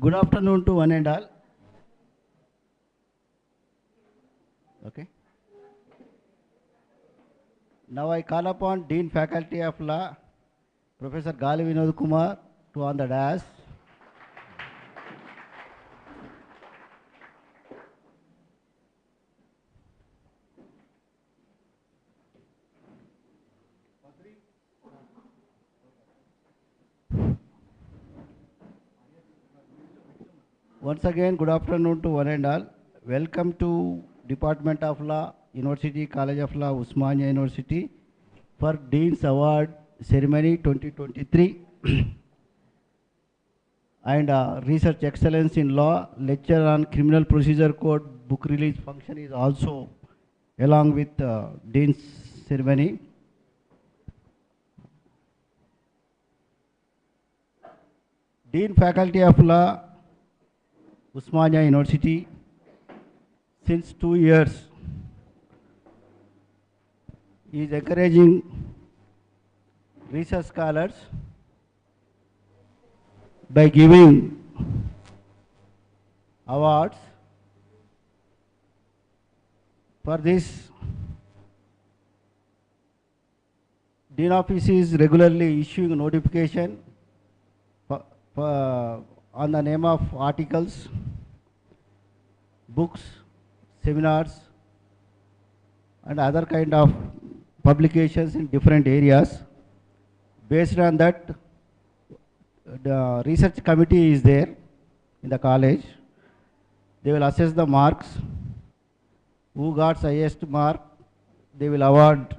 Good afternoon to one and all. Okay. Now I call upon Dean Faculty of Law, Professor Gali Vinod Kumar, to on the dais. Once again, good afternoon to one and all. Welcome to Department of Law, University College of Law, Usmania University for Dean's Award Ceremony 2023 and Research Excellence in Law lecture on Criminal Procedure Code book release function is also along with Dean's ceremony. Dean Faculty of Law, Usmania University, since 2 years, is encouraging research scholars by giving awards. For this, Dean Office is regularly issuing a notification on the name of articles, books, seminars, and other kind of publications in different areas. Based on that, the research committee is there in the college. They will assess the marks. Who got highest mark, they will award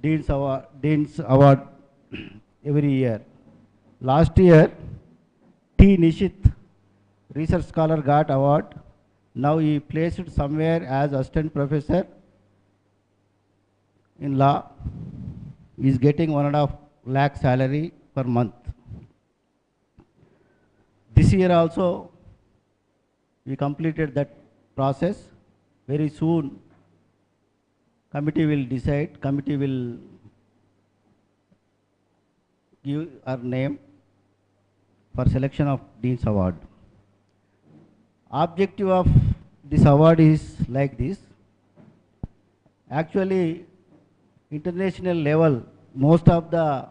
Dean's Award every year. Last year, T. Nishit, research scholar, got award. Now he placed somewhere as assistant professor in law. He is getting 1.5 lakh salary per month. This year also, we completed that process. Very soon, committee will decide, committee will give our name for selection of Dean's Award. Objective of this award is like this. Actually, international level, most of the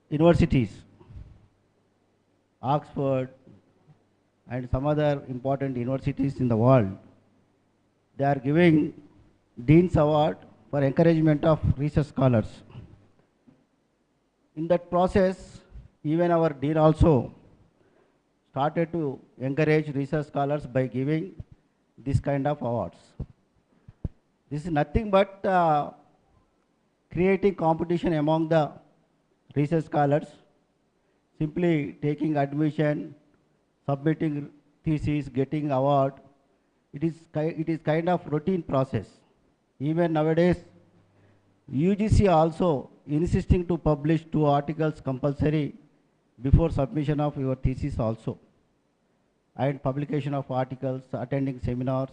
universities, Oxford and some other important universities in the world, they are giving Dean's Award for encouragement of research scholars. In that process, even our Dean also started to encourage research scholars by giving this kind of awards. This is nothing but creating competition among the research scholars, simply taking admission, submitting thesis, getting award. It is kind of routine process. Even nowadays, UGC also insisting to publish 2 articles compulsory before submission of your thesis also, and publication of articles, attending seminars.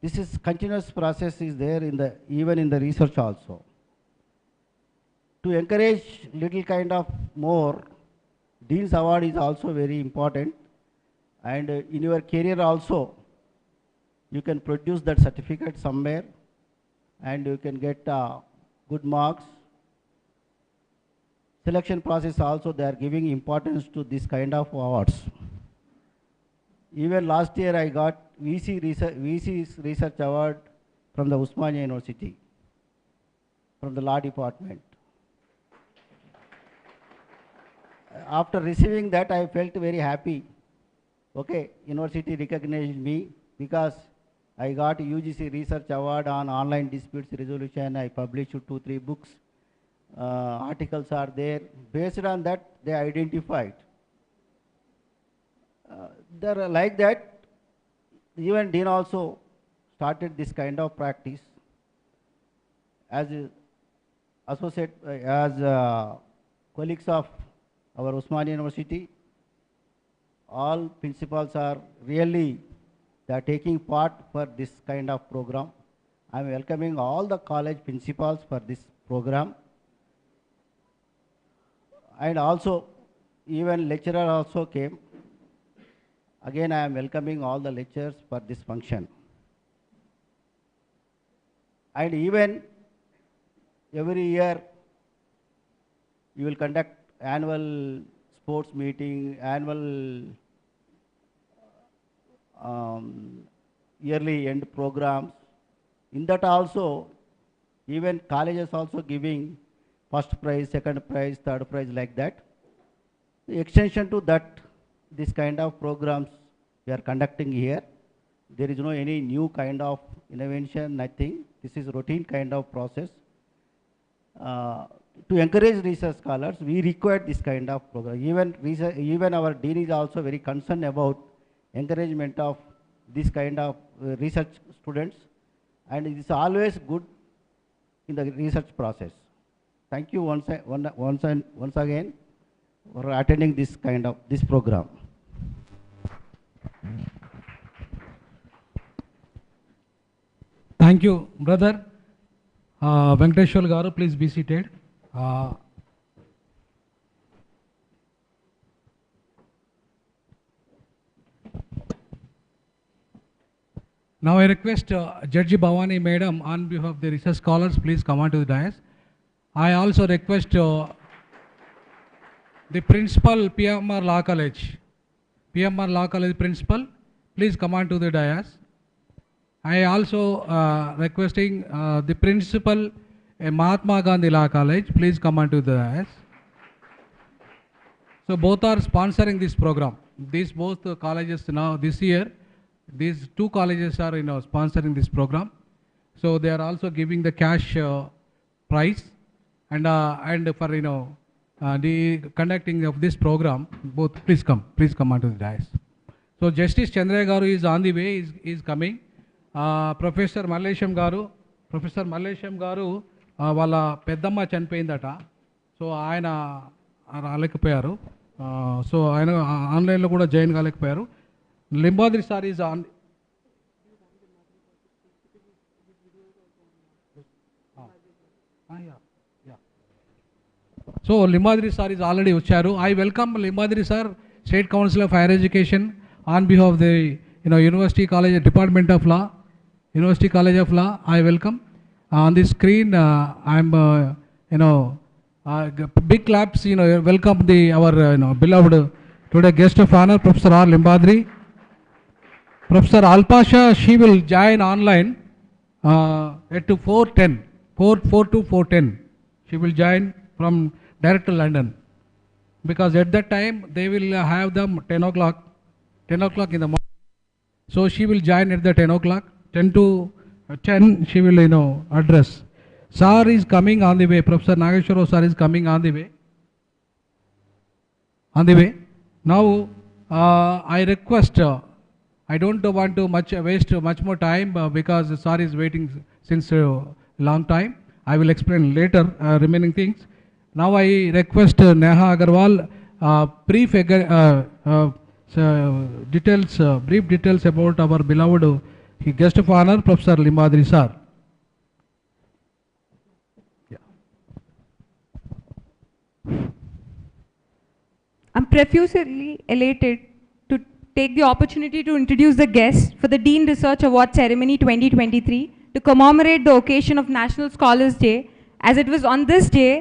This is continuous process is there in the even in the research also. To encourage little kind of more, Dean's Award is also very important, and in your career also, you can produce that certificate somewhere and you can get good marks. Selection process also, they are giving importance to this kind of awards. Even last year I got VC's Research Award from the Usmania University, from the law department. After receiving that, I felt very happy. Okay, university recognized me because I got UGC Research Award on online disputes resolution. I published 2-3 books. Articles are there. Based on that, they identified. They're like that. Even Dean also started this kind of practice. As associate, as colleagues of our Usmania University, all principals are really, they are taking part for this kind of program. I am welcoming all the college principals for this program. And also, even lecturer also came. Again, I am welcoming all the lecturers for this function. And even every year, you will conduct annual sports meeting, annual yearly end programs. In that also, even colleges also giving first prize, second prize, third prize, like that. The extension to that, this kind of programs we are conducting here. There is no any new kind of innovation, nothing. This is routine kind of process. To encourage research scholars, we require this kind of program. Even our dean is also very concerned about encouragement of this kind of research students, and it is always good in the research process. Thank you once again for attending this kind of this program. Thank you, brother. Venkateshwar Garu, please be seated. Now I request Judge Bhavani Madam on behalf of the research scholars, please come on to the dais. I also request the principal PMR Law College, principal, please come on to the dais. I also requesting the principal Mahatma Gandhi Law College, please come on to the dais. So both are sponsoring this program. These both colleges now this year, these two colleges are sponsoring this program. So they are also giving the cash prize and for the conducting of this program. Both please come onto the dais. So Justice Chandra Garu is on the way, is coming. Professor Mallesham Garu వాళ్ళ పెద్దమ్మ చనిపోయిందట. So ఆయన రాలేకపోయారు. So ఆయన ఆన్లైన్లో కూడా join కాలేకపోయారు. Limbadri sir is on. So Limbadri sir is already వచ్చారు. I welcome Limbadri sir, State Council of Higher Education, on behalf of the University College Department of Law, University College of Law. I welcome. On the screen, I'm big claps. Welcome our beloved today guest of honor, Professor R. Limbadri. Professor Alpasha, she will join online at 4:10, 4 to 4:10. She will join from direct to London, because at that time they will have them 10 o'clock in the morning. So she will join at the 10 o'clock, 10 to 10 she will address. Sir is coming on the way. Professor Nageshwara sir is coming on the way. Now I request, I don't want to waste much more time because sir is waiting since a long time. I will explain later remaining things. Now I request Neha Agarwal, brief details about our beloved guest of honor, Professor Limbadri sir. I'm profusely elated to take the opportunity to introduce the guests for the Dean Research Award Ceremony 2023 to commemorate the occasion of National Scholars Day, as it was on this day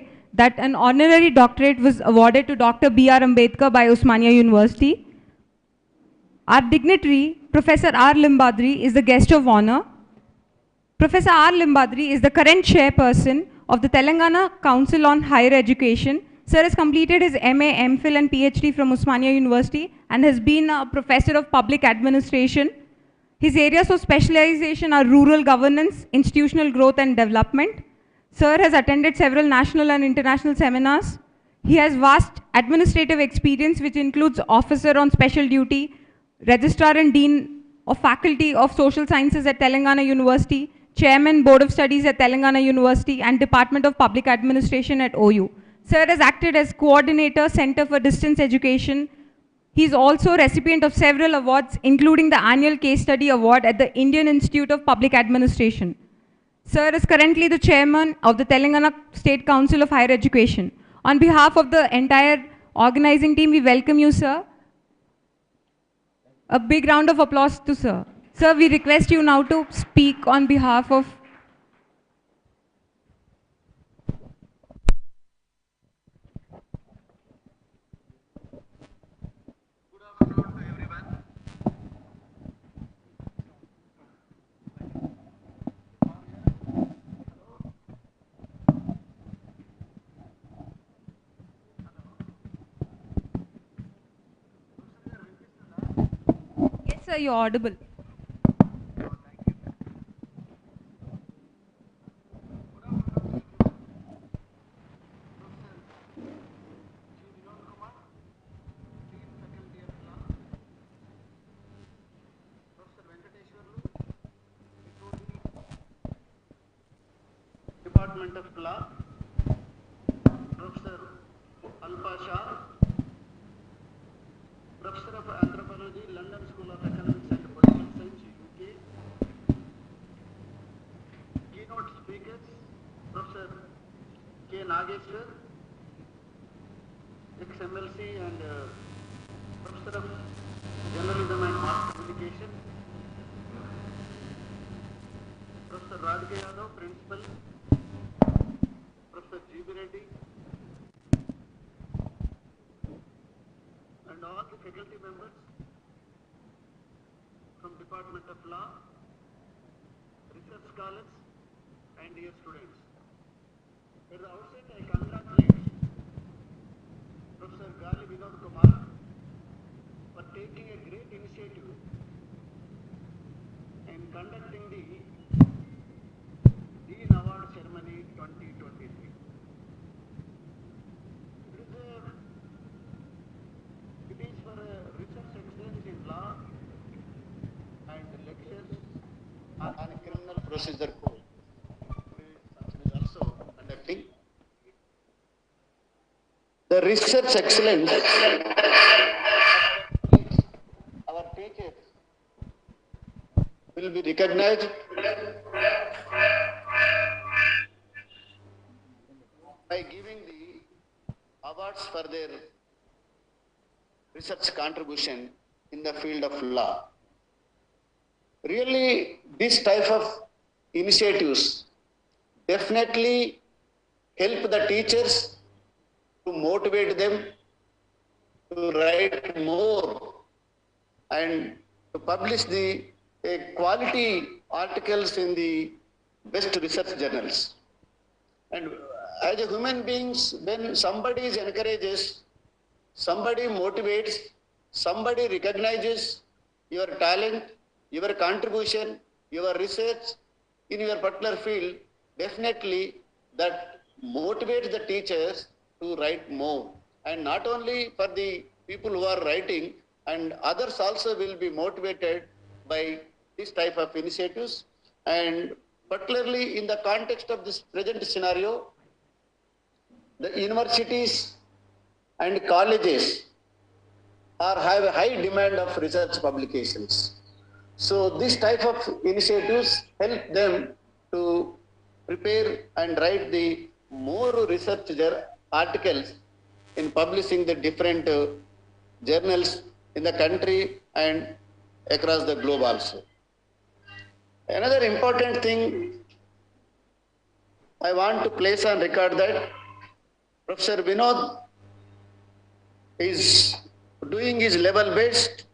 that an honorary doctorate was awarded to Dr. B.R. Ambedkar by Osmania University. Our dignitary, Professor R. Limbadri, is the guest of honor. Professor R. Limbadri is the current chairperson of the Telangana Council on Higher Education. Sir has completed his MA, MPhil and PhD from Osmania University and has been a professor of public administration. His areas of specialization are rural governance, institutional growth and development. Sir has attended several national and international seminars. He has vast administrative experience, which includes officer on special duty, Registrar and Dean of Faculty of Social Sciences at Telangana University, Chairman Board of Studies at Telangana University and Department of Public Administration at OU. Sir has acted as Coordinator, Center for Distance Education. He is also recipient of several awards, including the Annual Case Study Award at the Indian Institute of Public Administration. Sir is currently the Chairman of the Telangana State Council of Higher Education. On behalf of the entire organizing team, we welcome you, sir. A big round of applause to sir. Sir, we request you now to speak on behalf of. Yes, sir, you're audible. Department of Law, Professor Alpa Shah, Professor of Anthropology, London School of Economics and Political Science, UK. Keynote speakers, Professor K. Nageshwar, ex-MLC and Professor of Journalism and Mass Communication, Professor Radhika Yadav, Principal, Professor G.B. Reddy, and all the faculty members from Department of Law, research scholars, and dear students. At the outset, I congratulate Professor Gali Vinod Kumar for taking a great initiative in conducting the Dean Award Ceremony 2023. It is for research excellence in law and lectures on criminal procedure code. It is also conducting. The research excellence, our teachers will be recognized by giving the awards for their research contribution in the field of law. Really, this type of initiatives definitely help the teachers to motivate them to write more and to publish the quality articles in the best research journals. And as a human beings, when somebody encourages, somebody motivates, somebody recognizes your talent, your contribution, your research in your particular field, definitely that motivates the teachers to write more. And not only for the people who are writing, and others also will be motivated by this type of initiatives. And particularly in the context of this present scenario, the universities and colleges have a high demand of research publications. So this type of initiatives help them to prepare and write the more research articles in publishing the different journals in the country and across the globe also. Another important thing I want to place on record that Professor Vinod is doing his level best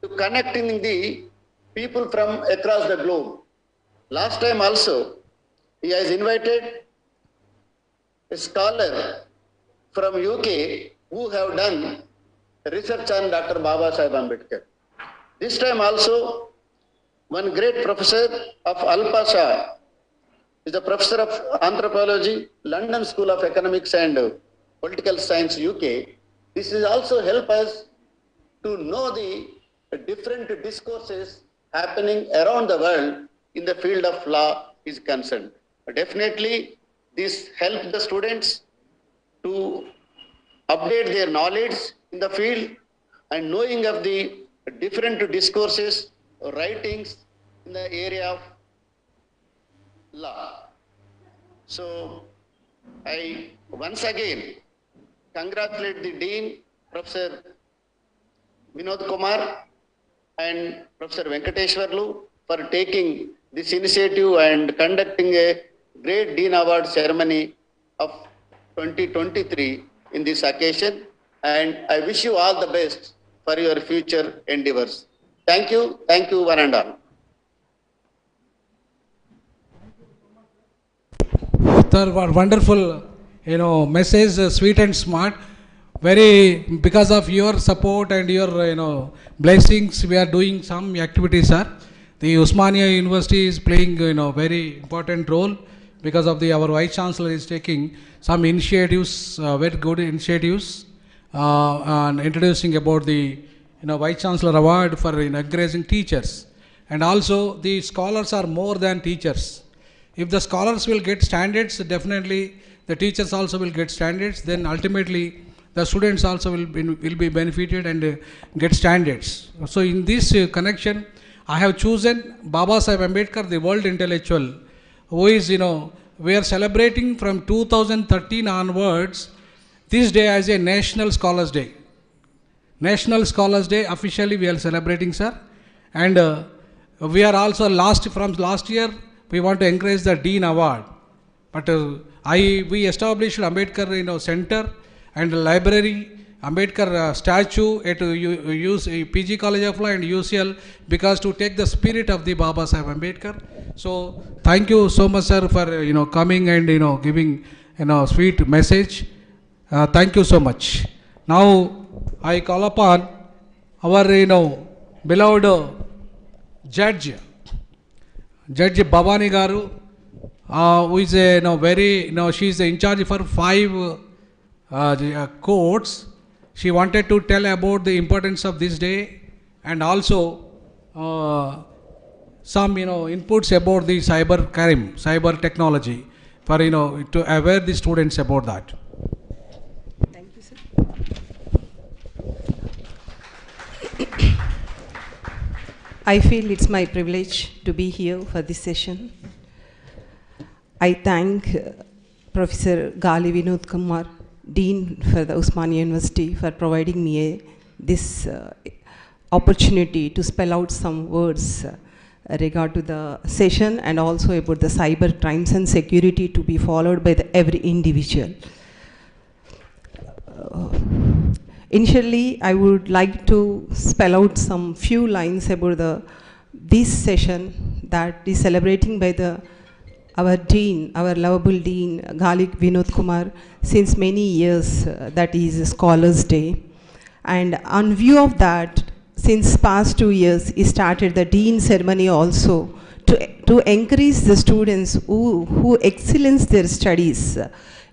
to connecting the people from across the globe. Last time also, he has invited a scholar from UK who have done research on Dr. Baba Sahib Ambedkar. This time also, one great professor of Alpa Shah is a professor of anthropology, London School of Economics and Political Science, UK. This is also help us to know the different discourses happening around the world in the field of law is concerned. Definitely, this helps the students to update their knowledge in the field and knowing of the different discourses, writings in the area of law. So, I once again congratulate the Dean, Professor Vinod Kumar and Professor Venkateshwarlu for taking this initiative and conducting a great Dean Award ceremony of 2023 in this occasion. And I wish you all the best for your future endeavors. Thank you, one and all. Sir, wonderful, message, sweet and smart. Very, because of your support and your, blessings, we are doing some activities, sir. The Osmania University is playing, very important role because of our Vice Chancellor is taking some initiatives, very good initiatives, and introducing about the, Vice Chancellor Award for encouraging teachers. And also, the scholars are more than teachers. If the scholars will get standards, definitely the teachers also will get standards. Then ultimately, the students also will be benefited and get standards. So in this connection, I have chosen Baba Saheb Ambedkar, the world intellectual, who is, we are celebrating from 2013 onwards this day as a National Scholars Day. National Scholars Day officially we are celebrating, sir. And we are also from last year, we want to encourage the Dean Award. But we established Ambedkar Center and library, Ambedkar statue at PG College of Law and UCL, because to take the spirit of the Baba Saheb Ambedkar. So thank you so much, sir, for coming and giving sweet message. Thank you so much. Now I call upon our beloved Judge Bhavani Garu, who is very, she is in charge for 5 courts. She wanted to tell about the importance of this day and also some inputs about the cyber crime, cyber technology, for to aware the students about that. Thank you, sir. I feel it's my privilege to be here for this session. I thank Professor Gali Vinod Kumar, Dean for the Osmania University, for providing me this opportunity to spell out some words regard to the session and also about the cyber crimes and security to be followed by every individual. Initially, I would like to spell out some few lines about this session that is celebrating by our Dean, our lovable Dean, Gali Vinod Kumar, since many years, that is Scholars Day. And on view of that, since past 2 years, he started the Dean ceremony also to encourage the students who excellence their studies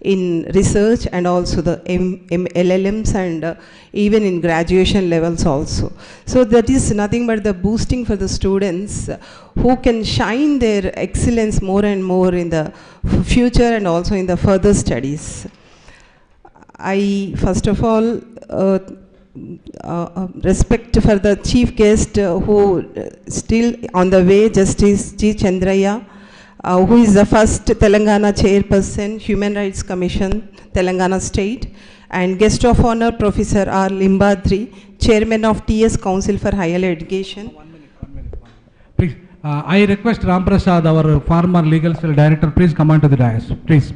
in research and also the LLMs and even in graduation levels also. So that is nothing but the boosting for the students who can shine their excellence more and more in the future and also in the further studies. I first of all respect for the chief guest who still on the way, Justice G. Chandraya, who is the first Telangana chairperson, Human Rights Commission, Telangana State, and guest of honor, Professor R. Limbadri, Chairman of TS Council for Higher Education. 1 minute. Please, I request Ram Prasad, our former legal cell director, please come on to the dais. Please.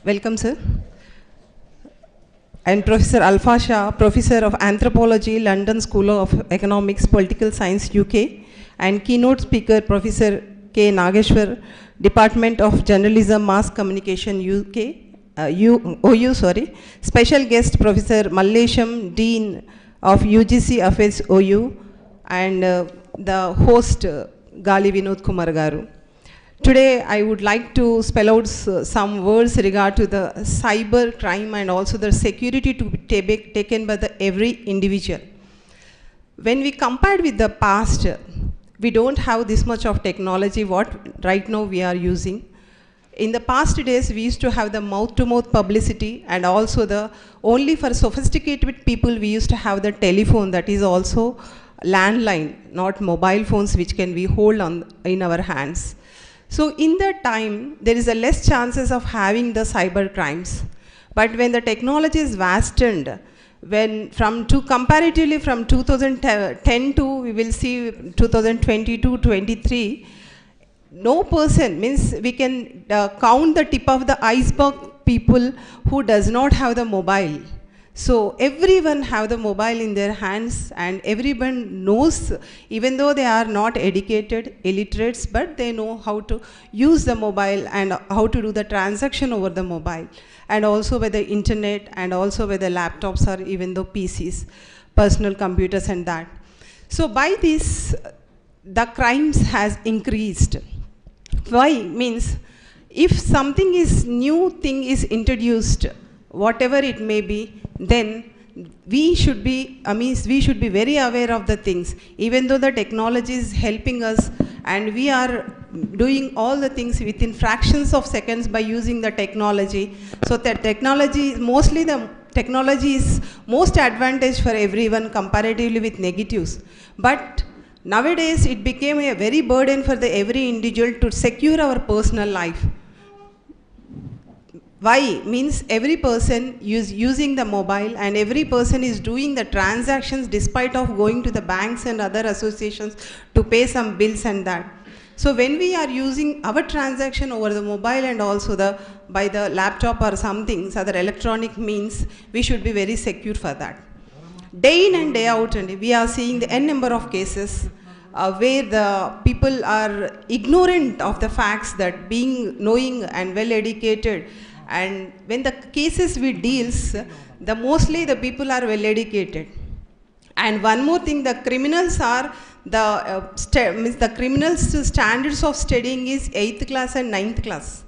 Welcome, sir. And Professor Alpha Shah, Professor of Anthropology, London School of Economics, Political Science, UK, and keynote speaker, Professor K. Nageshwar, Department of Journalism, Mass Communication, OU. Special guest, Professor Mallesham, Dean of UGC Affairs, OU, and the host, Gali Vinod Kumar Garu. Today, I would like to spell out some words regard to the cyber crime and also the security to be taken by every individual. When we compare with the past, we don't have this much of technology what right now we are using. In the past days, we used to have the mouth-to-mouth publicity, and also only for sophisticated people, we used to have the telephone, that is also landline, not mobile phones which can be hold in our hands. So in that time, there is a less chances of having the cyber crimes. But when the technology is vastened, when comparatively from 2010 to we will see 2022-23, no person, means we can count the tip of the iceberg people who does not have the mobile. So everyone have the mobile in their hands, and everyone knows, even though they are not educated, illiterates, but they know how to use the mobile and how to do the transaction over the mobile, and also with the internet, and also with the laptops or even the PCs, personal computers and that. So by this, the crimes has increased. Why? Means if something is new thing is introduced, whatever it may be, then we should be, we should be very aware of the things. Even though the technology is helping us and we are doing all the things within fractions of seconds by using the technology. So the technology is most advantage for everyone comparatively with negatives. But nowadays it became a very burden for every individual to secure our personal life. Why? Means every person is using the mobile, and every person is doing the transactions despite of going to the banks and other associations to pay some bills and that. So when we are using our transaction over the mobile and also by the laptop or something, other electronic means, we should be very secure for that. Day in and day out, and we are seeing the n number of cases where the people are ignorant of the facts that knowing and well educated. And when the cases we deals, mostly the people are well educated. And one more thing, the criminals are the criminals' standards of studying is 8th class and 9th class.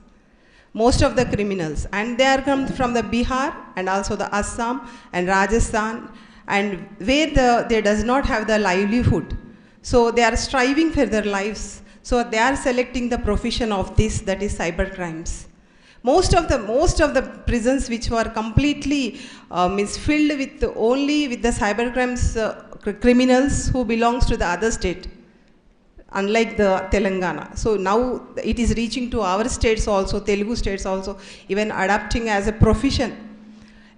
Most of the criminals, and they are come from the Bihar and also the Assam and Rajasthan, and where they does not have the livelihood. So they are striving for their lives. So they are selecting the profession of this, that is cyber crimes. Most of the prisons which were completely filled with only with the cyber crimes criminals who belongs to the other state, unlike the Telangana. So now it is reaching to our states also, Telugu states also, even adapting as a profession.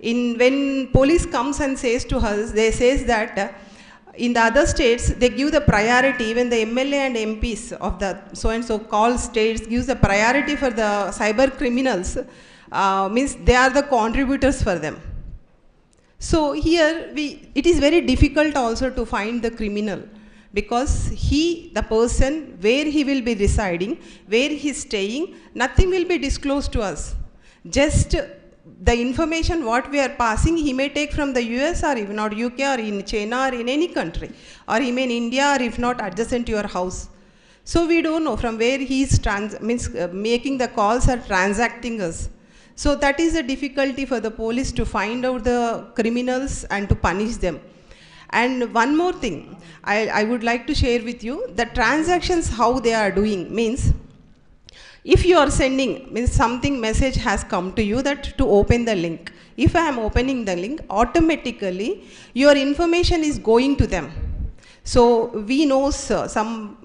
When police comes and says to us, they says that in the other states, they give the priority, even the MLA and MPs of the so-and-so called states gives the priority for the cyber criminals, means they are the contributors for them. So here, it is very difficult also to find the criminal, because the person, where he will be residing, where he is staying, nothing will be disclosed to us. Just the information what we are passing, he may take from the US or even not UK or in China or in any country, or he may in India, or if not adjacent to your house. So we don't know from where he is making the calls or transacting us. So that is a difficulty for the police to find out the criminals and to punish them. And one more thing, I would like to share with you, the transactions how they are doing means, if you are sending, means something message has come to you that to open the link. If I am opening the link, automatically your information is going to them. So we know some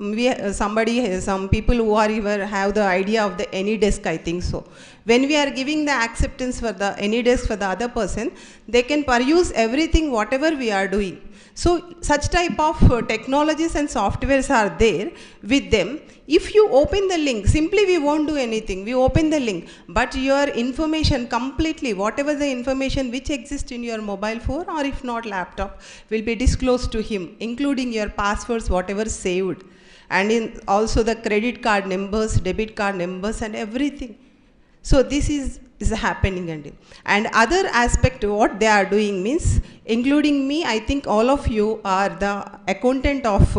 people who are even have the idea of the AnyDesk, I think so. When we are giving the acceptance for the AnyDesk for the other person, they can peruse everything whatever we are doing. So such type of technologies and softwares are there with them. If you open the link, simply we won't do anything. We open the link, but your information completely, whatever the information which exists in your mobile phone or if not laptop, will be disclosed to him, including your passwords, whatever saved, and also the credit card numbers, debit card numbers, and everything. So this is happening. And other aspect what they are doing means, including me, I think all of you are the accountant of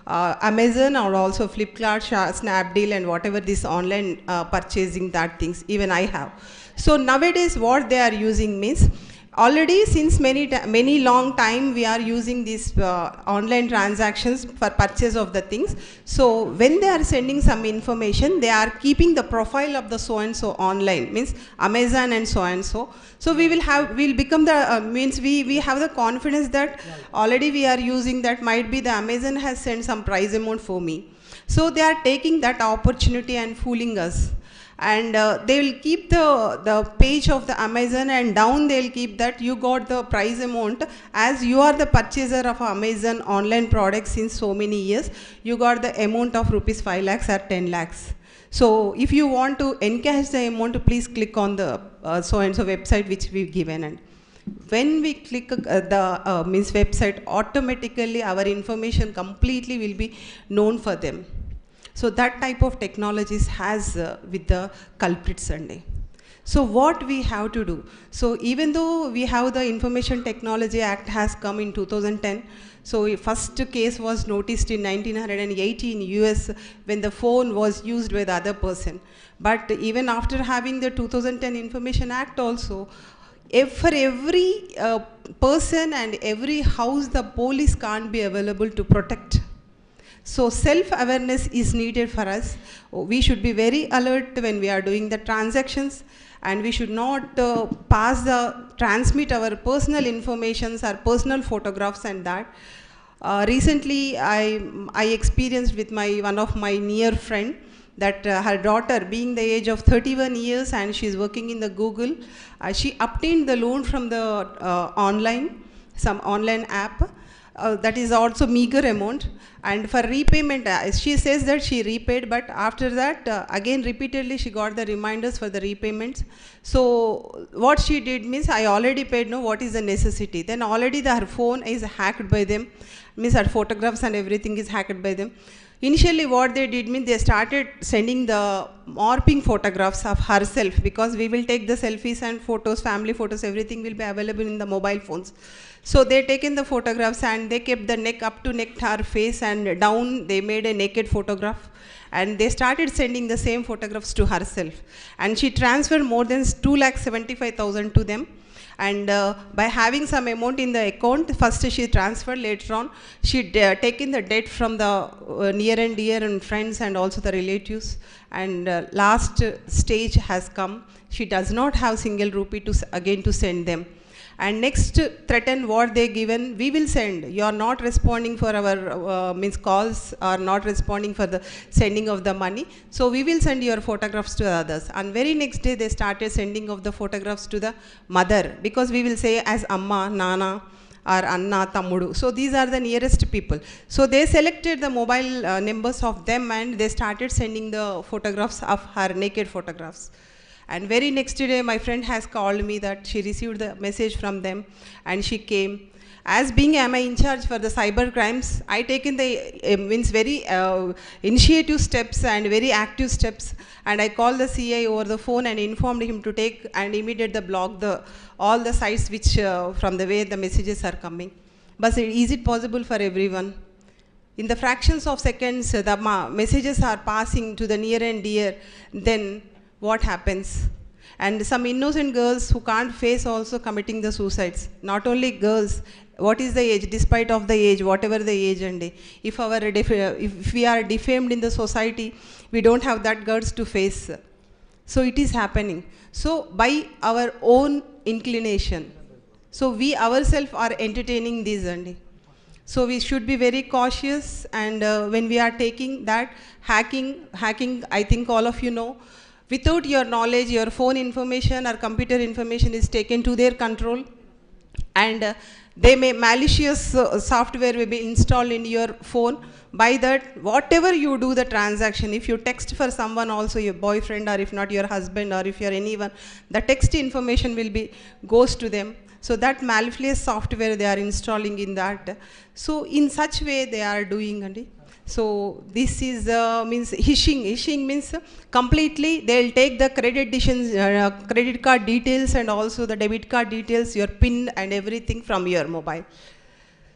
Amazon or also Flipkart, Snapdeal, and whatever this online purchasing that things, even I have. So nowadays what they are using means, already since many long time we are using these online transactions for purchase of the things. So when they are sending some information, they are keeping the profile of the so-and-so online, means Amazon and so-and-so. So we'll become the, means we have the confidence that already we are using that, might be the Amazon has sent some price amount for me. So they are taking that opportunity and fooling us. And they will keep the page of the Amazon, and down they will keep that you got the price amount, as you are the purchaser of Amazon online products since so many years, you got the amount of rupees 5 lakhs or 10 lakhs. So if you want to encash the amount, please click on the so-and-so website which we've given. And when we click the website, automatically our information completely will be known for them. So that type of technologies has with the culprit Sunday. So what we have to do? So even though we have the Information Technology Act has come in 2010, so first case was noticed in 1980 in US when the phone was used by the other person. But even after having the 2010 Information Act also, for every person and every house, the police can't be available to protect. So self-awareness is needed for us. We should be very alert when we are doing the transactions, and we should not transmit our personal informations or personal photographs and that. Recently, I experienced with one of my near friend that her daughter, being the age of 31 years and she's working in the Google, she obtained the loan from the some online app. That is also meager amount, and for repayment she says that she repaid, but after that again repeatedly she got the reminders for the repayments. So what she did means, I already paid, no, what is the necessity? Then already her phone is hacked by them, means her photographs and everything is hacked by them. Initially what they did means they started sending the morphing photographs of herself, because we will take the selfies and photos, family photos, everything will be available in the mobile phones. So they taken the photographs and they kept the neck up to neck her face, and down they made a naked photograph, and they started sending the same photographs to herself, and she transferred more than 2,75,000 to them. And by having some amount in the account, first she transferred, later on she taken the debt from the near and dear and friends and also the relatives, and last stage has come. She does not have single rupee to send them. And next threaten what they given, we will send. You are not responding for our calls, or not responding for the sending of the money, so we will send your photographs to others. And very next day they started sending of the photographs to the mother, because we will say as Amma, Nana, or Anna, Tammudu. So these are the nearest people. So they selected the mobile numbers of them, and they started sending the photographs of her naked photographs. And very next day, my friend has called me that she received the message from them, and she came. As being am I in charge for the cyber crimes, I taken the very initiative steps and very active steps, and I called the CI over the phone and informed him to take and immediately block all the sites which from the way the messages are coming. But is it possible for everyone? In the fractions of seconds, the messages are passing to the near and dear. Then what happens? And some innocent girls who can't face also committing the suicides. Not only girls, what is the age? Despite of the age, whatever the age and day, if we are defamed in the society, we don't have that guts to face. So it is happening. So by our own inclination, so we ourselves are entertaining these only. So we should be very cautious, and when we are taking that hacking, I think all of you know, without your knowledge, your phone information or computer information is taken to their control, and they may malicious software will be installed in your phone. By that, whatever you do the transaction, if you text for someone also, your boyfriend, or if not your husband, or if you're anyone, the text information will be goes to them. So that malicious software they are installing in that. So in such way they are doing. So this is means hishing. Hishing means completely they'll take the credit card details and also the debit card details, your PIN and everything from your mobile.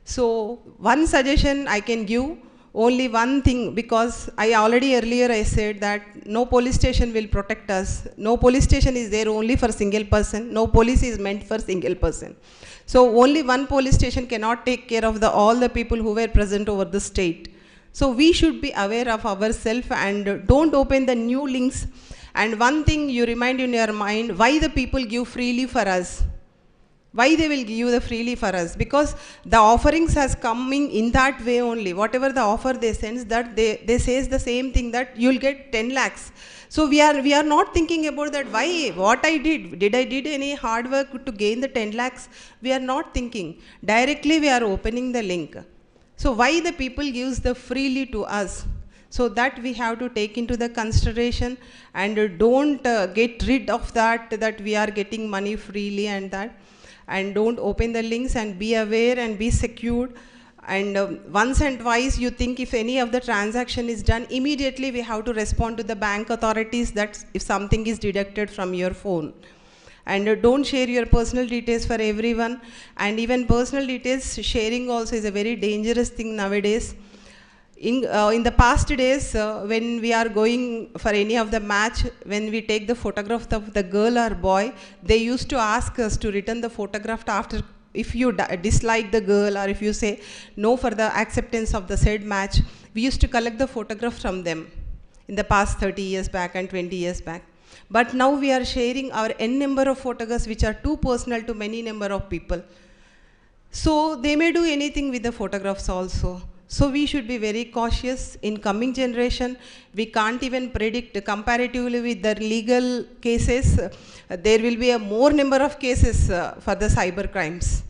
So one suggestion I can give, only one thing, because I already earlier I said that no police station will protect us. No police station is there only for single person. No police is meant for single person. So only one police station cannot take care of all the people who were present over the state. So we should be aware of ourselves and don't open the new links. And one thing you remind in your mind, why the people give freely for us? Why they will give you the freely for us? Because the offerings has coming in that way only. Whatever the offer they send, that they says the same thing, that you'll get 10 lakhs. So we are not thinking about that, why, what I did I did any hard work to gain the 10 lakhs? We are not thinking. Directly we are opening the link. So why the people gives the freely to us? So that we have to take into the consideration, and don't get rid of that we are getting money freely and that. And don't open the links, and be aware and be secured. And once and twice you think if any of the transaction is done, immediately we have to respond to the bank authorities that if something is deducted from your phone. And don't share your personal details for everyone. And even personal details sharing also is a very dangerous thing nowadays. In the past days, when we are going for any of the match, when we take the photograph of the girl or boy, they used to ask us to return the photograph after, if you dislike the girl, or if you say no for the acceptance of the said match. We used to collect the photograph from them in the past 30 years back and 20 years back. But now we are sharing our n number of photographs which are too personal to many number of people. So they may do anything with the photographs also. So we should be very cautious. In coming generation, we can't even predict comparatively with the legal cases. There will be a more number of cases for the cyber crimes.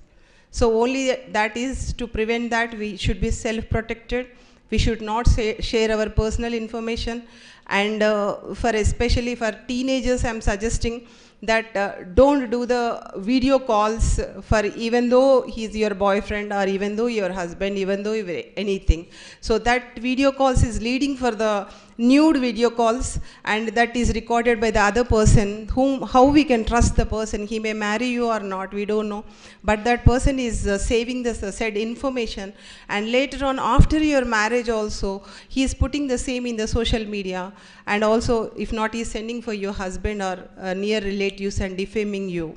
So only that is to prevent that, we should be self-protected. We should not share our personal information. And especially for teenagers, I'm suggesting that don't do the video calls for, even though he's your boyfriend or even though your husband, even though anything. So that video calls is leading for the nude video calls, and that is recorded by the other person, how we can trust the person. He may marry you or not, we don't know, but that person is saving the said information, and later on after your marriage also he is putting the same in the social media, and also if not he is sending for your husband or near relatives and defaming you.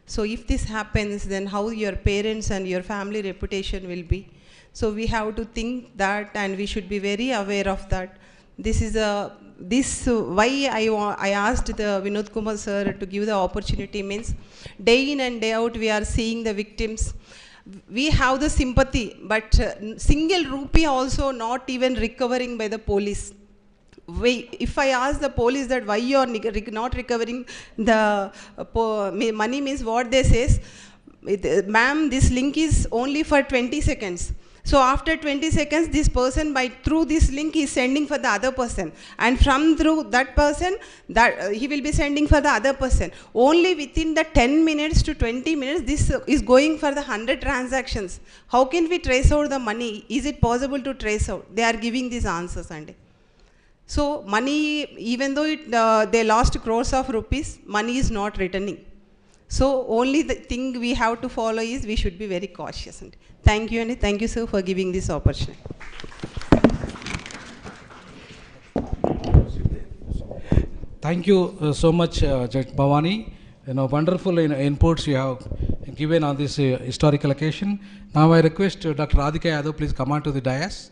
So if this happens, then how your parents and your family reputation will be. So we have to think that, and we should be very aware of that. This is why I asked the Vinod Kumar sir to give the opportunity, means day in and day out we are seeing the victims. We have the sympathy, but single rupee also not even recovering by the police. If I ask the police that why you are not recovering the money, means what they says, ma'am, this link is only for 20 seconds. So after 20 seconds, this person through this link is sending for the other person, and through that person, that he will be sending for the other person. Only within the 10 minutes to 20 minutes, this is going for the 100 transactions. How can we trace out the money? Is it possible to trace out? They are giving these answers, and so money, even though they lost crores of rupees, money is not returning. So only the thing we have to follow is we should be very cautious. And thank you, and thank you, sir, for giving this opportunity. Thank you so much, Judge Bhavani. Wonderful inputs you have given on this historical occasion. Now I request Dr. Radhika Yadav, please come on to the dais.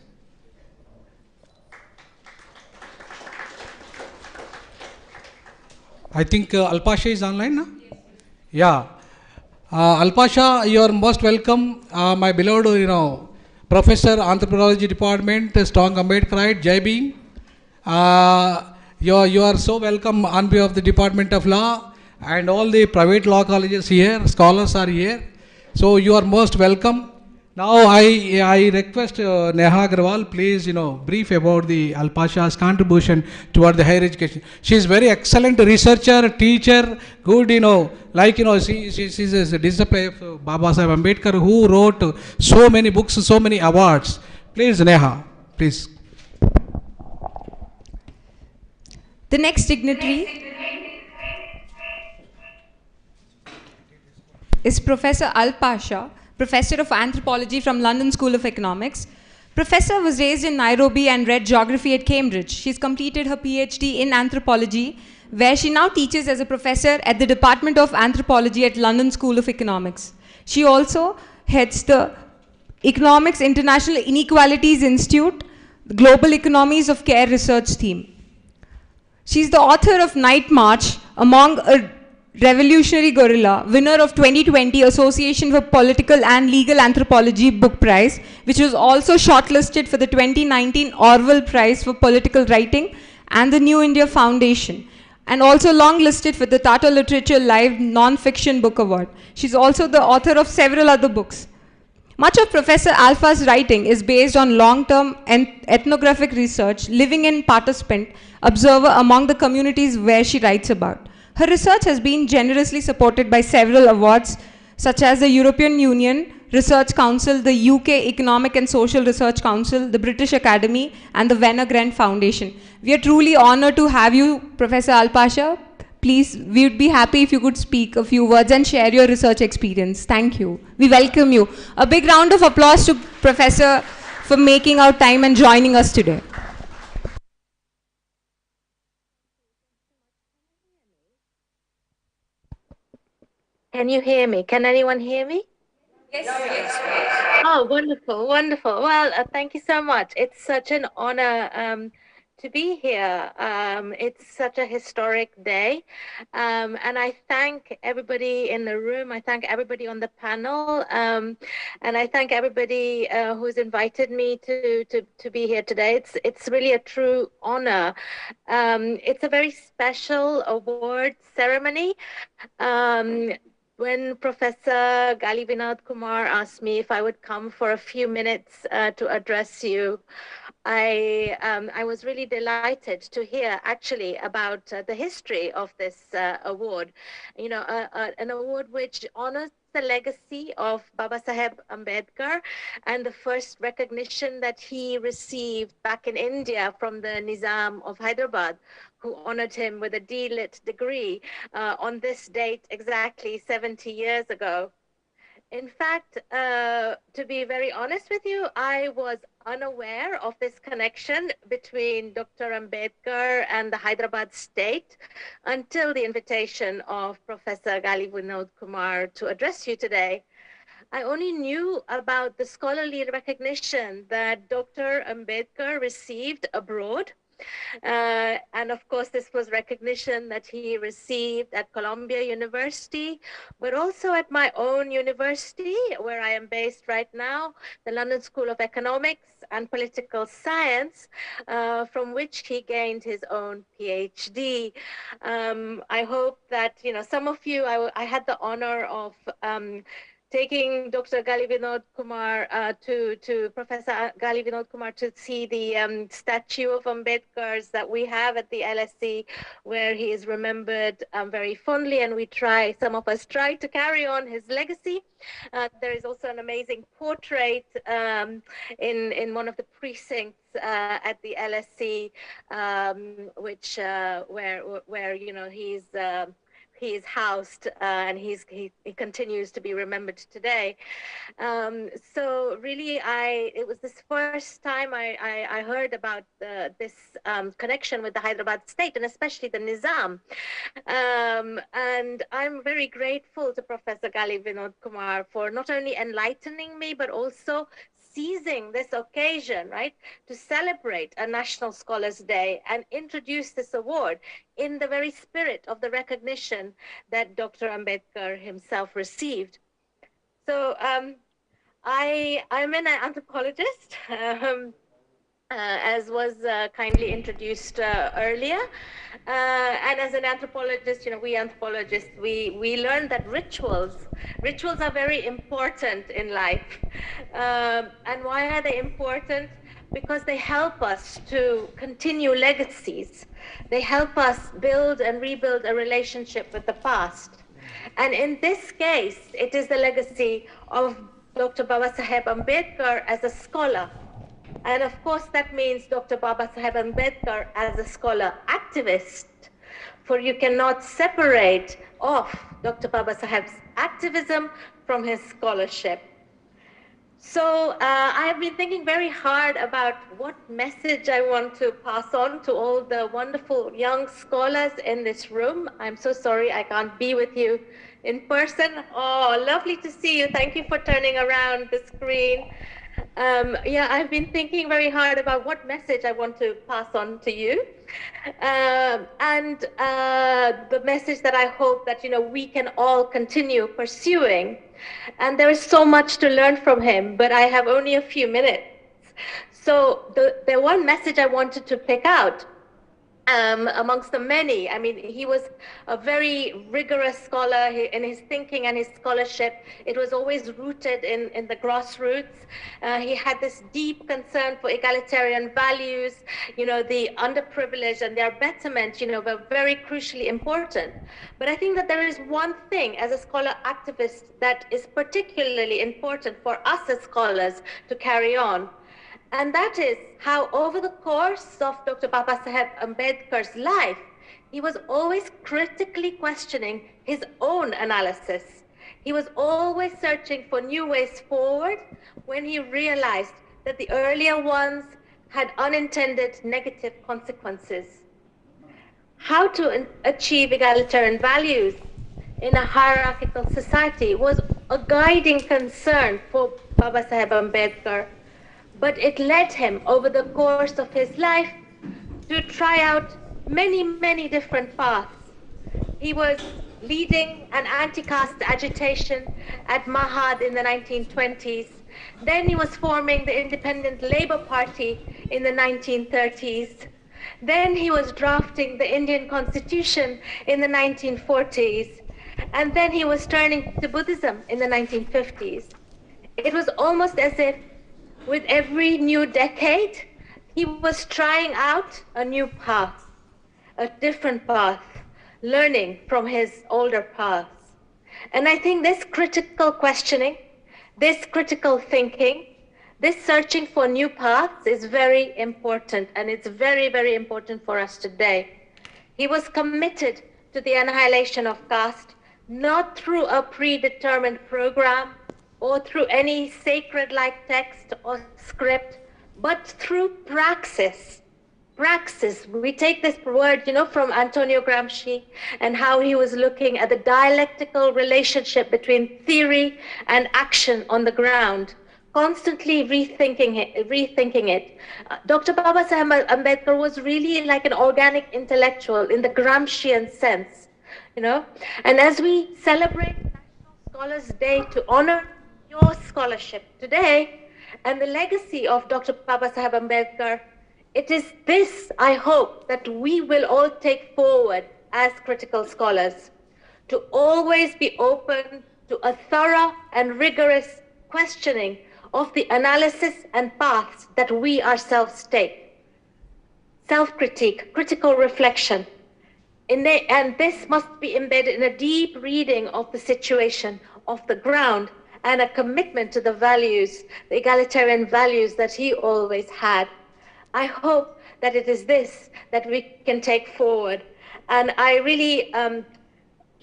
I think Alpasha is online now? Yeah. Alpasha, you are most welcome. My beloved, Professor, Anthropology Department, Strong Ambedkarite, Jai Bhim. You are so welcome on behalf of the Department of Law and all the private law colleges here. Scholars are here. So you are most welcome. Now I request Neha Agarwal, please, brief about the Alpasha's contribution toward the higher education. She is very excellent researcher, teacher, good, she's a disciple of Baba Saheb Ambedkar, who wrote so many books, so many awards. Please, Neha, please. The next dignitary is Professor Alpasha, Professor of Anthropology from London School of Economics. Professor was raised in Nairobi and read geography at Cambridge. She's completed her PhD in anthropology, where she now teaches as a professor at the Department of Anthropology at London School of Economics. She also heads the Economics International Inequalities Institute, the Global Economies of Care research team. She's the author of Night March, among a Revolutionary Gorilla, winner of 2020 Association for Political and Legal Anthropology Book Prize, which was also shortlisted for the 2019 Orwell Prize for Political Writing and the New India Foundation, and also longlisted for the Tata Literature Live Non-Fiction Book Award. She's also the author of several other books. Much of Professor Alpha's writing is based on long-term ethnographic research, living in participant, observer among the communities where she writes about. Her research has been generously supported by several awards, such as the European Union Research Council, the UK Economic and Social Research Council, the British Academy, and the Werner Grant Foundation. We are truly honored to have you, Professor Alpasha. Please, we would be happy if you could speak a few words and share your research experience. Thank you. We welcome you. A big round of applause to Professor for making out time and joining us today. Can you hear me? Can anyone hear me? Yes, yes. Oh, wonderful, wonderful. Well, thank you so much. It's such an honor to be here. It's such a historic day. And I thank everybody in the room. I thank everybody on the panel. And I thank everybody who's invited me to be here today. It's really a true honor. It's a very special award ceremony. When Professor Gali Vinod Kumar asked me if I would come for a few minutes to address you, I was really delighted to hear actually about the history of this award. You know, an award which honors the legacy of Babasaheb Ambedkar and the first recognition that he received back in India from the Nizam of Hyderabad, who honored him with a D.Lit degree on this date exactly 70 years ago. In fact, to be very honest with you, I was unaware of this connection between Dr. Ambedkar and the Hyderabad state until the invitation of Professor Gali Vinod Kumar to address you today. I only knew about the scholarly recognition that Dr. Ambedkar received abroad. And of course, this was recognition that he received at Columbia University, but also at my own university, where I am based right now, the London School of Economics and Political Science, from which he gained his own PhD. I hope that, you know, some of you, I had the honor of taking Dr. Gali Vinod Kumar to Professor Gali Vinod Kumar to see the statue of Ambedkar's that we have at the LSE, where he is remembered very fondly, and some of us try to carry on his legacy. There is also an amazing portrait in one of the precincts at the LSE, which where you know he is housed and he continues to be remembered today. So really, it was this first time I heard about this connection with the Hyderabad state, and especially the Nizam. And I'm very grateful to Professor Gali Vinod Kumar for not only enlightening me, but also seizing this occasion, right, to celebrate a National Scholars Day and introduce this award in the very spirit of the recognition that Dr. Ambedkar himself received. So I'm an anthropologist, as was kindly introduced earlier. And as an anthropologist, you know, we anthropologists, we learn that rituals are very important in life. And why are they important? Because they help us to continue legacies. They help us build and rebuild a relationship with the past. And in this case, it is the legacy of Dr. Babasaheb Ambedkar as a scholar. And of course, that means Dr. Babasaheb Ambedkar as a scholar activist, for you cannot separate off Dr. Babasaheb's activism from his scholarship. So I have been thinking very hard about what message I want to pass on to all the wonderful young scholars in this room. I'm so sorry I can't be with you in person. Oh, lovely to see you. Thank you for turning around the screen. Yeah, I've been thinking very hard about what message I want to pass on to you. And the message that I hope that, we can all continue pursuing. And there is so much to learn from him, but I have only a few minutes. So the one message I wanted to pick out amongst the many. I mean, he was a very rigorous scholar in his thinking and his scholarship. It was always rooted in the grassroots. He had this deep concern for egalitarian values. The underprivileged and their betterment, were very crucially important. But I think that there is one thing as a scholar activist that is particularly important for us as scholars to carry on. And that is how over the course of Dr. Babasaheb Ambedkar's life, he was always critically questioning his own analysis. He was always searching for new ways forward when he realized that the earlier ones had unintended negative consequences. How to achieve egalitarian values in a hierarchical society was a guiding concern for Babasaheb Ambedkar. But it led him over the course of his life to try out many, many different paths. He was leading an anti-caste agitation at Mahad in the 1920s. Then he was forming the Independent Labour Party in the 1930s. Then he was drafting the Indian Constitution in the 1940s. And then he was turning to Buddhism in the 1950s. It was almost as if with every new decade, he was trying out a new path, a different path, learning from his older paths. And I think this critical questioning, this critical thinking, this searching for new paths is very important, and it's very, very important for us today. He was committed to the annihilation of caste, not through a predetermined program, or through any sacred-like text or script, but through praxis. Praxis, we take this word, from Antonio Gramsci and how he was looking at the dialectical relationship between theory and action on the ground, constantly rethinking it. Dr. Babasaheb Ambedkar was really like an organic intellectual in the Gramscian sense, And as we celebrate National Scholars Day to honor your scholarship today and the legacy of Dr. Babasaheb Ambedkar, it is this, I hope, that we will all take forward as critical scholars, to always be open to a thorough and rigorous questioning of the analysis and paths that we ourselves take. Self-critique, critical reflection, and this must be embedded in a deep reading of the situation, of the ground, and a commitment to the values, the egalitarian values that he always had. I hope that it is this that we can take forward. And I really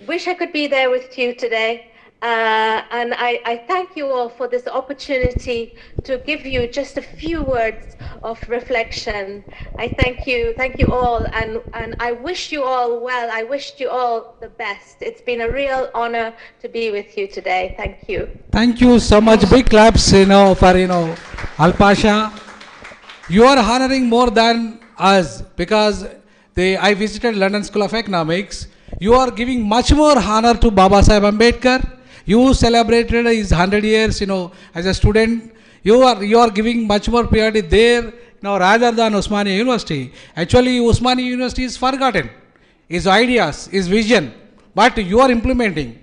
wish I could be there with you today. And I thank you all for this opportunity to give you just a few words of reflection. I thank you all, and I wish you all well. I wish you all the best. It's been a real honor to be with you today. Thank you. Thank you so much. Big claps, for Alpasha. You are honoring more than us, because I visited London School of Economics. You are giving much more honor to Babasaheb Ambedkar. You celebrated his 100 years, as a student. You are giving much more priority there, rather than Osmania University. Actually, Osmania University is forgotten. His ideas, his vision, but you are implementing.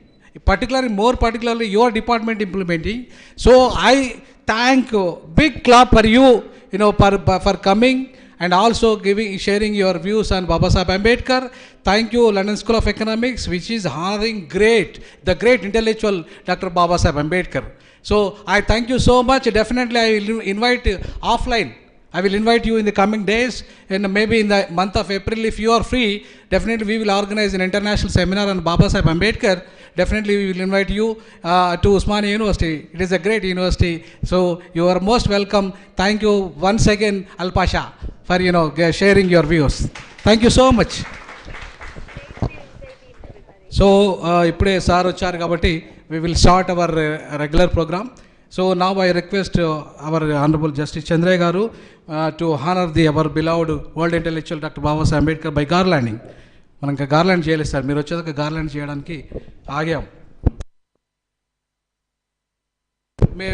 More particularly, your department implementing. So I thank big clap for you, for coming and also sharing your views on Babasaheb Ambedkar. Thank you, London School of Economics, which is honoring the great intellectual Dr. Babasaheb Ambedkar. So I thank you so much. Definitely I will invite offline. I will invite you in the coming days, and maybe in the month of April, if you are free, definitely we will organize an international seminar on Babasaheb Ambedkar. Definitely we will invite you to Osmania University. It is a great university. So you are most welcome. Thank you once again, Alpasha, for sharing your views. Thank you so much. So, ipude sir vacharu kabatti we will start our regular program. So now I request our Honorable Justice Chandraya Garu to honor our beloved world intellectual Dr. Baba Saheb Ambedkar by garlanding. మనం ఇంకా garland చేయలేదు sir, మీరు వచ్చేదాకా garland చేయడానికి ఆగాం. మే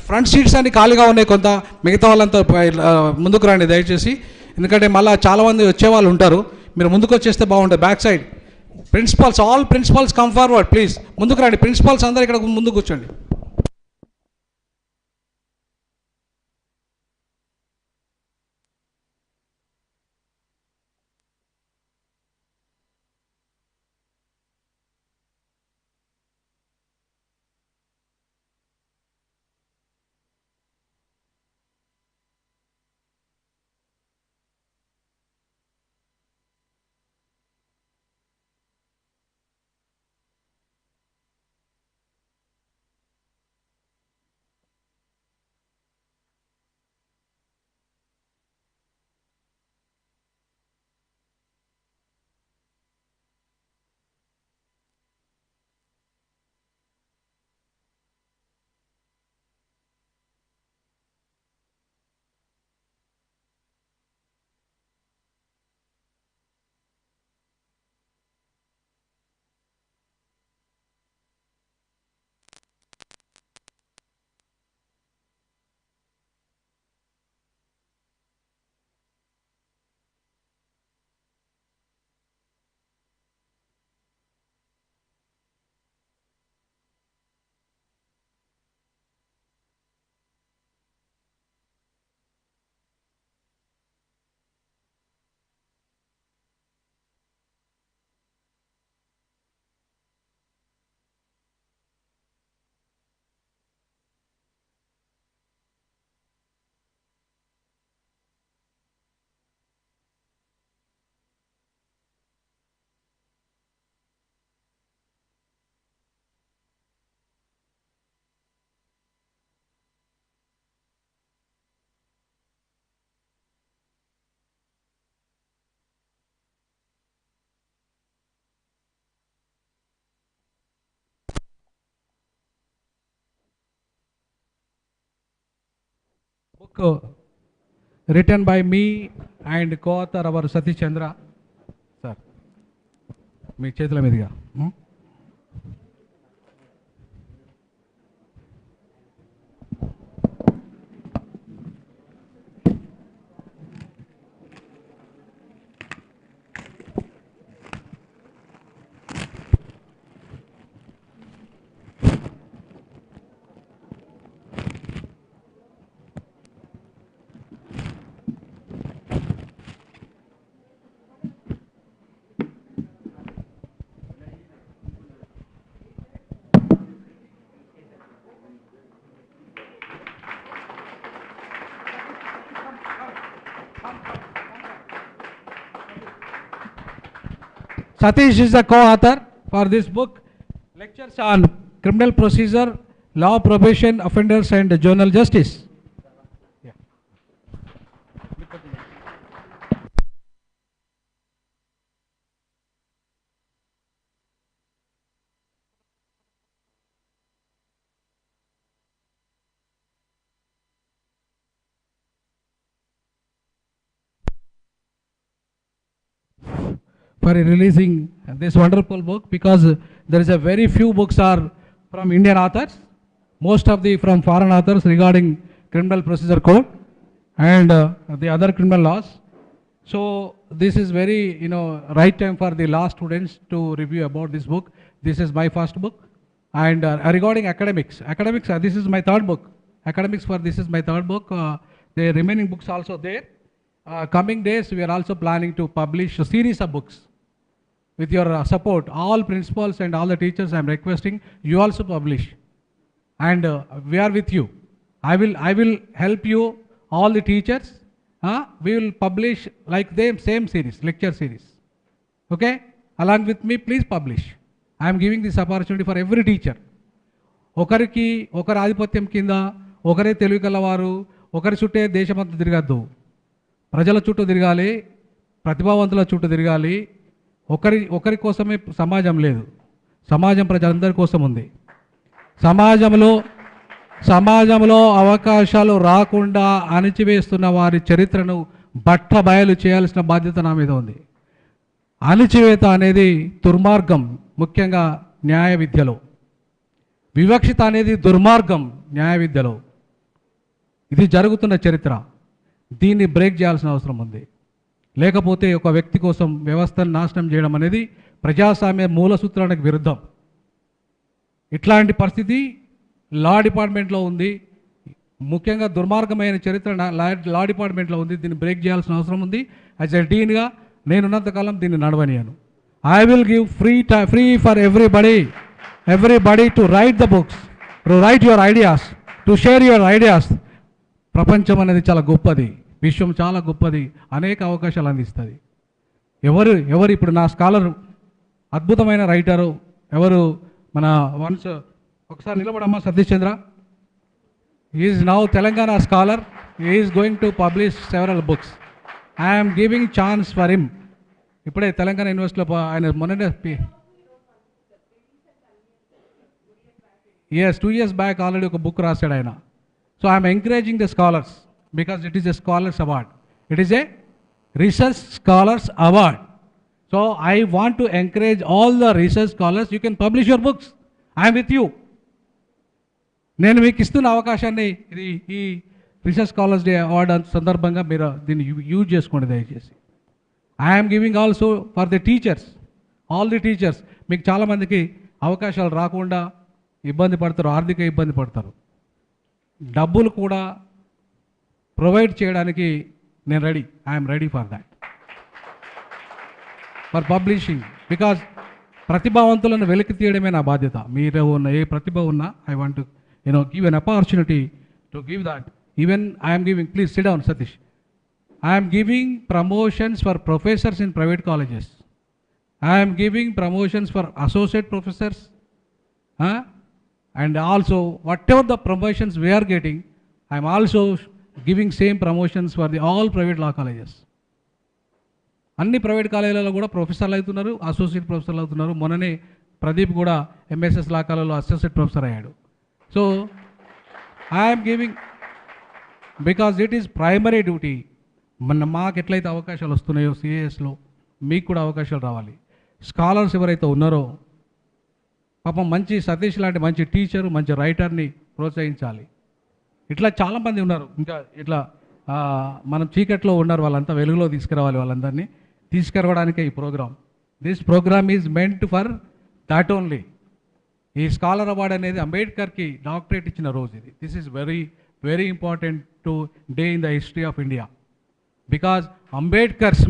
front seats అన్ని ఖాళీగా ఉన్నాయి, కొంత మిగతా వాళ్ళంతా ముందుకు రండి దయచేసి, ఎందుకంటే మళ్ళీ చాలామంది వచ్చేవాళ్ళు ఉంటారు. మీరు ముందుకు వచ్చేస్తే బాగుంటుంది. Back side principals, all principals come forward please, ముందుకు రండి. ప్రిన్సిపాల్స్ అందరూ ఇక్కడ ముందుకు కూర్చోండి. Book written by me and co-author our Satish Chandra. Sir, మీ చేతుల మీదుగా. Satish is the co-author for this book. Lectures on criminal procedure, law, probation, offenders and juvenile justice. For releasing this wonderful book, because there is a very few books are from Indian authors, most of the from foreign authors regarding criminal procedure code and the other criminal laws. So this is very right time for the law students to review about this book. This is my first book. And regarding academics, this is my third book. Academics for this is my third book. The remaining books also there. Coming days we are also planning to publish a series of books. With your support, all principals and all the teachers, I am requesting you also publish, and we are with you. I will help you, all the teachers. We will publish like them same series, lecture series. Okay, along with me, please publish. I am giving this opportunity for every teacher. ఒకరికి ఒకరి ఆధిపత్యం కింద ఒకరే తెలివి కలవారు, ఒకరి చుట్టే దేశమంతా తిరగద్దు. ప్రజల చుట్టూ తిరగాలి, ప్రతిభావంతుల చుట్టూ తిరగాలి. ఒకరి కోసమే సమాజం లేదు, సమాజం ప్రజలందరి కోసం ఉంది. సమాజంలో సమాజంలో అవకాశాలు రాకుండా అణిచివేస్తున్న వారి చరిత్రను బట్టబయలు చేయాల్సిన బాధ్యత నా మీద ఉంది. అణిచివేత అనేది దుర్మార్గం, ముఖ్యంగా న్యాయ విద్యలో. వివక్షత అనేది దుర్మార్గం న్యాయ విద్యలో. ఇది జరుగుతున్న చరిత్ర. దీన్ని బ్రేక్ చేయాల్సిన అవసరం ఉంది. లేకపోతే ఒక వ్యక్తి కోసం వ్యవస్థను నాశనం చేయడం అనేది ప్రజాస్వామ్య మూల సూత్రానికి విరుద్ధం. ఇట్లాంటి పరిస్థితి లా డిపార్ట్మెంట్లో ఉంది. ముఖ్యంగా దుర్మార్గమైన చరిత్ర లా డిపార్ట్మెంట్లో ఉంది. దీన్ని బ్రేక్ చేయాల్సిన అవసరం ఉంది. యాజ్ ఎ డీన్గా నేనున్నంతకాలం దీన్ని నడవనియను. I will give free for everybody to write the books, to write your ideas, to share your ideas. ప్రపంచం అనేది చాలా గొప్పది, విశ్వం చాలా గొప్పది, అనేక అవకాశాలు అందిస్తుంది. ఎవరు ఇప్పుడు నా స్కాలర్ అద్భుతమైన రైటరు ఎవరు, మన వన్స్ ఒకసారి నిలబడమ్మా Satish Chandra. Is now Telangana scholar. Is going to publish several books. I'm giving chance for him. ఇప్పుడే తెలంగాణ యూనివర్సిటీలో ఆయన మొన్ననే yes 2 years బ్యాక్ ఆల్రెడీ ఒక బుక్ రాశాడు ఆయన. So I'm encouraging the scholars because it is a scholars award. It is a research scholars award. So I want to encourage all the research scholars. You can publish your books. I'm with you. నేను మీకు ఇస్తున్న అవకాశాన్ని ఈ research scholars day award సందర్భంగా మీరు దీన్ని use చేసుకోండి దయచేసి. I'm giving also for the teachers, all the teachers. మీకు చాలామందికి అవకాశాలు రాకుండా ఇబ్బంది పడతారు, ఆర్థిక ఇబ్బంది పడతారు. డబ్బులు కూడా ప్రొవైడ్ చేయడానికి నేను ready. I'm ready for that, for publishing. Because ప్రతిభావంతులను వెలికి తీయడమే నా బాధ్యత. మీరు ఉన్న ఏ ప్రతిభ ఉన్నా I want to give an opportunity to give that. Even I am giving, please sit down Satish. I am giving promotions for professors in private colleges. I am giving promotions for associate professors. And also whatever the promotions we are getting, I am also giving same promotions for the all private law colleges. అన్ని private కాలేజీలలో కూడా ప్రొఫెసర్లు అవుతున్నారు, associate ప్రొఫెసర్లు అవుతున్నారు. మొన్ననే ప్రదీప్ కూడా MSS లా కాలేజీలో అసోసియేట్ ప్రొఫెసర్ అయ్యాడు. So I'm giving because it is primary duty. మాకు ఎట్లయితే అవకాశాలు వస్తున్నాయో సిఏఎస్లో మీకు కూడా అవకాశాలు రావాలి. స్కాలర్స్ ఎవరైతే ఉన్నారో పాపం మంచి సతీష్ లాంటి మంచి టీచరు, మంచి రైటర్ని ప్రోత్సహించాలి. ఇట్లా చాలామంది ఉన్నారు. ఇంకా ఇట్లా మనం చీకట్లో ఉన్నారు, వాళ్ళంతా వెలుగులో తీసుకురావాలి. వాళ్ళందరినీ తీసుకురావడానికే ఈ programme. This programme is meant for that only. ఈ స్కాలర్ అవార్డ్ అనేది అంబేద్కర్కి డాక్టరేట్ ఇచ్చిన రోజు ఇది. This is very very important today in the history of India. Because Ambedkar's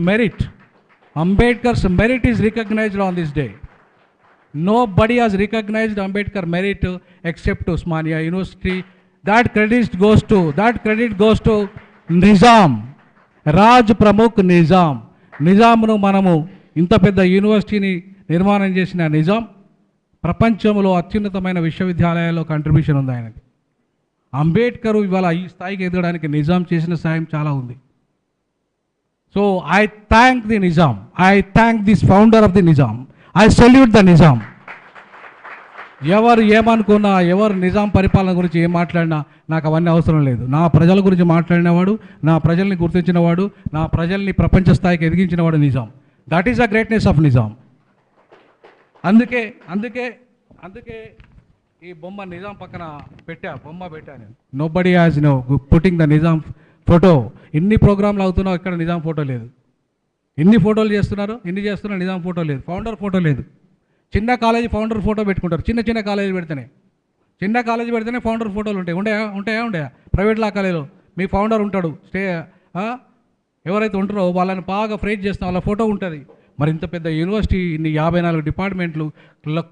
merit is recognized on this day. Nobody has recognized Ambedkar merit except Osmania University. That credit goes to Nizam, Raj Pramukh Nizam. నిజాంను మనము ఇంత పెద్ద యూనివర్సిటీని నిర్మాణం చేసిన నిజాం ప్రపంచంలో అత్యున్నతమైన విశ్వవిద్యాలయాల్లో contribution ఉంది ఆయనకి. అంబేద్కర్ ఇవాళ ఈ స్థాయికి ఎదగడానికి నిజాం చేసిన సాయం చాలా ఉంది. So I thank the Nizam, I thank this founder of the Nizam. I salute the Nizam. ఎవరు ఏమనుకున్నా, ఎవరు నిజాం పరిపాలన గురించి ఏం మాట్లాడినా నాకు అవన్నీ అవసరం లేదు. నా ప్రజల గురించి మాట్లాడినవాడు, నా ప్రజల్ని గుర్తించినవాడు, నా ప్రజల్ని ప్రపంచ స్థాయికి ఎదిగించినవాడు Nizam. That is the greatness of Nizam. అందుకే ఈ బొమ్మ నిజాం పక్కన బొమ్మ పెట్టా నేను. Nobody has putting the Nizam photo. ఇన్ని ప్రోగ్రాంలు అవుతున్నావు, ఇక్కడ నిజాం ఫోటో లేదు. ఇన్ని ఫోటోలు చేస్తున్నారు, నిజాం ఫోటో లేదు, ఫౌండర్ ఫోటో లేదు. చిన్న కాలేజీ ఫౌండర్ ఫోటో పెట్టుకుంటారు. చిన్న కాలేజీ పెడితేనే ఫౌండర్ ఫోటోలు ఉంటాయి. ఉంటాయా? ప్రైవేట్ లా కాలేజీలో మీ ఫౌండర్ ఉంటాడు, ఎవరైతే ఉంటారో వాళ్ళని బాగా ఫ్రేజ్ చేస్తాం, వాళ్ళ ఫోటో ఉంటుంది. మరి ఇంత పెద్ద యూనివర్సిటీ, ఇన్ని 54 డిపార్ట్మెంట్లు,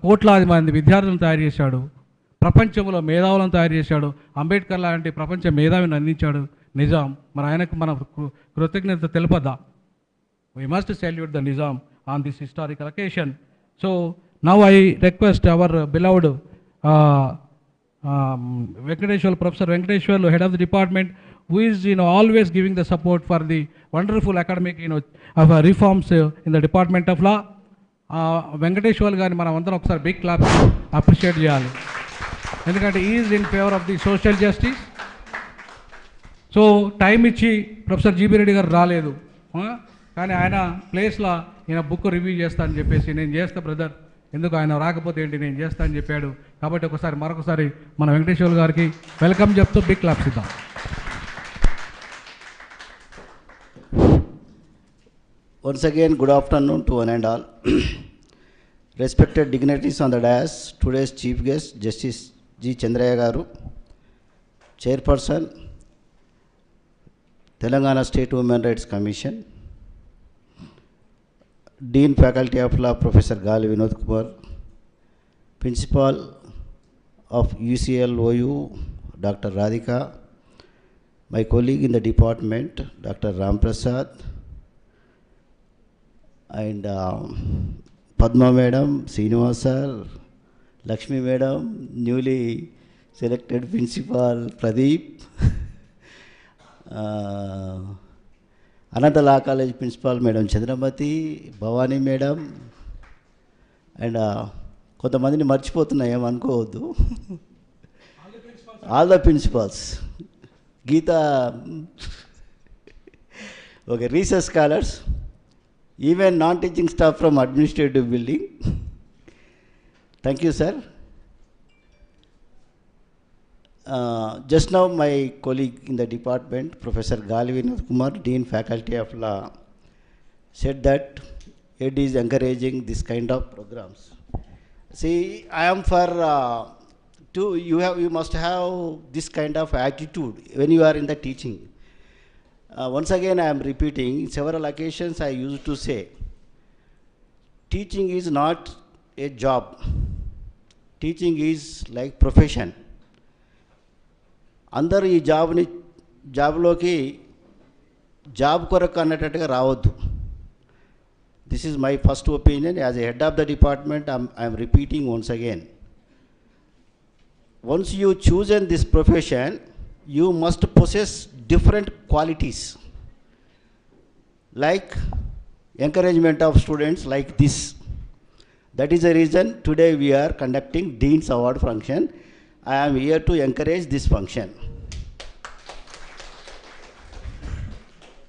కోట్లాది మంది విద్యార్థులను తయారు చేశాడు, ప్రపంచంలో మేధావులను తయారు చేశాడు, అంబేద్కర్ లాంటి ప్రపంచ మేధావిని అందించాడు నిజాం. మరి ఆయనకు మన కృతజ్ఞత తెలుపద్దా? We must salute the Nizam on this historical occasion. So now I request our beloved Professor Venkateshwar, head of the department, who is always giving the support for the wonderful academic of reforms in the Department of Law. Venkateshwar garini మనం అందరం ఒకసారి big clap appreciate చేయాలి. ఎందుకంటే is in favour of the social justice. So time ఇచ్చి professor GB Reddy గారు రాలేదు, కానీ ఆయన ప్లేస్లో ఈయన బుక్ రివ్యూ చేస్తా అని చెప్పేసి, నేను చేస్తా బ్రదర్, ఎందుకు ఆయన రాకపోతే ఏంటి, నేను చేస్తా అని చెప్పాడు. కాబట్టి మరొకసారి మన వెంకటేశ్వర గారికి వెల్కమ్ చెప్తూ బిగ్ క్లాప్స్ ఇద్దాం. Once again, good afternoon to one and all. Respected dignitaries on the dais, today's chief guest, Justice G. Chandraya Garu, Chairperson, Telangana State Human Rights Commission, Dean Faculty of Law, Professor Gali Vinod Kumar, Principal of UCL OU, Dr. Radhika, my colleague in the department, Dr. Ram Prasad, and Padma Madam, Srinivas Sir, Lakshmi Madam, newly selected Principal Pradeep, Ananta Law College Principal Madam Chandramati, Bhavani Madam, and కొంతమందిని మర్చిపోతున్నా, ఏమనుకోవద్దు. All the principals, Geeta, okay, research scholars, even non-teaching staff from administrative building. Thank you, sir. Just now my colleague in the department, Professor Gali Vinod Kumar, Dean Faculty of Law, said that it is encouraging this kind of programs. See, I am for you must have this kind of attitude when you are in the teaching. Once again, I am repeating, several occasions I used to say, teaching is not a job. Teaching is like profession. అందరూ ఈ జాబ్లోకి job కొరకు అన్నట్టుగా రావద్దు. This is my first opinion. As a head of the department, I am repeating once again. Once you chosen this profession, you must possess different qualities, like encouragement of students like this. That is the reason today we are conducting Dean's Award function. I am here to encourage this function.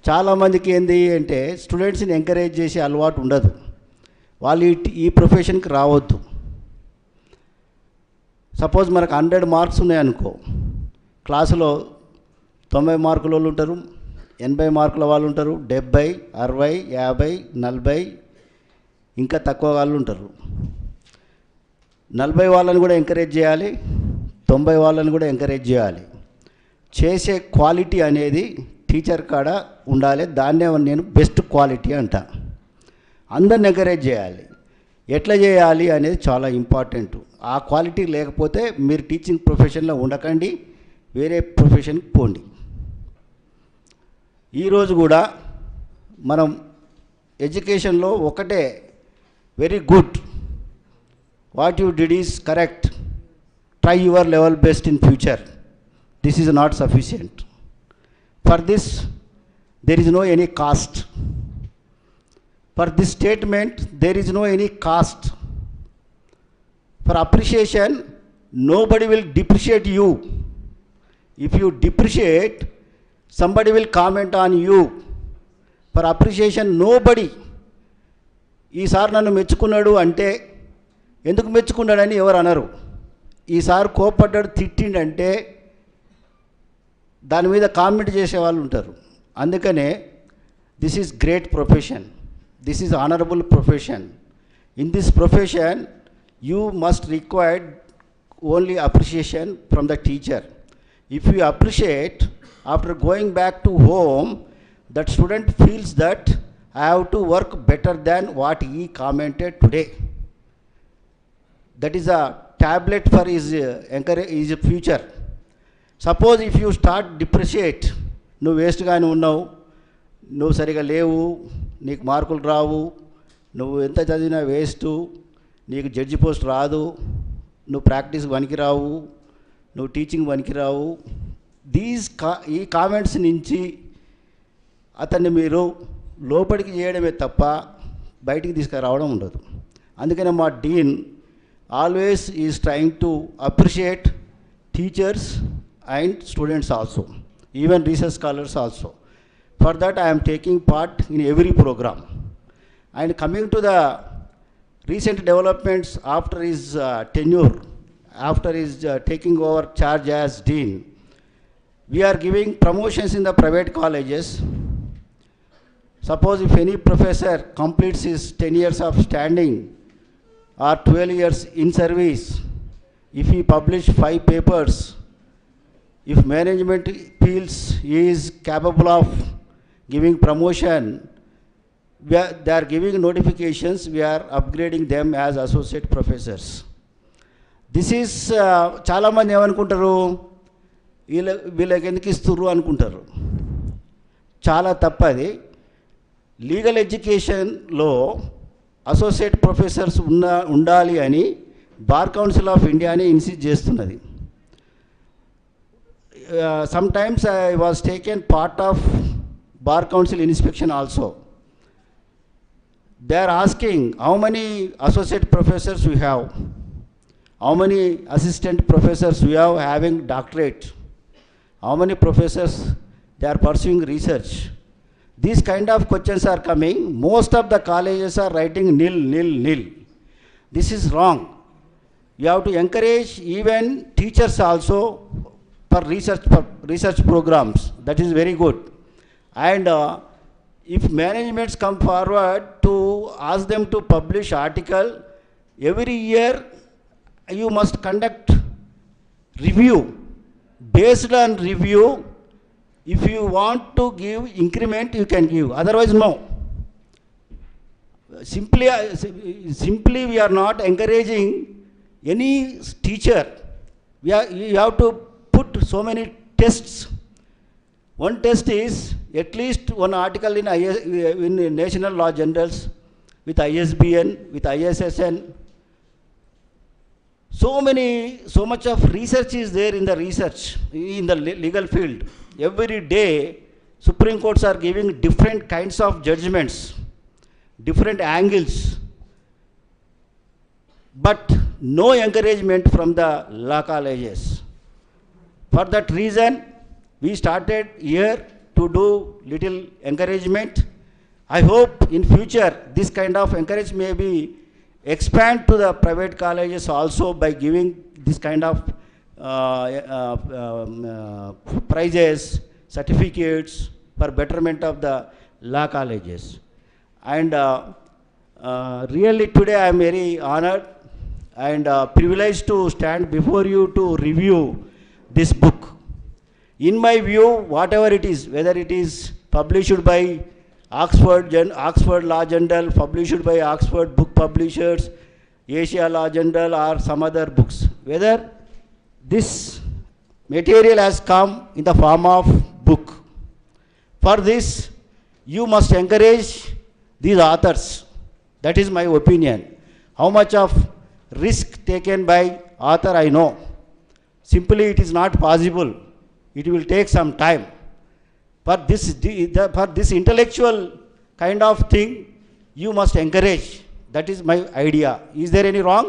చాలామందికి ఏంది అంటే స్టూడెంట్స్ని encourage చేసే అలవాటు ఉండదు, వాళ్ళు ఈ ప్రొఫెషన్కి రావద్దు. సపోజ్ మనకు 100 మార్క్స్ ఉన్నాయనుకో, క్లాసులో 90 మార్కుల వాళ్ళు ఉంటారు, 80 మార్కుల వాళ్ళు ఉంటారు, 70, 60, 50, 40 ఇంకా తక్కువ వాళ్ళు ఉంటారు. 40 వాళ్ళని కూడా ఎంకరేజ్ చేయాలి, 90 వాళ్ళని కూడా ఎంకరేజ్ చేయాలి. చేసే క్వాలిటీ అనేది టీచర్ కాడ ఉండాలి. దాన్నే నేను బెస్ట్ క్వాలిటీ అంట. అందరిని ఎంకరేజ్ చేయాలి. ఎట్లా చేయాలి అనేది చాలా ఇంపార్టెంట్. ఆ క్వాలిటీ లేకపోతే మీరు టీచింగ్ ప్రొఫెషన్లో ఉండకండి, వేరే ప్రొఫెషన్కి పోండి. ఈరోజు కూడా మనం ఎడ్యుకేషన్లో ఒకటే, very good, what you did is correct, try your level best in future. This is not sufficient. For this there is no any cost. For this statement, there is no any cost. For appreciation, nobody will depreciate you. If you depreciate, somebody will comment on you. For appreciation, nobody. ఈసారి నన్ను మెచ్చుకున్నాడు అంటే ఎందుకు మెచ్చుకున్నాడని ఎవరు అనరు. ఈసారి కోపడ్డాడు, తిట్టిండంటే దాని మీద comment చేసేవాళ్ళు ఉంటారు. అందుకనే this is great profession, this is honourable profession. In this profession you must required only appreciation from the teacher. If you appreciate after going back to home, that student feels that I have to work better than what he commented today. That is a tablet for his future. Suppose if you start depreciate, నువ్వు వేస్ట్గానే ఉన్నావు, నువ్వు సరిగా లేవు, నీకు మార్కులు రావు, నువ్వు ఎంత చదివినా వేస్టు, నీకు జడ్జి పోస్ట్ రాదు, నువ్వు ప్రాక్టీస్ పనికిరావు, నువ్వు టీచింగ్ పనికిరావు, ఈ కామెంట్స్ నుంచి అతన్ని మీరు లోపలికి చేయడమే తప్ప బయటికి తీసుకురావడం ఉండదు. అందుకనే మా dean always is trying to appreciate teachers and students also, even research scholars also. For that, I am taking part in every program. And coming to the recent developments after his tenure, after his taking over charge as dean, we are giving promotions in the private colleges. Suppose if any professor completes his 10 years of standing or 12 years in service, if he publish 5 papers, if management feels he is capable of giving promotion, they are giving notifications, we are upgrading them as associate professors. This is చాలా మంది ఏమనుకుంటారు, వీళ్ళకి ఎందుకు ఇస్తుర్రు అనుకుంటారు. చాలా తప్పది. Legal ఎడ్యుకేషన్లో associate professors ఉండాలి అని బార్ కౌన్సిల్ ఆఫ్ ఇండియానే ఇన్సిస్ట్ చేస్తున్నది. Sometimes I was taken part of bar council inspection also. They are asking how many associate professors we have, how many assistant professors we have having doctorate, how many professors they are pursuing research. These kind of questions are coming. Most of the colleges are writing nil, nil, nil. This is wrong. You have to encourage even teachers also for research programs. That is very good. And if managements come forward to ask them to publish article, every year you must conduct review. Based on review, if you want to give increment, you can give. Otherwise, no. Simply we are not encouraging any teacher. You have to put so many tests. One test is at least one article in National Law Journals with ISBN, with ISSN. So much of research is there in the legal field. Every day, Supreme Courts are giving different kinds of judgments, different angles, but no encouragement from the law colleges. For that reason, we started here to do little encouragement. I hope in future this kind of encouragement may be expand to the private colleges also by giving this kind of prizes, certificates for betterment of the law colleges. And really today I am very honored and privileged to stand before you to review this book. In my view, whatever it is, whether it is published by Oxford Law Journal, published by Oxford Book Publishers, Asia Law Journal, or some other books, whether this material has come in the form of book. For this, you must encourage these authors. That is my opinion. How much of risk taken by author, I know. Simply it is not possible. It will take some time. For this intellectual kind of thing, you must encourage. That is my idea. Is there any wrong?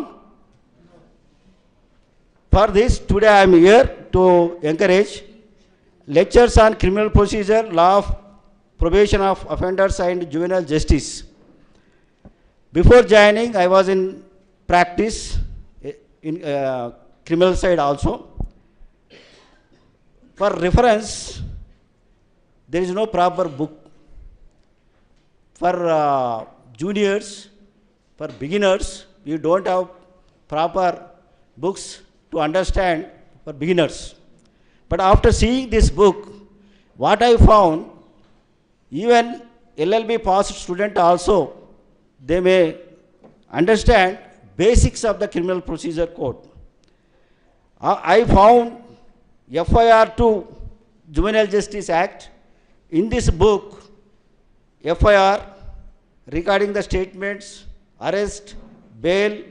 For this, today I am here to encourage lectures on criminal procedure, law of probation of offenders and juvenile justice. Before joining, I was in practice in criminal side also. For reference, there is no proper book. For juniors, for beginners, you don't have proper books to understand for beginners. But after seeing this book, what I found, even LLB passed student also, they may understand basics of the Criminal Procedure Code. I found FIR to Juvenile Justice Act. In this book, FIR regarding the statements, arrest, bail,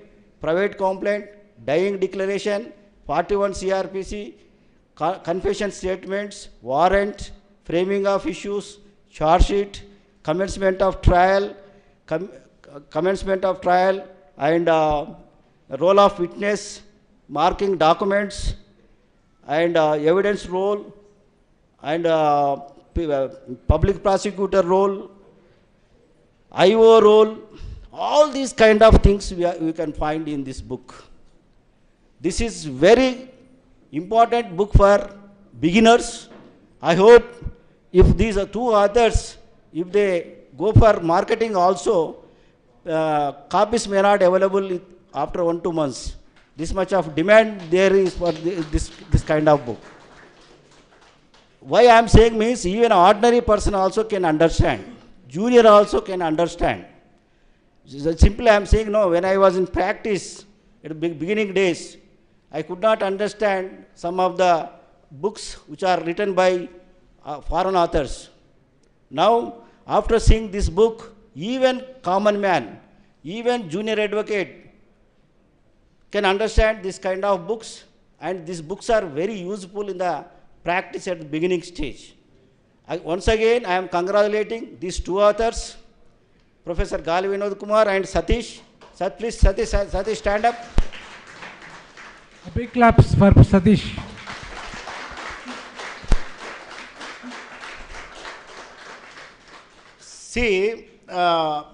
private complaint, dying declaration, 41 CRPC, confession statements, warrant, framing of issues, charge sheet, commencement of trial, and role of witness, marking documents, and evidence role, and public prosecutor role, IO role, all these kind of things we can find in this book. This is very important book for beginners. I hope if these are two authors, if they go for marketing also, copies may not available after 1-2 months. This much of demand there is for this kind of book. Why I am saying means even an ordinary person also can understand. Junior also can understand. Simply I am saying, no, when I was in practice at the beginning days, I could not understand some of the books which are written by foreign authors. Now, after seeing this book, even common man, even junior advocate can understand this kind of books, and these books are very useful in the practice at the beginning stage. Once again, I am congratulating these two authors, Professor Gali Vinod Kumar and Satish. Please, Satish, stand up. A big claps for Satish. See,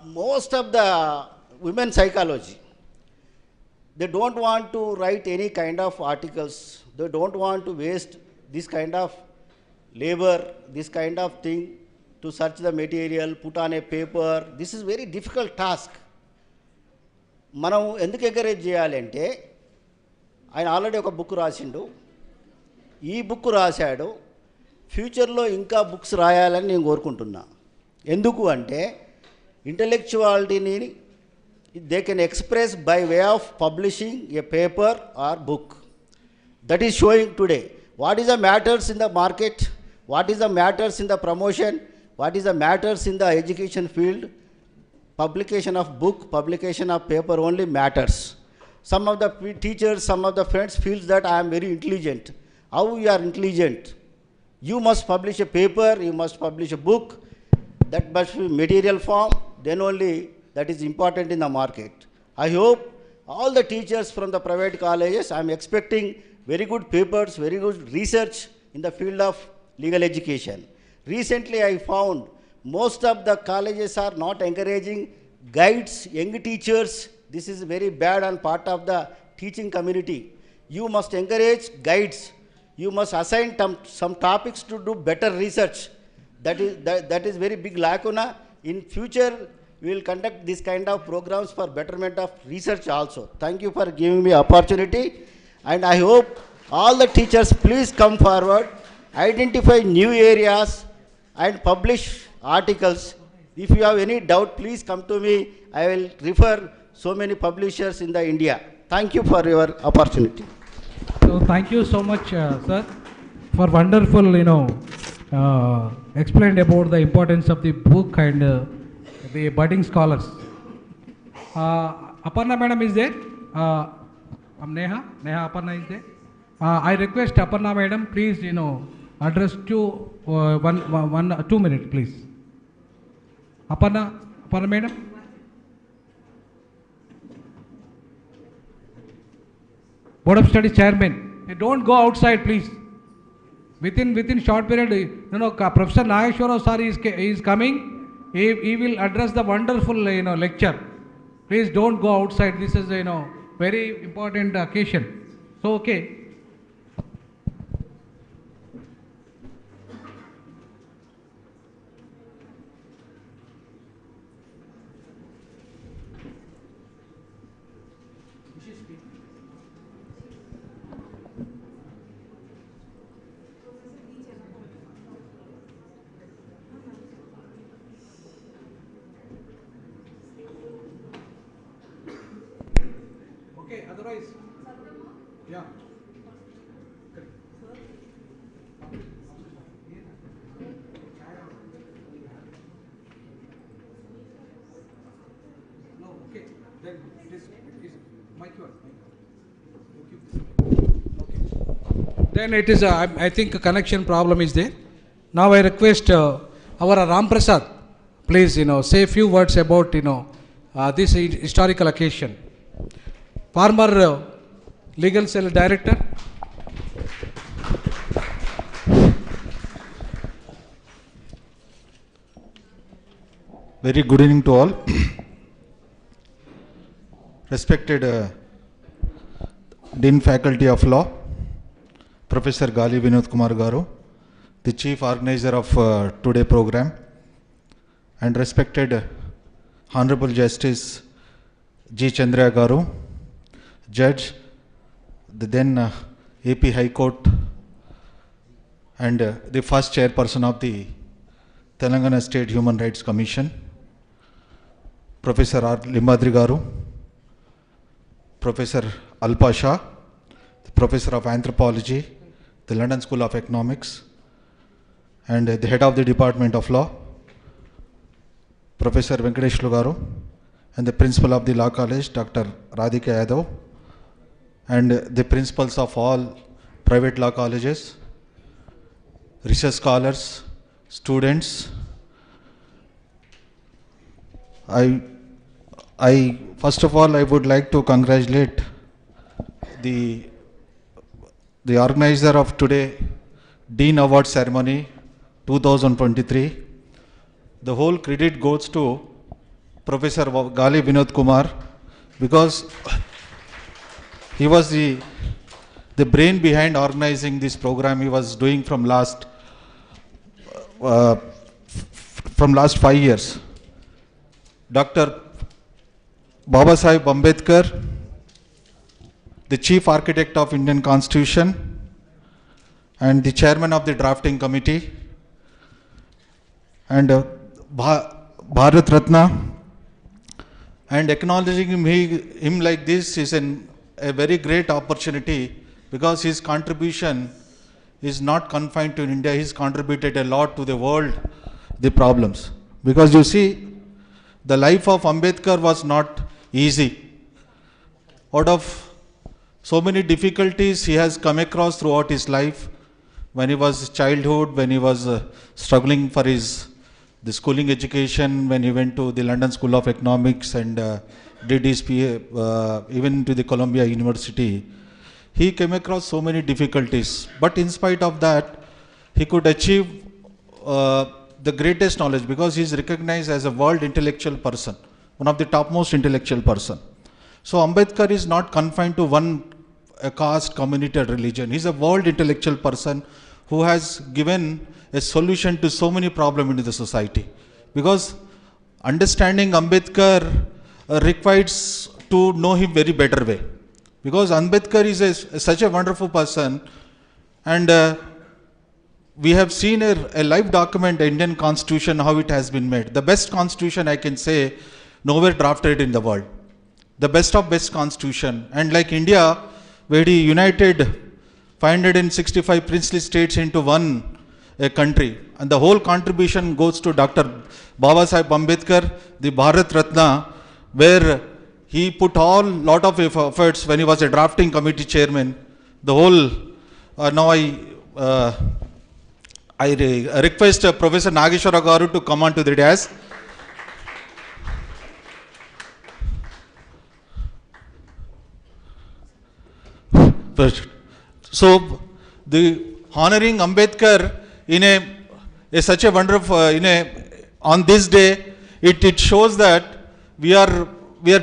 most of the women psychology, they don't want to write any kind of articles. They don't want to waste this kind of labor, this kind of thing to search the material, put on a paper. This is very difficult task. మనం ఎందుకు encourage చేయాలంటే ఆయన already ఒక book రాసిండు, ఈ book రాశాడు, ఫ్యూచర్లో ఇంకా బుక్స్ రాయాలని నేను కోరుకుంటున్నా. ఎందుకు అంటే ఇంటలెక్చువాలిటీని they can express by way of publishing a paper or book. That is showing today. What is the matters in the market? What is the matters in the promotion? What is the matters in the education field? Publication of book, publication of paper only matters. Some of the teachers, some of the friends feels that I am very intelligent. How you are intelligent? You must publish a paper, you must publish a book. That must be material form, then only that is important in the market. I hope all the teachers from the private colleges, I am expecting very good papers, very good research in the field of legal education. Recently I found most of the colleges are not encouraging guides, young teachers. This is very bad on part of the teaching community. You must encourage guides. You must assign some topics to do better research. That is very big lacuna. In future, we will conduct this kind of programs for betterment of research also. Thank you for giving me opportunity, and I hope all the teachers please come forward, identify new areas and publish articles. If you have any doubt, please come to me. I will refer so many publishers in the India. Thank you for your opportunity. So thank you so much, sir, for wonderful, explained about the importance of the book and the budding scholars. Aparna madam is there. Neha Aparna is there. I request Aparna madam, please, address to 2 minutes, please. Aparna madam. Board of Studies chairman, don't go outside, please. Within short period, Professor Nageshwara sir is coming. He will address the wonderful, lecture. Please don't go outside. This is, very important occasion. So, okay. Otherwise, yeah. No, okay. Then this is my cue. Okay. Then it is. I think a connection problem is there. Now I request our Ram Prasad, please, say a few words about, this historical occasion. Former legal cell director. Very good evening to all. Respected Dean Faculty of Law, Professor Gali Vinod Kumar Garu, the Chief Organizer of today program, and respected Honorable Justice G. Chandra Garu, Judge, the then AP High Court, and the first chairperson of the Telangana State Human Rights Commission, Professor R. Limbadri Garu, Professor Alpa Shah, the Professor of Anthropology, the London School of Economics, and the Head of the Department of Law, Professor Venkateshlu Garu, and the Principal of the Law College, Dr. Radhika Yadav, and the principals of all private law colleges, research scholars, students. I first of all, I would like to congratulate the organizer of today Dean Award Ceremony 2023. The whole credit goes to Professor Gali Vinod Kumar, because he was the brain behind organizing this program. He was doing from last 5 years. Dr. Babasaheb Ambedkar, the Chief Architect of Indian Constitution and the Chairman of the Drafting Committee, and Bharat Ratna, and acknowledging him like this is a very great opportunity, because his contribution is not confined to India. He's contributed a lot to the world, the problems. Because you see, the life of Ambedkar was not easy. Out of so many difficulties he has come across throughout his life, when he was childhood, when he was struggling for the schooling education, when he went to the London School of Economics and did his PA, even to the Columbia University, he came across so many difficulties. But in spite of that, he could achieve the greatest knowledge, because he is recognized as a world intellectual person, one of the topmost intellectual person. So Ambedkar is not confined to one caste, community or religion. He is a world intellectual person who has given a solution to so many problems in the society. Because understanding Ambedkar requires to know him very better way. Because Ambedkar is such a wonderful person, and we have seen a live document, the Indian Constitution, how it has been made. The best constitution, I can say, nowhere drafted in the world. The best of best constitution. And like India, where he united 565 princely states into one country. And the whole contribution goes to Dr. Babasaheb Ambedkar, the Bharat Ratna, where he put lot of efforts when he was a drafting committee chairman. The whole, now I request Professor Nageshwara Garu to come on to the dais. So, the honoring Ambedkar in such a wonderful, on this day, it shows that we are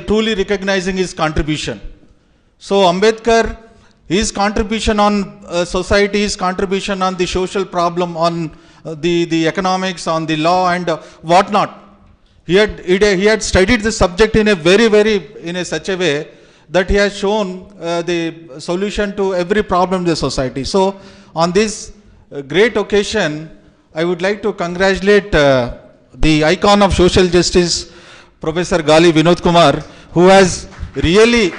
truly recognizing his contribution. So Ambedkar, his contribution on society, his contribution on the social problem, on the economics, on the law and whatnot. He had studied the subject in a such a way that he has shown the solution to every problem in the society. So on this great occasion, I would like to congratulate the icon of social justice, Professor Gali Vinod Kumar, who has really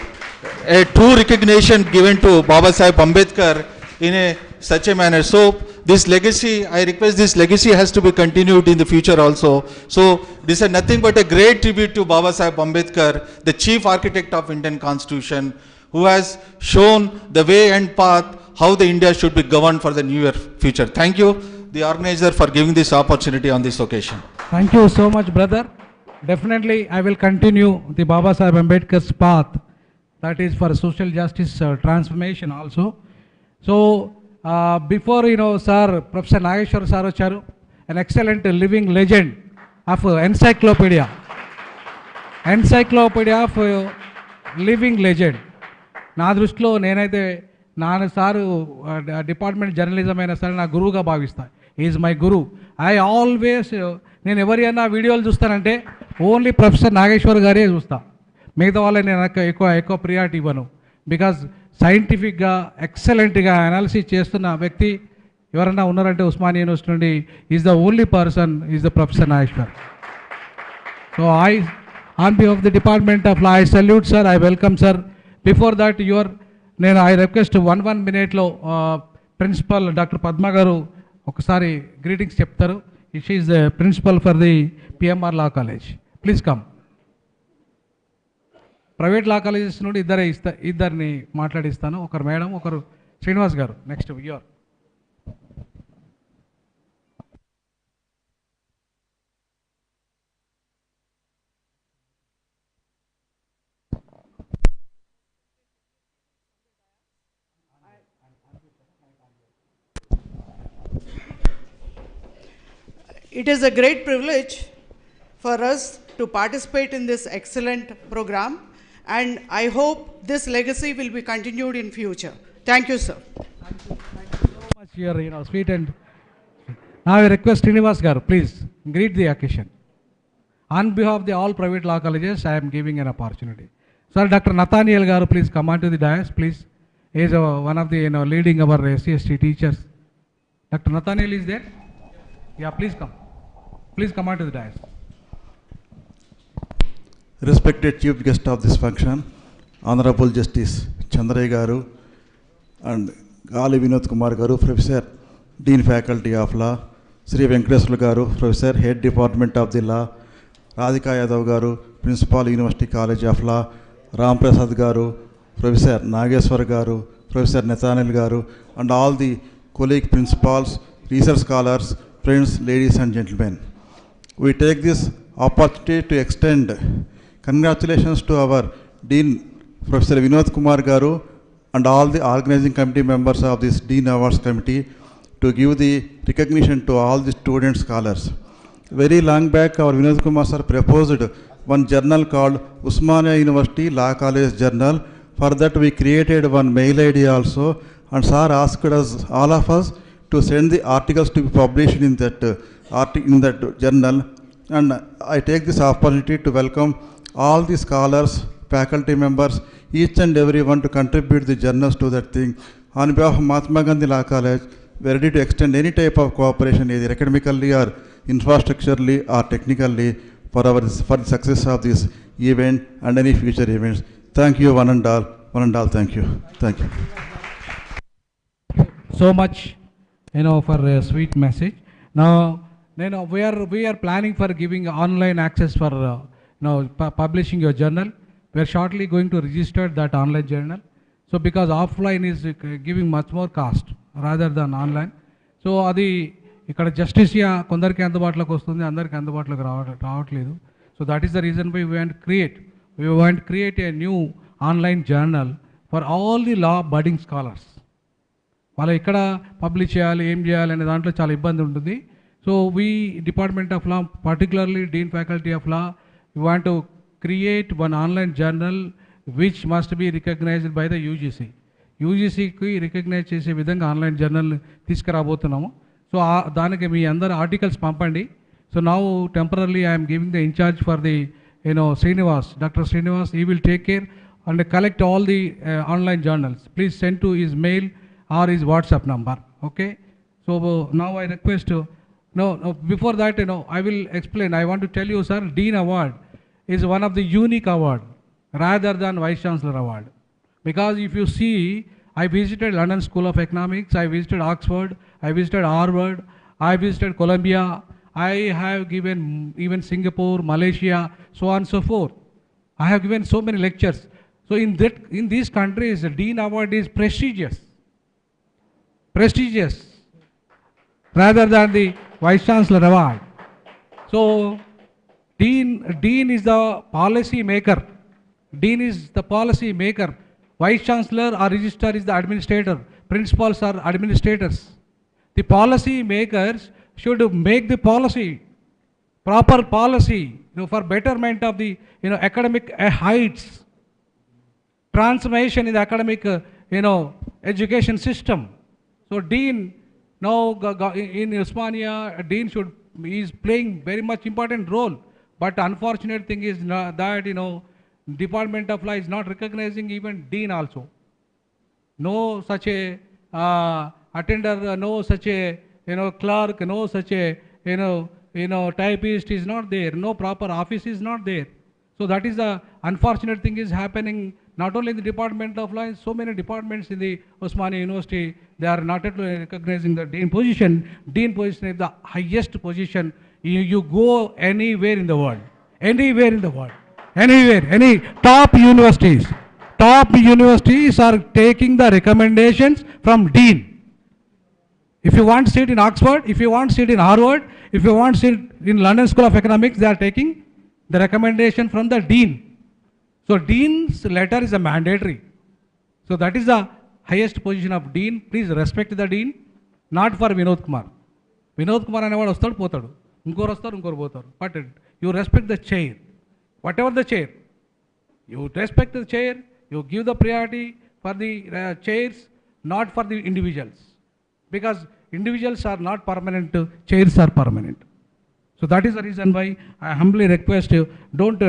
a true recognition given to Babasaheb Ambedkar in such a manner. So this legacy, I request this legacy has to be continued in the future also. So this is nothing but a great tribute to Babasaheb Ambedkar, the chief architect of Indian Constitution, who has shown the way and path how the India should be governed for the near future. Thank you, the organizer, for giving this opportunity on this occasion. Thank you so much, brother. Definitely, I will continue the Babasaheb Ambedkar's path, that is for social justice transformation also. So, before, sir, Professor Nageshwar sir, an excellent living legend of encyclopedia of living legend. నా దృష్టిలో నేనైతే నాన్న sir department journalism అయినా సరే నా గురువుగా భావిస్తాను. Is my Guru. I always నేను ఎవరైనా వీడియోలు చూస్తానంటే ఓన్లీ ప్రొఫెసర్ నాగేశ్వర్ గారే చూస్తా. మిగతా వాళ్ళని నేను ఎక్కువ ప్రియారిటీ ఇవ్వను. బికాజ్ సైంటిఫిక్గా ఎక్సలెంట్గా అనాలిసిస్ చేస్తున్న వ్యక్తి ఎవరైనా ఉన్నారంటే ఉస్మానియా యూనివర్సిటీ నుండి is the only person is the professor Nageshwar. So on behalf of the Department of Law, I salute sir, I welcome sir. Before that, I request 1 minute lo Principal Dr. Padma garu okasari greetings cheptaru. She is the principal for the PMR Law College. Please come. Private law colleges nundi iddarni maatladistanu. Okaru madam, okaru Srinivas garu. Next you are. It is a great privilege for us to participate in this excellent program, and I hope this legacy will be continued in future. Thank you, sir. Thank you so much. You're sweet and now I request Srinivas garu, please greet the occasion. On behalf of the all private law colleges, I am giving an opportunity. Sir, Dr. Nathaniel garu, please come on to the dais, please. He is one of the leading our SCST teachers. Dr. Nathaniel is there? Yeah, please come. Please come on to the dais. Respected Chief Guest of this function, Honorable Justice Chandray Garu and Gali Vinod Kumar Garu, Professor, Dean Faculty of Law, Sri Venkateswara Garu, Professor, Head Department of the Law, Radhika Yadav Garu, Principal, University College of Law, Ram Prasad Garu, Professor Nageshwar Garu, Professor Nathaniel Garu, and all the colleague principals, research scholars, friends, ladies and gentlemen. We take this opportunity to extend congratulations to our Dean, Professor Vinod Kumar Garu, and all the organizing committee members of this Dean Awards Committee to give the recognition to all the student scholars. Very long back, our Vinod Kumar sir proposed one journal called Usmania University Law College Journal. For that, we created one mail ID also, and sir asked us, all of us, to send the articles to be published in that journal. And I take this opportunity to welcome all the scholars, faculty members, each and everyone to contribute the journals to that thing. On behalf of Mahatma Gandhi Law College, we are ready to extend any type of cooperation, either academically or infrastructurally or technically, for the success of this event and any future events. Thank you, one and all. Thank you. Thank you. So much, for a sweet message. Now, we are planning for giving online access for publishing your journal. We are shortly going to register that online journal. So because offline is giving much more cost rather than online. So adi ikkada justicia kondariki andubaatloki vastundi, andariki andubaatloki ravatledu. So that is the reason why we want to create a new online journal for all the law budding scholars. వాళ్ళు ఎక్కడ publish చేయాలి, ఏం చేయాలి అనే దాంట్లో చాలా ఇబ్బంది ఉంటుంది. So we department of law, particularly dean faculty of law, you want to create one online journal which must be recognised by the UGC. యూజీసీకి రికగ్నైజ్ చేసే విధంగా ఆన్లైన్ జర్నల్ తీసుకురాబోతున్నాము. సో దానికి మీ అందరు ఆర్టికల్స్ పంపండి. So now temporary I'm giving the in charge for the Srinivas, Dr. Srinivas. He will take care and collect all the online journals. Please send to his mail or his WhatsApp number. Okay. So now I request before that, I will explain. I want to tell you, sir, Dean Award is one of the unique award rather than Vice Chancellor Award. Because if you see, I visited London School of Economics, I visited Oxford, I visited Harvard, I visited Columbia, I have given even Singapore, Malaysia, so on and so forth. I have given so many lectures. So in these countries, the Dean Award is prestigious rather than the Vice Chancellor Award. So Dean is the policy maker. Dean is the policy maker. Vice Chancellor or Registrar is the administrator. Principals are administrators. The policy makers should make the policy. proper policy, for betterment of the, academic heights, transformation in the academic, education system. So Dean, now in Osmania, Dean is playing very much important role. But unfortunate thing is that, Department of Law is not recognizing even Dean also. No such a attender, no such a, clerk, no such a, typist is not there. No proper office is not there. So that is the unfortunate thing is happening not only in the Department of Law, in so many departments in the Osmania University, they are not at all recognizing the Dean position. Dean position is the highest position. You go anywhere in the world, anywhere, any top universities are taking the recommendations from Dean. If you want to sit in Oxford, if you want to sit in Harvard, if you want to sit in London School of Economics, they are taking the recommendation from the Dean. So Dean's letter is a mandatory. So that is the highest position of Dean. Please respect the Dean, not for Vinod Kumar. Vinod Kumar అనేవాడు వస్తాడు పోతాడు, ఇంకోరు వస్తారు ఇంకోరు పోతారు. But you respect the chair, whatever the chair. You respect the chair, you give the priority for the chairs, not for the individuals. Because individuals are not permanent, chairs are permanent. So that is the reason why I humbly request you, don't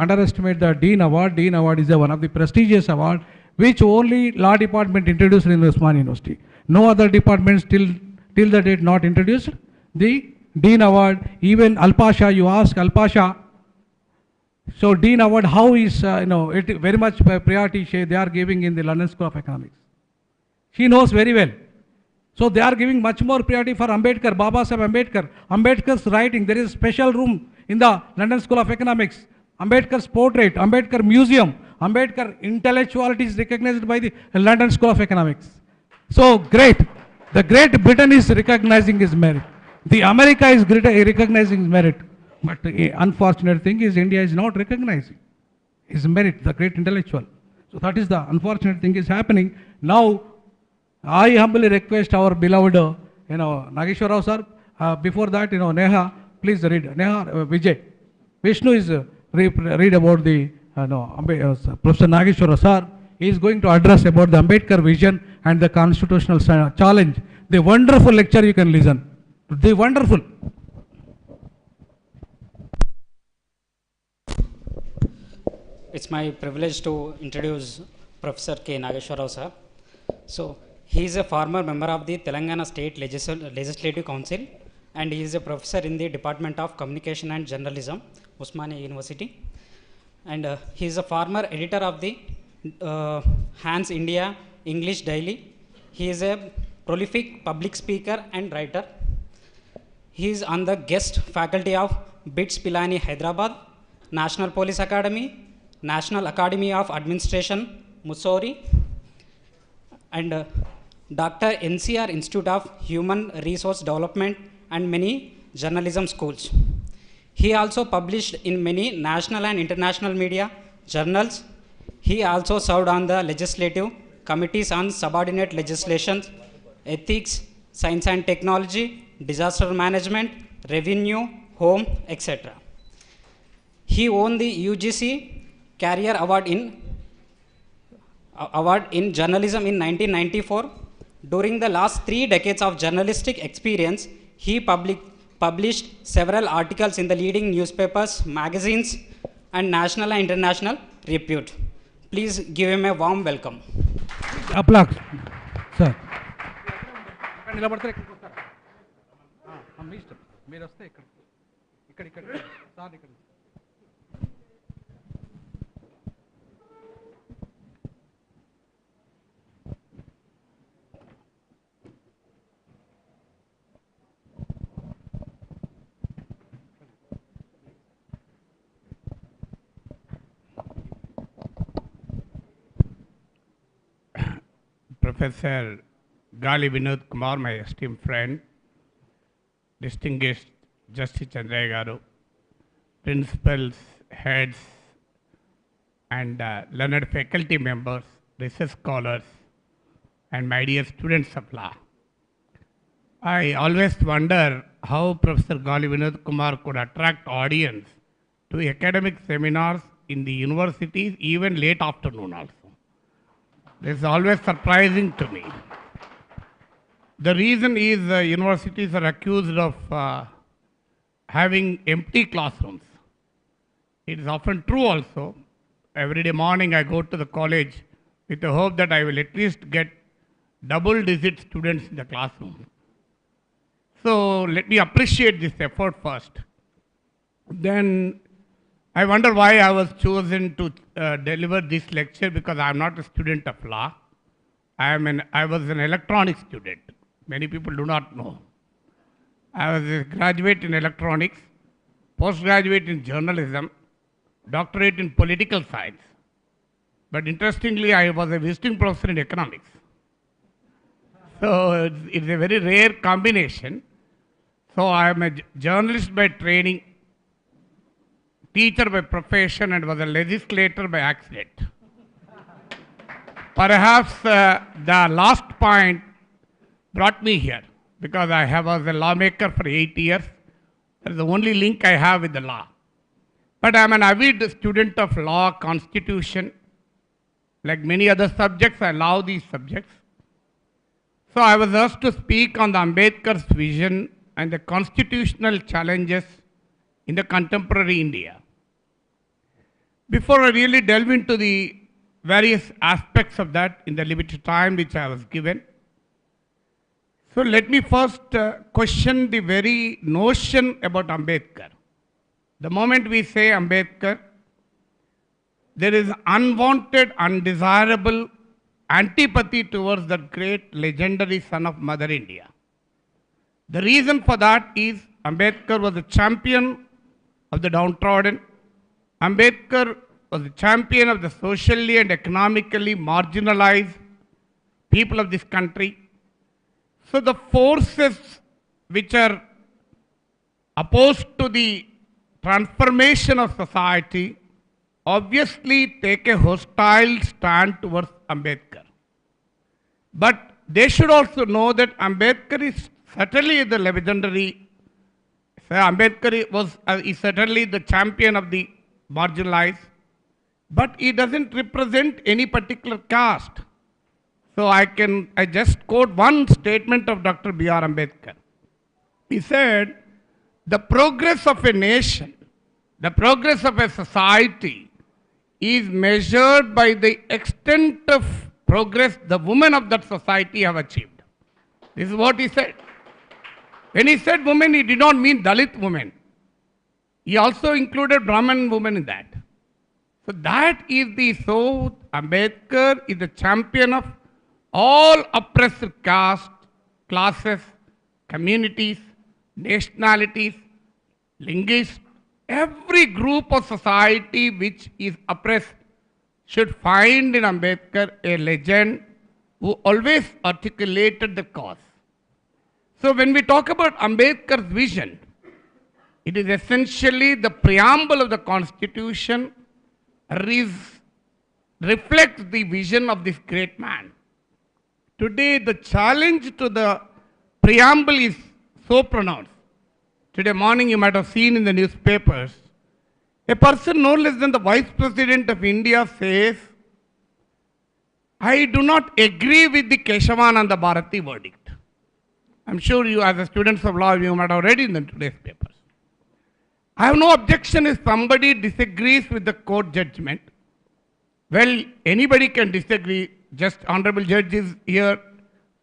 underestimate the Dean Award. Dean Award is one of the prestigious award which only Law Department introduced in Osmania University. No other departments till the date not introduced the Dean Award. Even Alpasha, you ask Alpasha, so Dean Award, how is, it very much priority they are giving in the London School of Economics. She knows very well. So they are giving much more priority for Ambedkar, Baba Saheb Ambedkar. Ambedkar's writing, there is a special room in the London School of Economics. Ambedkar's portrait, Ambedkar Museum, Ambedkar intellectuality is recognized by the London School of Economics. So great. The Great Britain is recognizing his merit. The America is recognizing his merit. But the unfortunate thing is India is not recognizing his merit, the great intellectual. So that is the unfortunate thing is happening. Now, I humbly request our beloved, Nageshwar Rao sir, before that, Neha, please read. Neha, Vijay. Vishnu is, read about the, Professor Nageshwar Rao sir. He is going to address about the Ambedkar vision and the constitutional challenge. The wonderful lecture you can listen. The wonderful. It's my privilege to introduce Professor K. Nageshwar Rao sir. So, he is a former member of the Telangana State Legislative Council and he is a professor in the Department of Communication and Journalism, Osmania University. And he is a former editor of the Hans India English Daily. He is a prolific public speaker and writer. He is on the guest faculty of BITS Pilani Hyderabad, National Police Academy, National Academy of Administration, Mussoorie, and Dr. NCR Institute of Human Resource Development and many journalism schools. He also published in many national and international media journals. He also served on the legislative committees on subordinate legislation, ethics, science and technology, disaster management, revenue, home, etc. He won the UGC Career Award in journalism in 1994. During the last 3 decades of journalistic experience, he published several articles in the leading newspapers, magazines, and national and international repute. Please give him a warm welcome. Applause, sir. Professor Gali Vinod Kumar, my esteemed friend, distinguished Justice Chandraya Garu, principals, heads, and learned faculty members, research scholars, and my dear students of law. I always wonder how Professor Gali Vinod Kumar could attract audience to academic seminars in the universities, even late afternoon also. This is always surprising to me. The reason is universities are accused of having empty classrooms. It is often true also. Every day morning I go to the college with the hope that I will at least get double-digit students in the classroom. So let me appreciate this effort first. Then I wonder why I was chosen to deliver this lecture, because I am not a student of law. I was an electronics student. Many people do not know. I was a graduate in electronics, postgraduate in journalism, doctorate in political science. But interestingly, I was a visiting professor in economics. So it's a very rare combination. So I am a journalist by training, teacher by profession, and was a legislator by accident. Perhaps the last point brought me here, because I was a lawmaker for 8 years. That is the only link I have with the law. But I am an avid student of law, constitution. Like many other subjects, I love these subjects. So I was asked to speak on the Ambedkar's vision and the constitutional challenges in the contemporary India. Before I really delve into the various aspects of that in the limited time which I was given, so let me first question the very notion about Ambedkar. The moment we say Ambedkar, there is unwanted, undesirable antipathy towards that great legendary son of Mother India. The reason for that is Ambedkar was a champion of the downtrodden. Ambedkar was a champion of the socially and economically marginalized people of this country. So the forces which are opposed to the transformation of society obviously take a hostile stand towards Ambedkar. But they should also know that Ambedkar is certainly the legendary, Ambedkar is certainly the champion of the marginalized, but he doesn't represent any particular caste. So I just quote one statement of Dr. B.R. Ambedkar. He said, the progress of a nation, the progress of a society is measured by the extent of progress the women of that society have achieved. This is what he said. When he said women, he did not mean Dalit women. He also included Brahmin women in that. So that is Ambedkar is the champion of all oppressed castes, classes, communities, nationalities, linguists. Every group of society which is oppressed should find in Ambedkar a legend who always articulated the cause. So when we talk about Ambedkar's vision, it is essentially the preamble of the Constitution reflects the vision of this great man. Today the challenge to the preamble is so pronounced. Today morning you might have seen in the newspapers, a person no less than the Vice President of India says, I do not agree with the Keshavananda Bharati verdict. I'm sure you as a students of law, you might have read in the today's papers. I have no objection if somebody disagrees with the court judgment. Well, anybody can disagree. Just honorable judge is here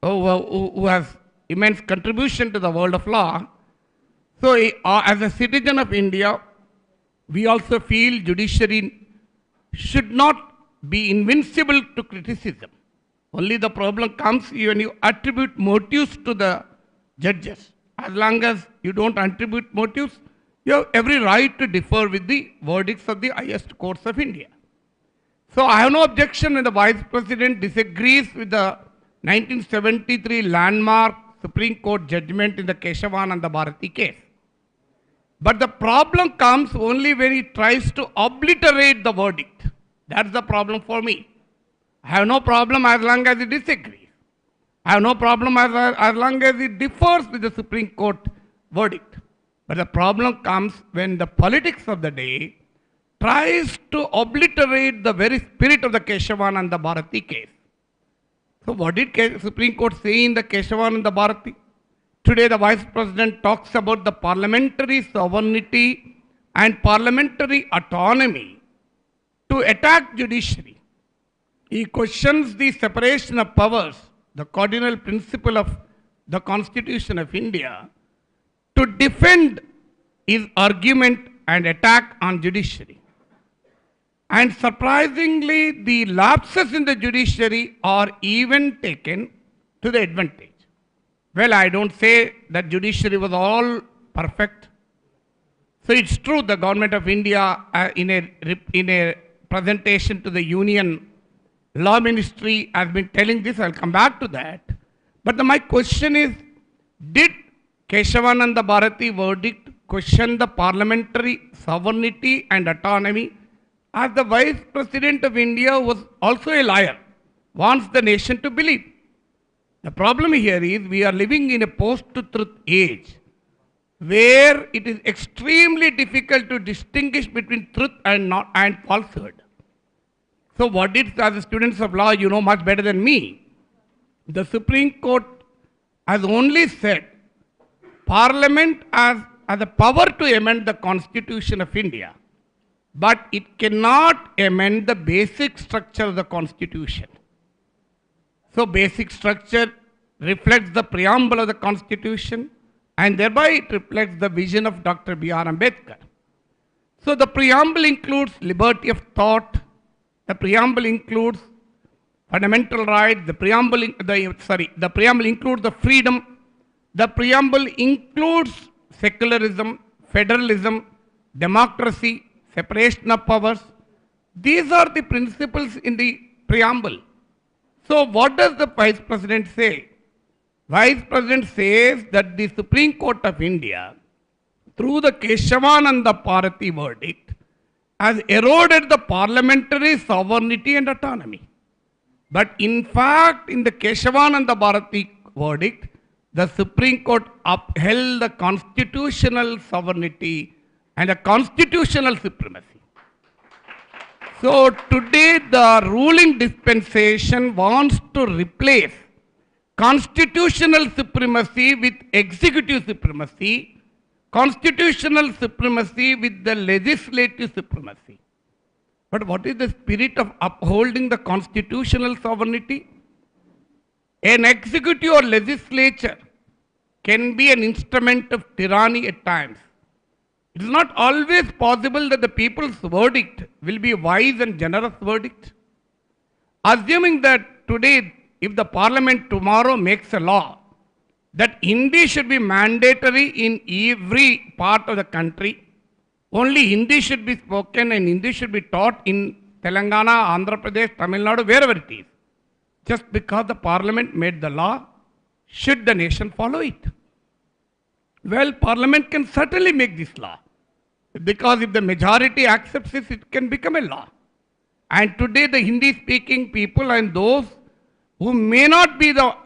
who has immense contribution to the world of law. So as a citizen of India, we also feel judiciary should not be invincible to criticism. Only the problem comes when you attribute motives to the judges. As long as you don't attribute motives, you have every right to differ with the verdicts of the highest courts of India. So I have no objection when the Vice President disagrees with the 1973 landmark Supreme Court judgment in the Keshavananda Bharati case. But the problem comes only when he tries to obliterate the verdict. That's the problem for me. I have no problem as long as he disagrees. I have no problem as long as he differs with the Supreme Court verdict. But the problem comes when the politics of the day tries to obliterate the very spirit of the Keshavananda Bharati case. So what did Supreme Court say in the Keshavananda Bharati? Today the Vice President talks about the parliamentary sovereignty and parliamentary autonomy to attack judiciary. He questions the separation of powers, the cardinal principle of the Constitution of India, to defend his argument and attack on judiciary. And surprisingly, the lapses in the judiciary are even taken to the advantage. Well, I don't say that judiciary was all perfect. So it's true the government of India in a presentation to the Union Law Ministry has been telling this. I'll come back to that. But my question is, did Keshavananda Bharati verdict question the parliamentary sovereignty and autonomy? As the Vice President of India was also a liar, wants the nation to believe. The problem here is we are living in a post-truth age where it is extremely difficult to distinguish between truth and falsehood. So what did, as students of law, you know much better than me, the Supreme Court has only said Parliament has the power to amend the Constitution of India, but it cannot amend the basic structure of the Constitution. So basic structure reflects the preamble of the Constitution, and thereby it reflects the vision of Dr. B.R. Ambedkar. So the preamble includes liberty of thought, the preamble includes fundamental rights, the preamble includes the freedom, the preamble includes secularism, federalism, democracy, separation of powers. These are the principles in the preamble. So what does the Vice President say? Vice President says that the Supreme Court of India, through the Keshavananda Bharati verdict, has eroded the parliamentary sovereignty and autonomy. But in fact, in the Keshavananda Bharati verdict, the Supreme Court upheld the constitutional sovereignty and the constitutional supremacy. So today the ruling dispensation wants to replace constitutional supremacy with executive supremacy, constitutional supremacy with the legislative supremacy. But what is the spirit of upholding the constitutional sovereignty? An executive or legislature can be an instrument of tyranny at times. It is not always possible that the people's verdict will be a wise and generous verdict. Assuming that today, if the parliament tomorrow makes a law that Hindi should be mandatory in every part of the country, only Hindi should be spoken and Hindi should be taught in Telangana, Andhra Pradesh, Tamil Nadu, wherever it is. Just because the parliament made the law, should the nation follow it? Well, parliament can certainly make this law. Because if the majority accepts it, it can become a law. And today the Hindi-speaking people and those who may not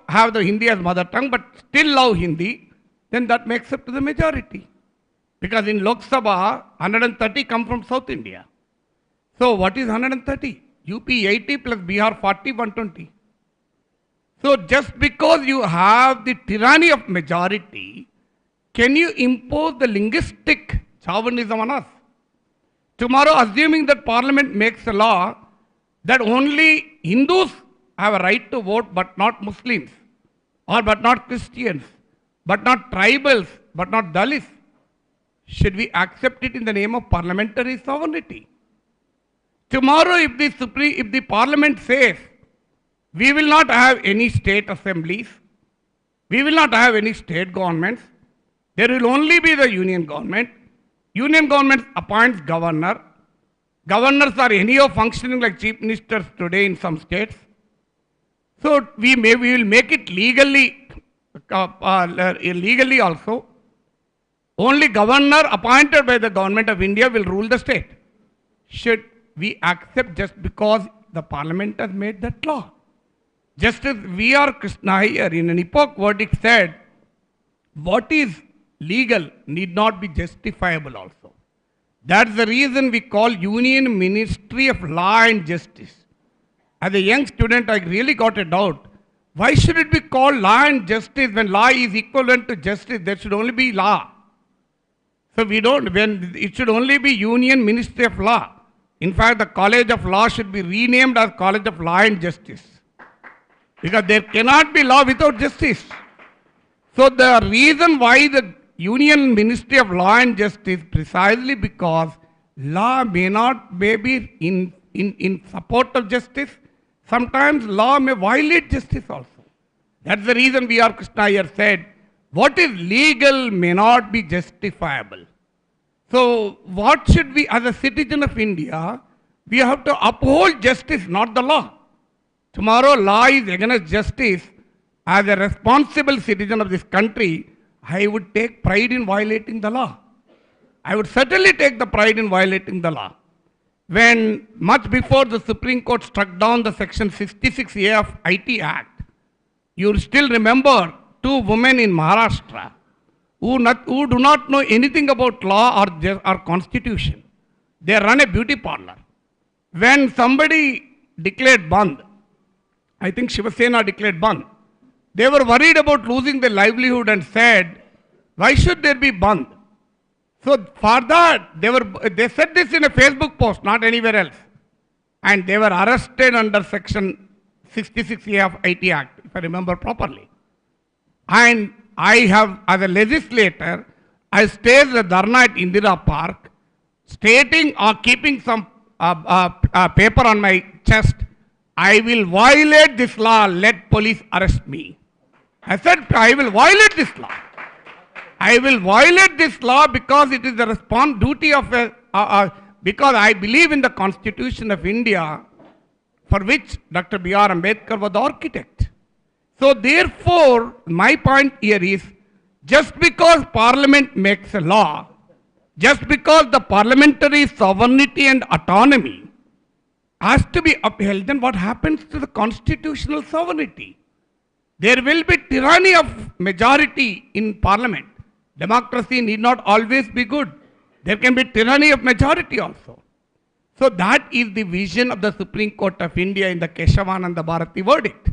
have the Hindi as mother tongue but still love Hindi, then that makes up to the majority. Because in Lok Sabha, 130 come from South India. So what is 130? UP 80 plus Bihar 40, 120. So just because you have the tyranny of majority, can you impose the linguistic chauvinism on us? Tomorrow, assuming that parliament makes a law that only Hindus have a right to vote but not Muslims, or but not Christians, but not tribals, but not Dalits, should we accept it in the name of parliamentary sovereignty? Tomorrow, if the parliament says, we will not have any state assemblies, we will not have any state governments, there will only be the union government. Union government appoints governor. Governors are anyhow functioning like chief ministers today in some states. So we will make it legally also. Only governor appointed by the government of India will rule the state. Should we accept just because the parliament has made that law? Just as V.R. Krishna here in an epoch verdict said, what is legal need not be justifiable also. That's the reason we call Union Ministry of Law and Justice. As a young student, I really got a doubt. Why should it be called law and justice when law is equivalent to justice? There should only be law. So when it should only be Union Ministry of Law. In fact, the College of Law should be renamed as College of Law and Justice. Because there cannot be law without justice. So the reason why the Union Ministry of Law and Justice, precisely because law may be in support of justice. Sometimes law may violate justice also. That's the reason V.R. Krishna here said, what is legal may not be justifiable. So what should we, as a citizen of India, we have to uphold justice, not the law. Tomorrow law is against justice. As a responsible citizen of this country, I would take pride in violating the law. I would certainly take the pride in violating the law. When much before the Supreme Court struck down the Section 66A of IT Act, you still remember two women in Maharashtra who do not know anything about law or constitution. They run a beauty parlor. When somebody declared Bandh, I think Shiva Sena declared Bandh, they were worried about losing their livelihood and said, why should there be Bandh? So for that, they said this in a Facebook post, not anywhere else. And they were arrested under Section 66A of IT Act, if I remember properly. And I have, as a legislator, I staged a dharna at Indira Park, stating or keeping some paper on my chest, I will violate this law, let police arrest me. I said, I will violate this law. I will violate this law because it is the duty of because I believe in the Constitution of India, for which Dr. B.R. Ambedkar was the architect. So therefore, my point here is, just because Parliament makes a law, just because the parliamentary sovereignty and autonomy has to be upheld, then what happens to the constitutional sovereignty? There will be tyranny of majority in Parliament. Democracy need not always be good. There can be tyranny of majority also. So that is the vision of the Supreme Court of India in the Keshavananda Bharati verdict.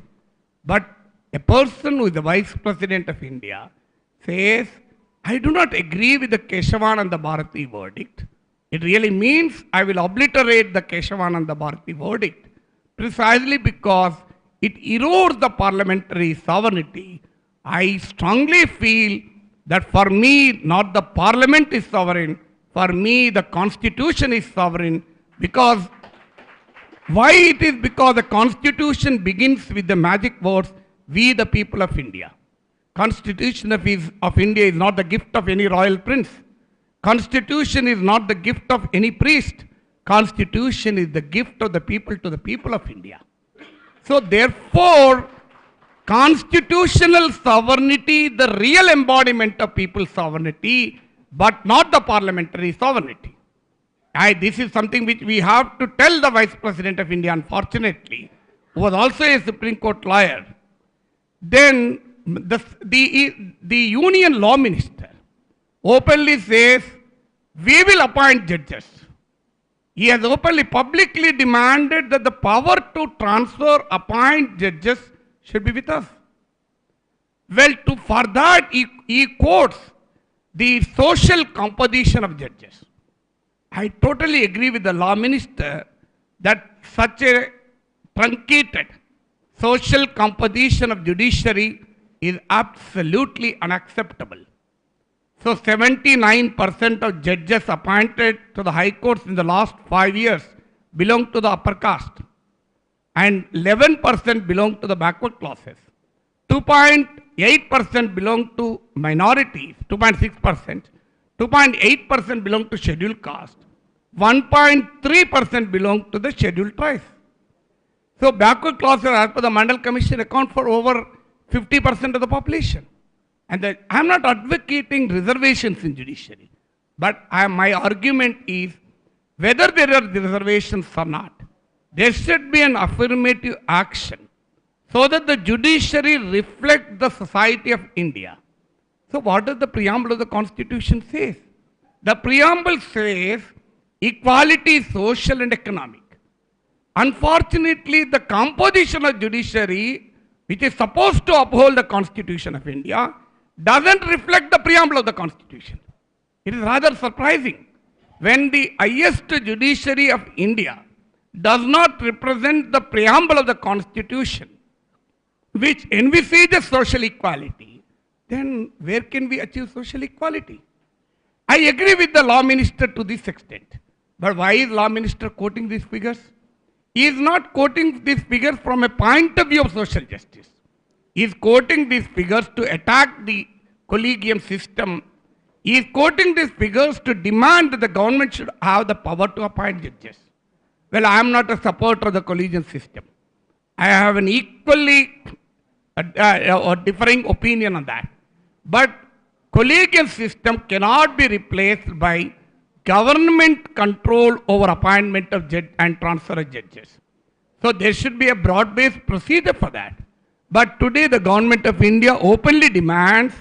But a person who is the Vice President of India says, I do not agree with the Keshavananda Bharati verdict. It really means I will obliterate the Keshavananda Bharati verdict precisely because it erodes the parliamentary sovereignty. I strongly feel that for me, not the parliament is sovereign, for me the constitution is sovereign. Because, why it is? Because the constitution begins with the magic words, we the people of India. Constitution of India is not the gift of any royal prince. Constitution is not the gift of any priest. Constitution is the gift of the people to the people of India. So therefore, constitutional sovereignty, the real embodiment of people's sovereignty, but not the parliamentary sovereignty. This is something which we have to tell the Vice President of India, unfortunately, who was also a Supreme Court lawyer. Then the Union Law Minister openly says, we will appoint judges. He has openly, publicly demanded that the power to transfer, appoint judges should be with us. Well, for that, he quotes the social composition of judges. I totally agree with the law minister that such a truncated social composition of judiciary is absolutely unacceptable. So 79% of judges appointed to the high courts in the last 5 years belong to the upper caste, and 11% belong to the backward classes. 2.8% belong to minorities, 2.6%. 2.8% belong to scheduled caste. 1.3% belong to the scheduled tribes. So backward classes, as per the Mandal Commission, account for over 50% of the population. And I am not advocating reservations in judiciary, but my argument is, whether there are reservations or not, there should be an affirmative action so that the judiciary reflects the society of India. So what does the preamble of the Constitution say? The preamble says equality is social and economic. Unfortunately, the composition of judiciary, which is supposed to uphold the Constitution of India, doesn't reflect the preamble of the Constitution. It is rather surprising when the highest judiciary of India does not represent the preamble of the Constitution, which envisages social equality, then where can we achieve social equality? I agree with the law minister to this extent. But why is law minister quoting these figures? He is not quoting these figures from a point of view of social justice. He is quoting these figures to attack the collegium system. He is quoting these figures to demand that the government should have the power to appoint judges. Well, I am not a supporter of the collegium system. I have an equally or differing opinion on that. But collegium system cannot be replaced by government control over appointment of judge and transfer of judges. So there should be a broad-based procedure for that. But today the government of India openly demands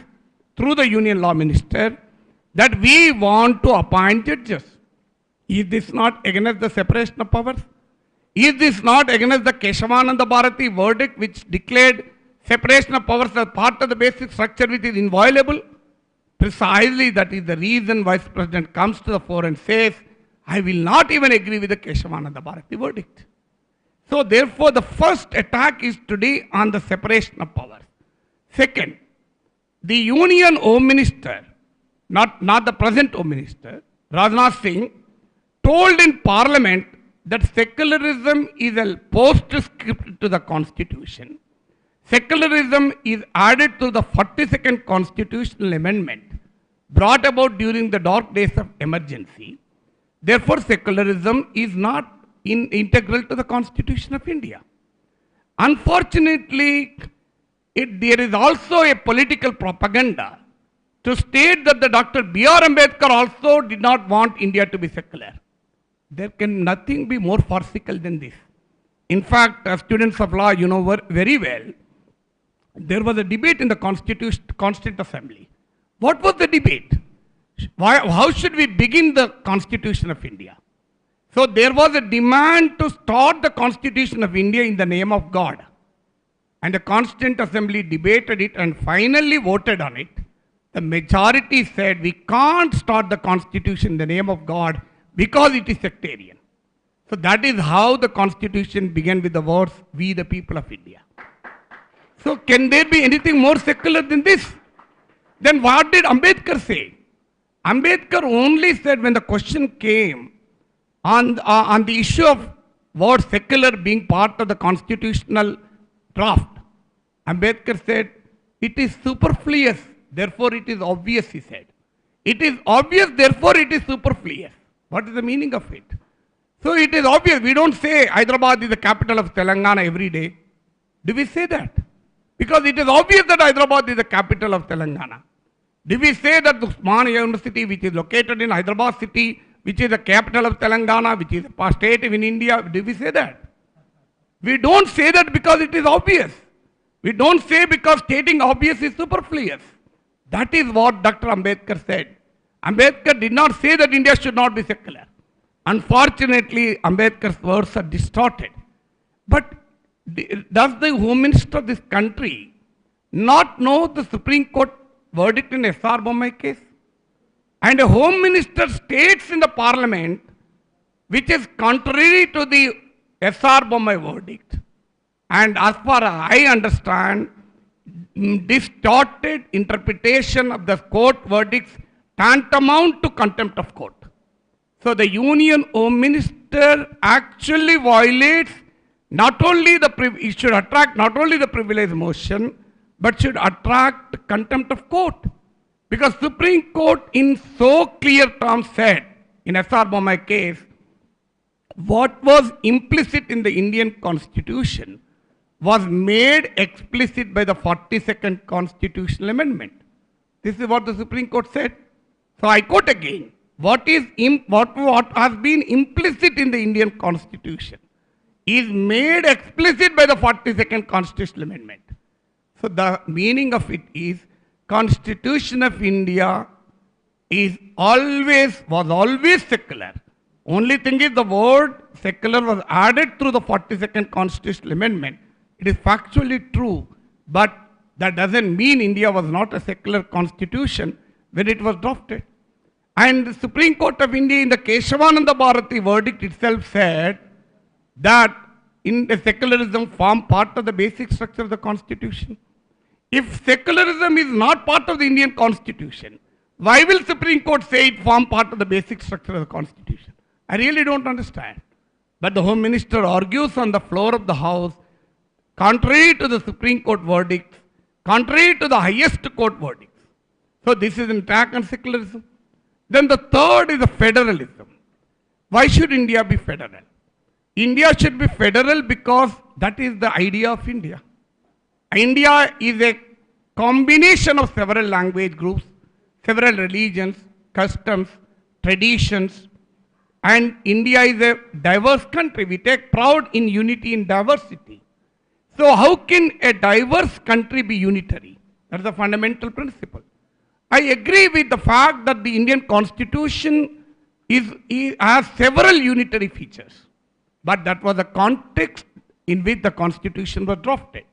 through the Union Law Minister that we want to appoint judges. Is this not against the separation of powers? Is this not against the Keshavananda Bharati verdict which declared separation of powers as part of the basic structure which is inviolable? Precisely that is the reason Vice President comes to the fore and says, I will not even agree with the Keshavananda Bharati verdict. So therefore the first attack is today on the separation of powers. Second, the Union Home Minister, not the present Home Minister, Rajnath Singh, told in Parliament that secularism is a postscript to the Constitution. Secularism is added to the 42nd constitutional amendment brought about during the dark days of emergency. Therefore, secularism is not integral to the Constitution of India. Unfortunately, there is also a political propaganda to state that the Dr. B.R. Ambedkar also did not want India to be secular. There can nothing be more farcical than this. In fact, as students of law, you know very well, there was a debate in the Constituent Assembly. What was the debate? How should we begin the Constitution of India? So there was a demand to start the Constitution of India in the name of God. And the Constituent Assembly debated it and finally voted on it. The majority said we can't start the Constitution in the name of God because it is sectarian. So that is how the Constitution began with the words, we the people of India. So can there be anything more secular than this? Then what did Ambedkar say? Ambedkar only said when the question came on the issue of word secular being part of the constitutional draft, Ambedkar said, it is superfluous, therefore it is obvious, he said. It is obvious, therefore it is superfluous. What is the meaning of it? So it is obvious. We don't say Hyderabad is the capital of Telangana every day. Do we say that? Because it is obvious that Hyderabad is the capital of Telangana. Do we say that the Usmania University, which is located in Hyderabad city, which is the capital of Telangana, which is a state in India, do we say that? We don't say that because it is obvious. We don't say because stating obvious is superfluous. That is what Dr. Ambedkar said. Ambedkar did not say that India should not be secular. Unfortunately, Ambedkar's words are distorted. But does the Home Minister of this country not know the Supreme Court verdict in S.R. Bommai case? And a Home Minister states in the Parliament, which is contrary to the S.R. Bommai verdict. And as far as I understand, distorted interpretation of the court verdicts tantamount to contempt of court. So the Union Home Minister actually violates not only it should attract not only the privilege motion, but should attract contempt of court. Because Supreme Court in so clear terms said in S.R. Bommai case, what was implicit in the Indian Constitution was made explicit by the 42nd Constitutional Amendment. This is what the Supreme Court said. So I quote again, what has been implicit in the Indian Constitution is made explicit by the 42nd Constitutional Amendment. So the meaning of it is Constitution of India was always secular. Only thing is the word secular was added through the 42nd Constitutional Amendment. It is factually true, but that doesn't mean India was not a secular constitution when it was drafted. And the Supreme Court of India in the Keshavananda Bharati verdict itself said that secularism formed part of the basic structure of the constitution. If secularism is not part of the Indian constitution, why will Supreme Court say it formed part of the basic structure of the constitution? I really don't understand. But the Home Minister argues on the floor of the House, contrary to the Supreme Court verdicts, contrary to the highest court verdicts. So this is an attack on secularism. Then the third is the federalism. Why should India be federal? India should be federal because that is the idea of India. India is a combination of several language groups, several religions, customs, traditions, and India is a diverse country. We take pride in unity in diversity. So how can a diverse country be unitary? That is a fundamental principle. I agree with the fact that the Indian constitution has several unitary features, but that was the context in which the constitution was drafted.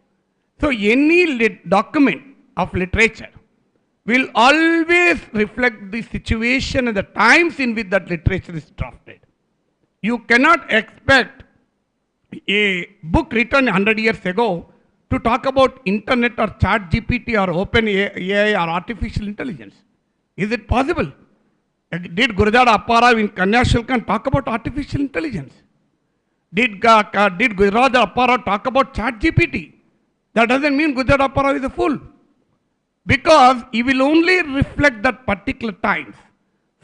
So any document of literature will always reflect the situation and the times in which that literature is drafted. You cannot expect a book written 100 years ago to talk about internet or chat GPT or open AI or artificial intelligence. Is it possible? Did Gurujara Appara in Kanyashulkan talk about artificial intelligence? Did Gurujara Appara talk about chat GPT? That doesn't mean Gurujara Appara is a fool. Because he will only reflect that particular times.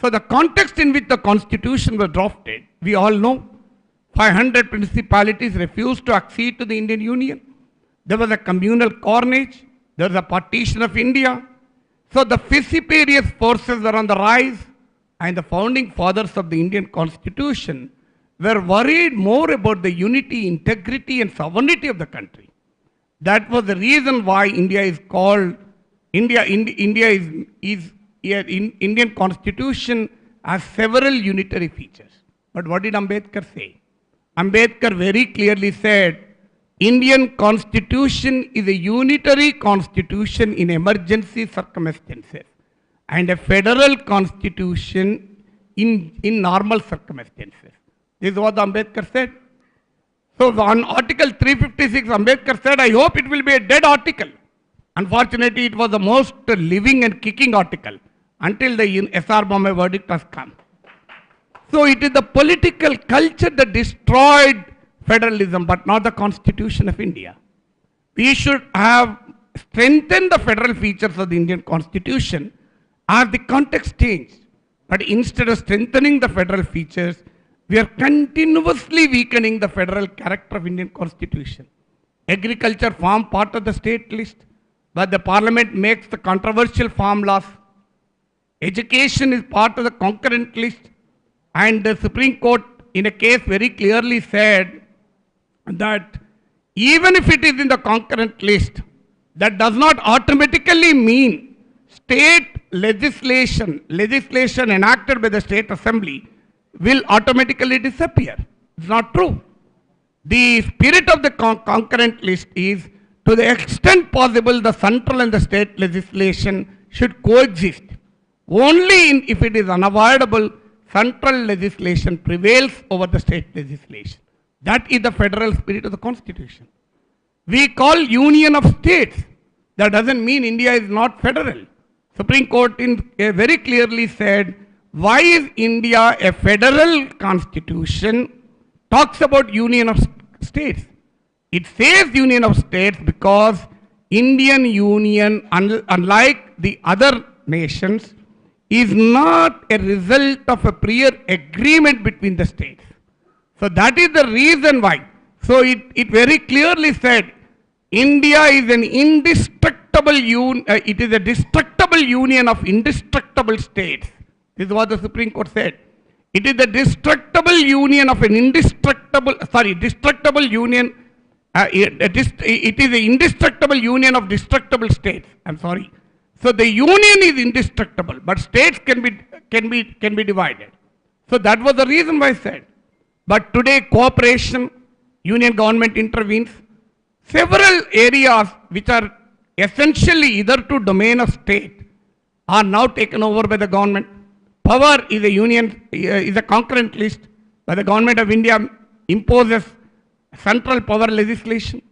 So the context in which the constitution was drafted, we all know. 500 principalities refused to accede to the Indian Union. There was a communal carnage. There was a partition of India. So the vociferous forces were on the rise, and the founding fathers of the Indian Constitution were worried more about the unity, integrity, and sovereignty of the country. That was the reason why India is called Indian Constitution has several unitary features. But what did Ambedkar say? Ambedkar very clearly said, Indian Constitution is a unitary constitution in emergency circumstances and a federal constitution in normal circumstances. This is what Ambedkar said. So on Article 356, Ambedkar said, I hope it will be a dead article. Unfortunately, it was the most living and kicking article until the S.R. Bombay verdict has come. So it is the political culture that destroyed federalism, but not the Constitution of India. We should have strengthened the federal features of the Indian Constitution as the context changed. But instead of strengthening the federal features, we are continuously weakening the federal character of Indian Constitution. Agriculture formed part of the state list, but the Parliament makes the controversial farm laws. Education is part of the concurrent list, and the Supreme Court in a case very clearly said that even if it is in the concurrent list, that does not automatically mean state legislation enacted by the state assembly will automatically disappear. It's not true. The spirit of the concurrent list is, to the extent possible, the central and the state legislation should coexist. Only if it is unavoidable, central legislation prevails over the state legislation. That is the federal spirit of the Constitution. We call union of states. That doesn't mean India is not federal. Supreme Court very clearly said, why is India a federal constitution? Talks about union of states. It says union of states because Indian Union, unlike the other nations, is not a result of a prior agreement between the states. So that is the reason why. So it very clearly said, India is an indestructible union, it is a destructible union of indestructible states. This is what the Supreme Court said. It is the destructible union of an destructible union. It is the indestructible union of destructible states. I'm sorry. So the union is indestructible, but states can be divided. So that was the reason why I said. But today cooperation, union government intervenes. Several areas which are essentially either to domain of state are now taken over by the government. Power is a concurrent list, but the government of India imposes central power legislation.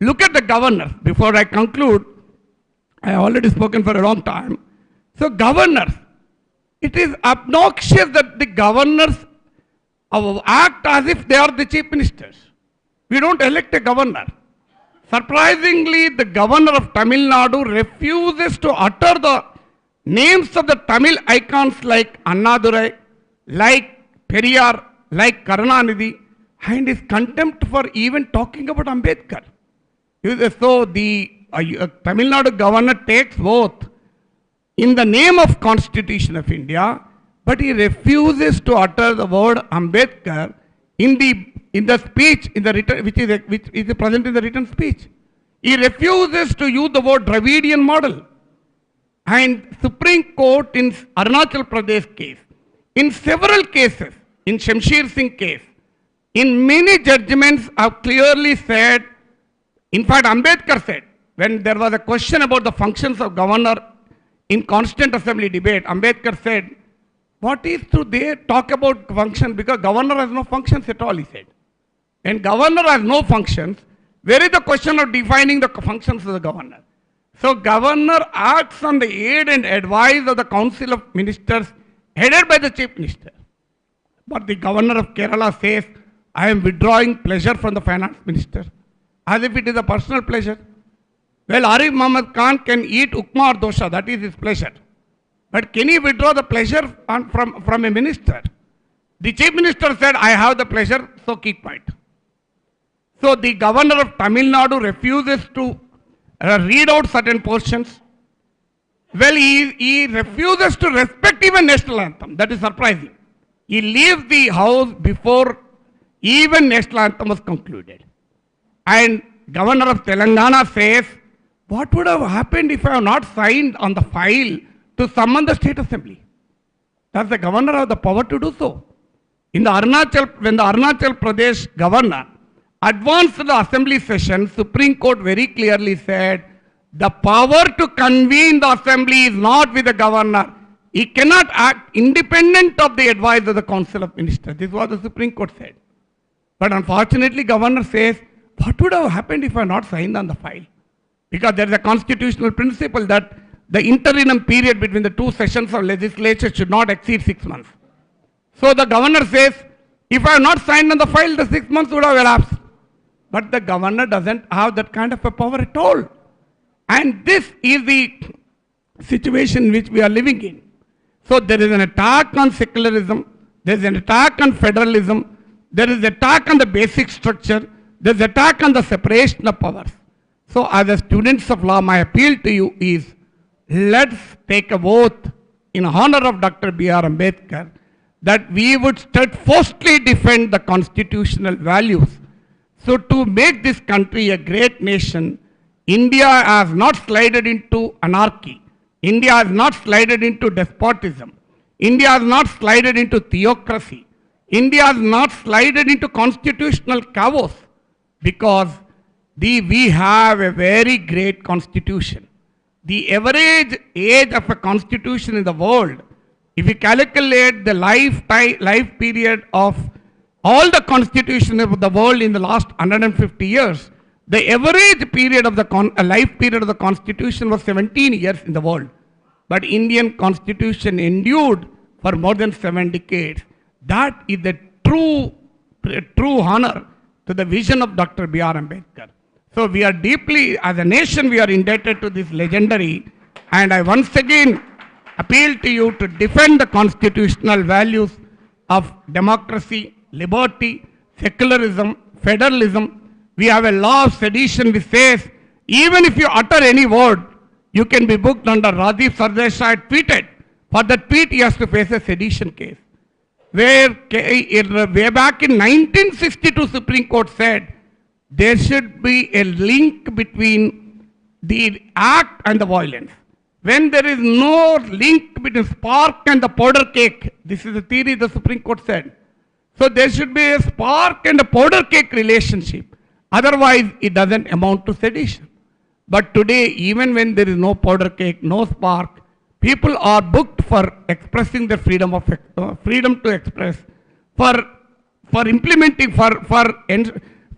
Look at the governors. Before I conclude, I have already spoken for a long time. So governors, it is obnoxious that the governors act as if they are the chief ministers. We don't elect a governor. Surprisingly, the governor of Tamil Nadu refuses to utter the names of the Tamil icons like Annadurai, like Periyar, like Karunanidhi, and his contempt for even talking about Ambedkar. So the Tamil Nadu governor takes oath in the name of Constitution of India, but he refuses to utter the word Ambedkar in the speech, in the written, which is present in the written speech. He refuses to use the word Dravidian model. And Supreme Court in Arunachal Pradesh case, in several cases, in Shamsher Singh case, in many judgments have clearly said, in fact Ambedkar said, when there was a question about the functions of governor in Constituent Assembly debate, Ambedkar said, what is to they talk about function, because governor has no functions at all, he said. And governor has no functions, where is the question of defining the functions of the governor? So governor acts on the aid and advice of the Council of Ministers headed by the Chief Minister. But the governor of Kerala says, I am withdrawing pleasure from the Finance Minister, as if it is a personal pleasure. Well, Arif Muhammad Khan can eat ukma or dosha, that is his pleasure. But can he withdraw the pleasure from a minister? The Chief Minister said, I have the pleasure, so keep quiet. So the governor of Tamil Nadu refuses to read out certain portions. Well, he refuses to respect even national anthem. That is surprising. He leaves the house before even national anthem was concluded. And governor of Telangana says, what would have happened if I have not signed on the file to summon the state assembly? Does the governor have the power to do so? When the Arunachal Pradesh governor advanced the assembly session, Supreme Court very clearly said, the power to convene the assembly is not with the governor. He cannot act independent of the advice of the Council of Ministers. This is what the Supreme Court said. But unfortunately, governor says, what would have happened if I had not signed on the file? Because there is a constitutional principle that the interim period between the two sessions of legislature should not exceed 6 months. So the governor says, if I have not signed on the file, the 6 months would have elapsed. But the governor doesn't have that kind of a power at all. And this is the situation which we are living in. So there is an attack on secularism, there is an attack on federalism, there is an attack on the basic structure, there is an attack on the separation of powers. So as a students of law, my appeal to you is, let's take a vote in honor of Dr. B.R. Ambedkar that we would steadfastly defend the constitutional values. So to make this country a great nation, India has not slided into anarchy. India has not slided into despotism. India has not slided into theocracy. India has not slided into constitutional chaos, because we have a very great constitution. The average age of a constitution in the world, if you calculate the life period of all the constitutions of the world in the last 150 years, the average period of the life period of the constitution was 17 years in the world. But Indian constitution endured for more than 7 decades. That is the true honor to the vision of Dr. B.R. Ambedkar. So we are deeply, as a nation, we are indebted to this legendary, and I once again appeal to you to defend the constitutional values of democracy, liberty, secularism, federalism. We have a law of sedition which says, even if you utter any word, you can be booked under Rajiv Sardesai tweeted. For that tweet, he has to face a sedition case. Way back in 1962, Supreme Court said, there should be a link between the act and the violence. when there is no link between spark and the powder cake, this is the theory the Supreme Court said. So there should be a spark and a powder cake relationship. Otherwise, it doesn't amount to sedition. But today, even when there is no powder cake, no spark, people are booked for expressing their freedom of freedom to express, for implementing,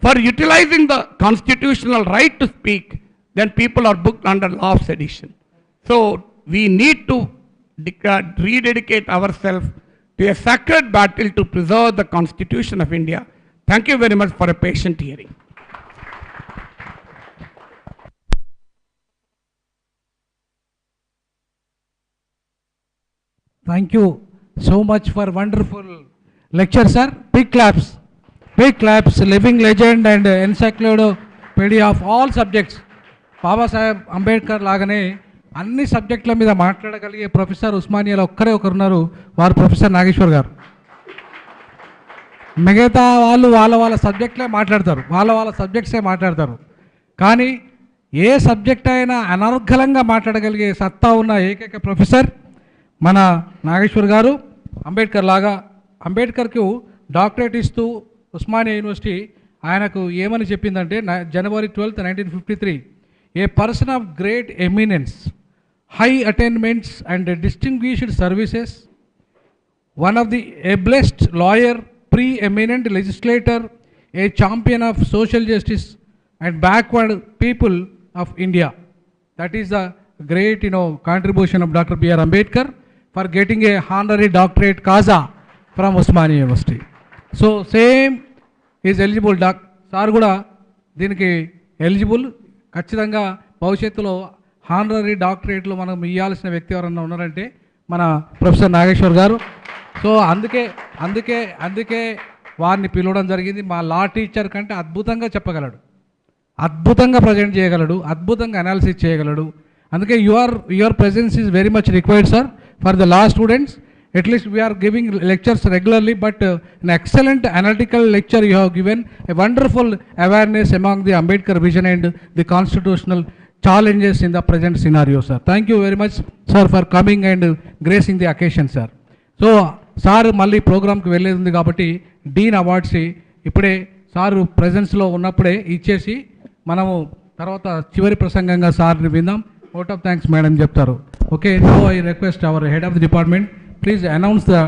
for utilizing the constitutional right to speak. Then people are booked under law of sedition. So we need to rededicate ourselves to a sacred battle to preserve the Constitution of India. Thank you very much for a patient hearing. Thank you so much for wonderful lecture, sir. Big claps. Big claps. Living legend and encyclopedia of all subjects. Baba Saheb Ambedkar lagane అన్ని సబ్జెక్టుల మీద మాట్లాడగలిగే professor ఉస్మానియాలో ఒక్కరే ఒకరున్నారు, వారు professor Nageshwar గారు. మిగతా వాళ్ళు వాళ్ళ సబ్జెక్ట్లే మాట్లాడతారు, వాళ్ళ సబ్జెక్ట్సే మాట్లాడతారు. కానీ ఏ సబ్జెక్ట్ అయినా అనర్గళంగా మాట్లాడగలిగే సత్తా ఉన్న ఏకైక ప్రొఫెసర్ మన నాగేశ్వర్ గారు. అంబేద్కర్ లాగా అంబేద్కర్కు డాక్టరేట్ ఇస్తూ ఉస్మానియా యూనివర్సిటీ ఆయనకు ఏమని చెప్పిందంటే, January 12, 1953, A person of great eminence, high attainments and distinguished services, one of the ablest lawyer, pre-eminent legislator, a champion of social justice and backward people of India. That is the great contribution of Dr. B.R. Ambedkar for getting a honorary doctorate CASA from Osmania University. So same is eligible. Sir kuda దీనికి eligible. ఖచ్చితంగా భవిష్యత్తులో honorary డాక్టరేట్లు మనం ఇవ్వాల్సిన వ్యక్తి ఎవరన్నా ఉన్నారంటే మన professor Nageshwar గారు. సో అందుకే వారిని పిలవడం జరిగింది. మా లా టీచర్ కంటే అద్భుతంగా చెప్పగలడు, అద్భుతంగా ప్రజెంట్ చేయగలడు, అద్భుతంగా అనాలిసిస్ చేయగలడు. అందుకే your presence is very much required sir for the law students. At least we are giving lectures regularly, but an excellent analytical lecture you have given, a wonderful awareness among the Ambedkar vision and the constitutional challenges in the present scenario, sir. Thank you very much, sir, for coming and gracing the occasion, sir. So, sir, malli program ku velledi undi kabatti Dean Awards ipude sir presence lo unnappude ichesi manamu tarvata chivari prasanganga sir ni vindam. Vote of thanks madam cheptaru. Okay, now I request our head of the department, please announce the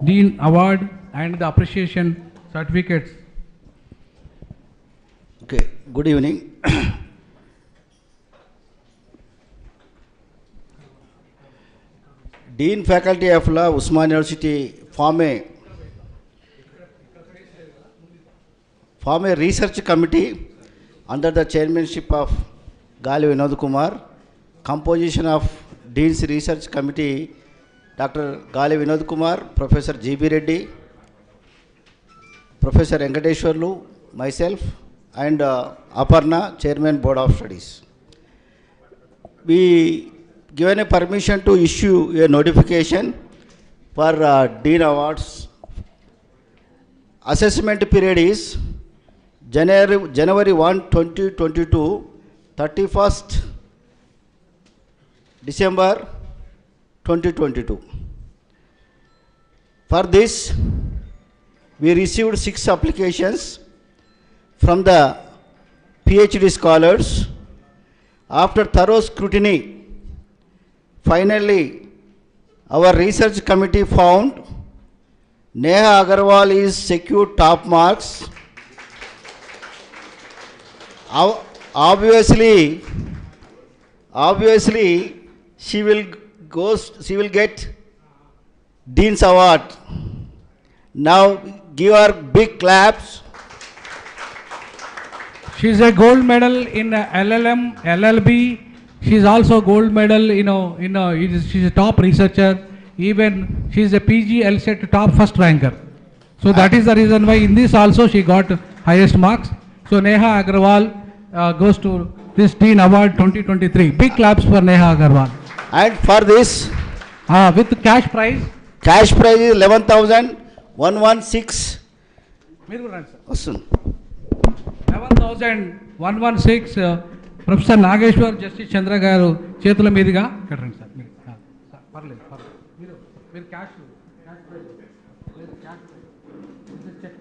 Dean Award and the appreciation certificates. Okay, good evening. Dean Faculty of Law, Usman University, form a research committee under the chairmanship of Gali Vinod Kumar. Composition of Dean's Research Committee: Dr. Gali Vinod Kumar, Professor G.B. Reddy, Professor Venkateshwarlu, myself, and Aparna, Chairman Board of Studies. We given a permission to issue a notification for Dean Awards. Assessment period is January 1, 2022, 31st December 2022. For this, we received 6 applications from the PhD scholars. After thorough scrutiny, finally, our research committee found Neha Agarwal is secured top marks. Obviously, she will get Dean's Award. Now, give her big claps. She is a gold medal in LLM, LLB. She is also gold medal, she is a top researcher. Even she is a PG LSET top first ranker. So that is the reason why in this also she got highest marks. So Neha Agarwal goes to this Dean Award 2023. Big claps for Neha Agarwal. And for this, with cash prize. Cash prize is 11,116. 11,116 professor Nageshwar justice Chandra garu చేతుల మీదుగా ఇక్కడ రండి sir. మీరు sir, పర్లేదు పర్లేదు, మీరు cash check.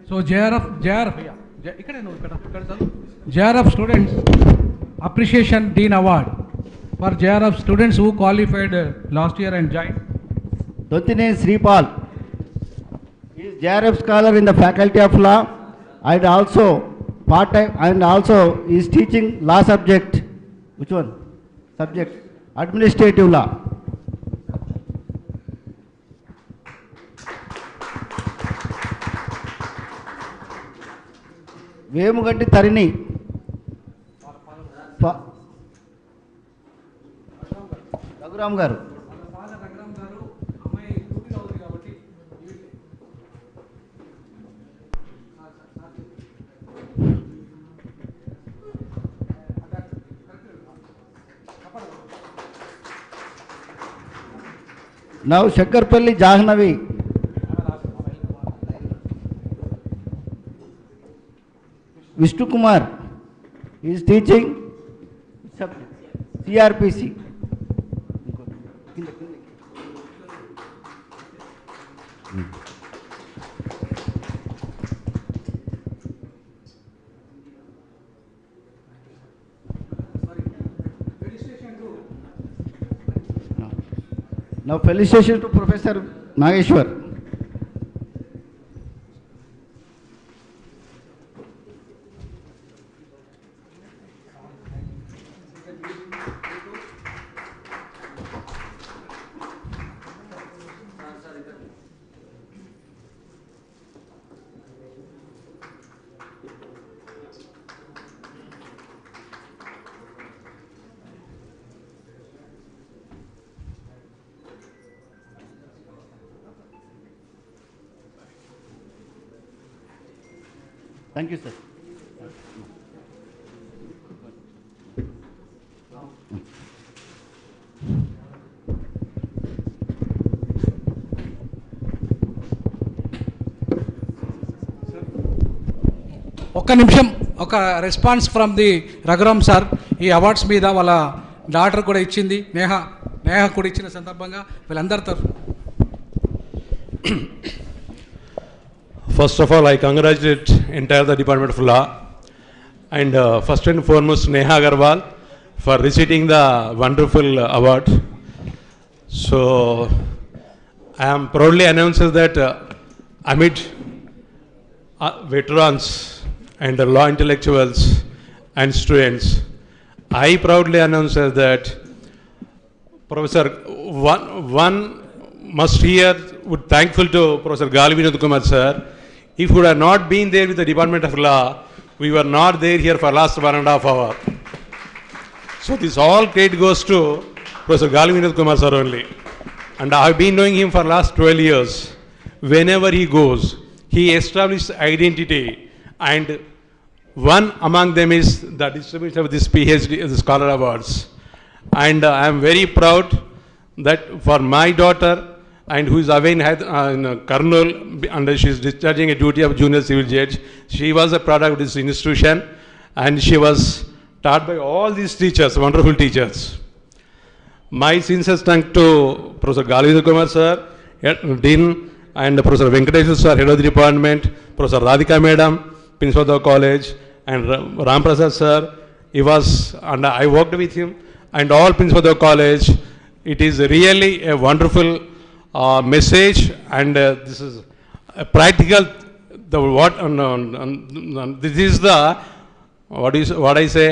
So JRF students appreciation Dean Award for JRF students who qualified last year and joined. Dontine Sripal is JRF scholar in the Faculty of Law and also part-time, and also is teaching law subject. Which one? Subject Administrative Law. Vemuganti Tarini Raghuram garu. Now Shakkarpalli Jahnavi. Vishnu Kumar is teaching CRPC. Now felicitation to Professor Nageshwar. Thank you, sir. ఒక్క నిమిషం, ఒక response from the Raghuram sir. ఈ awards మీద వాళ్ళ daughter కూడా ఇచ్చింది, నేహ కూడా ఇచ్చిన సందర్భంగా వీళ్ళందరి తరఫు. First of all, I congratulate entire the Department of Law and first and foremost Neha Agarwal for receiving the wonderful award. So I am proudly announces that amid veterans and law intellectuals and students, I proudly announce that Professor one must here would thankful to Professor Gali Vinod Kumar sir. If we had not been there with the Department of Law, we were not there here for last 1.5 hours. So this all credit goes to Professor Gali Vinod Kumar sir only. And I have been knowing him for last 12 years. Whenever he goes, he establishes identity, and one among them is the distribution of this PhD, the Scholar Awards. And I am very proud that for my daughter, and who is away in Kurnool, and she is discharging a duty of junior civil judge. She was a product of this institution, and she was taught by all these teachers, wonderful teachers. My sincere thanks to Professor Gali Vinod Kumar sir, Dean, and Professor Venkateshwar sir, head of the department, Professor Radhika madam, principal of the college, and Ram Prasad sir. He was, and I worked with him, and all principal of the college. It is really a wonderful message, and this is a practical. The what? This is the what I say.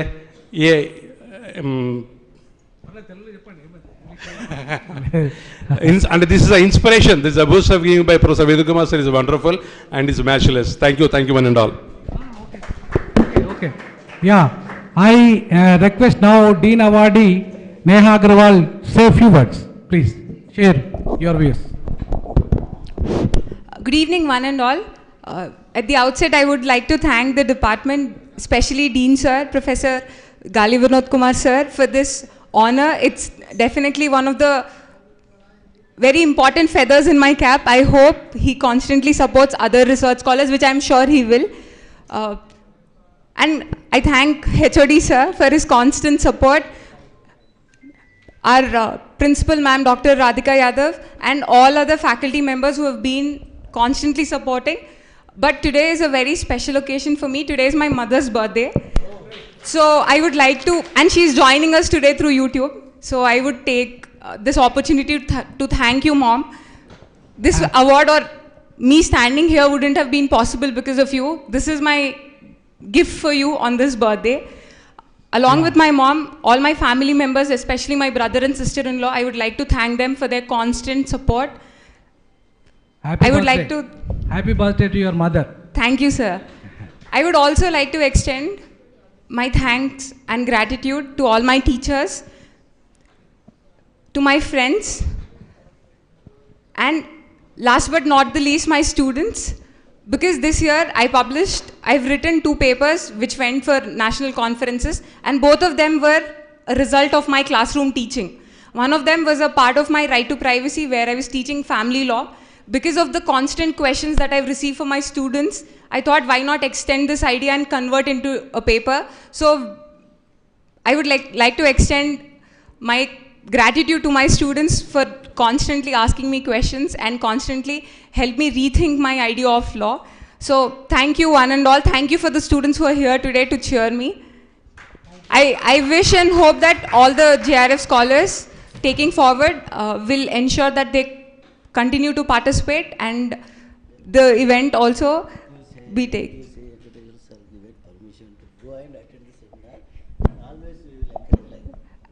And this is an inspiration. This is a boost of giving by Professor Vinod Kumar sir is wonderful and is matchless. Thank you, one and all. Okay. Yeah, I request now Dean Awardee Neha Agarwal say a few words, please. Share. your views. Good evening, one and all. At the outset, I would like to thank the department, especially Dean Sir, Professor Gali Vinod Kumar Sir, for this honor. It's definitely one of the very important feathers in my cap. I hope he constantly supports other research scholars, which I'm sure he will. And I thank HOD Sir for his constant support, our principal ma'am, Dr. Radhika Yadav, and all other faculty members who have been constantly supporting. But today is a very special occasion for me. Today is my mother's birthday. So I would like to, and she's joining us today through YouTube. So I would take this opportunity to thank you, Mom. This award or me standing here wouldn't have been possible because of you. This is my gift for you on this birthday. Along with my mom, all my family members, especially my brother and sister-in-law, I would like to thank them for their constant support. Happy birthday to your mother. Thank you, sir. I would also like to extend my thanks and gratitude to all my teachers, to my friends, and last but not the least, my students. Because this year I've written 2 papers which went for national conferences, and both of them were a result of my classroom teaching. One of them was a part of my right to privacy, where I was teaching family law. Because of the constant questions that I've received from my students, I thought, why not extend this idea and convert into a paper? So I would like to extend my gratitude to my students for constantly asking me questions and constantly help me rethink my idea of law. So thank you, one and all. Thank you for the students who are here today to cheer me. I wish and hope that all the JRF scholars taking forward will ensure that they continue to participate and the event also be taken.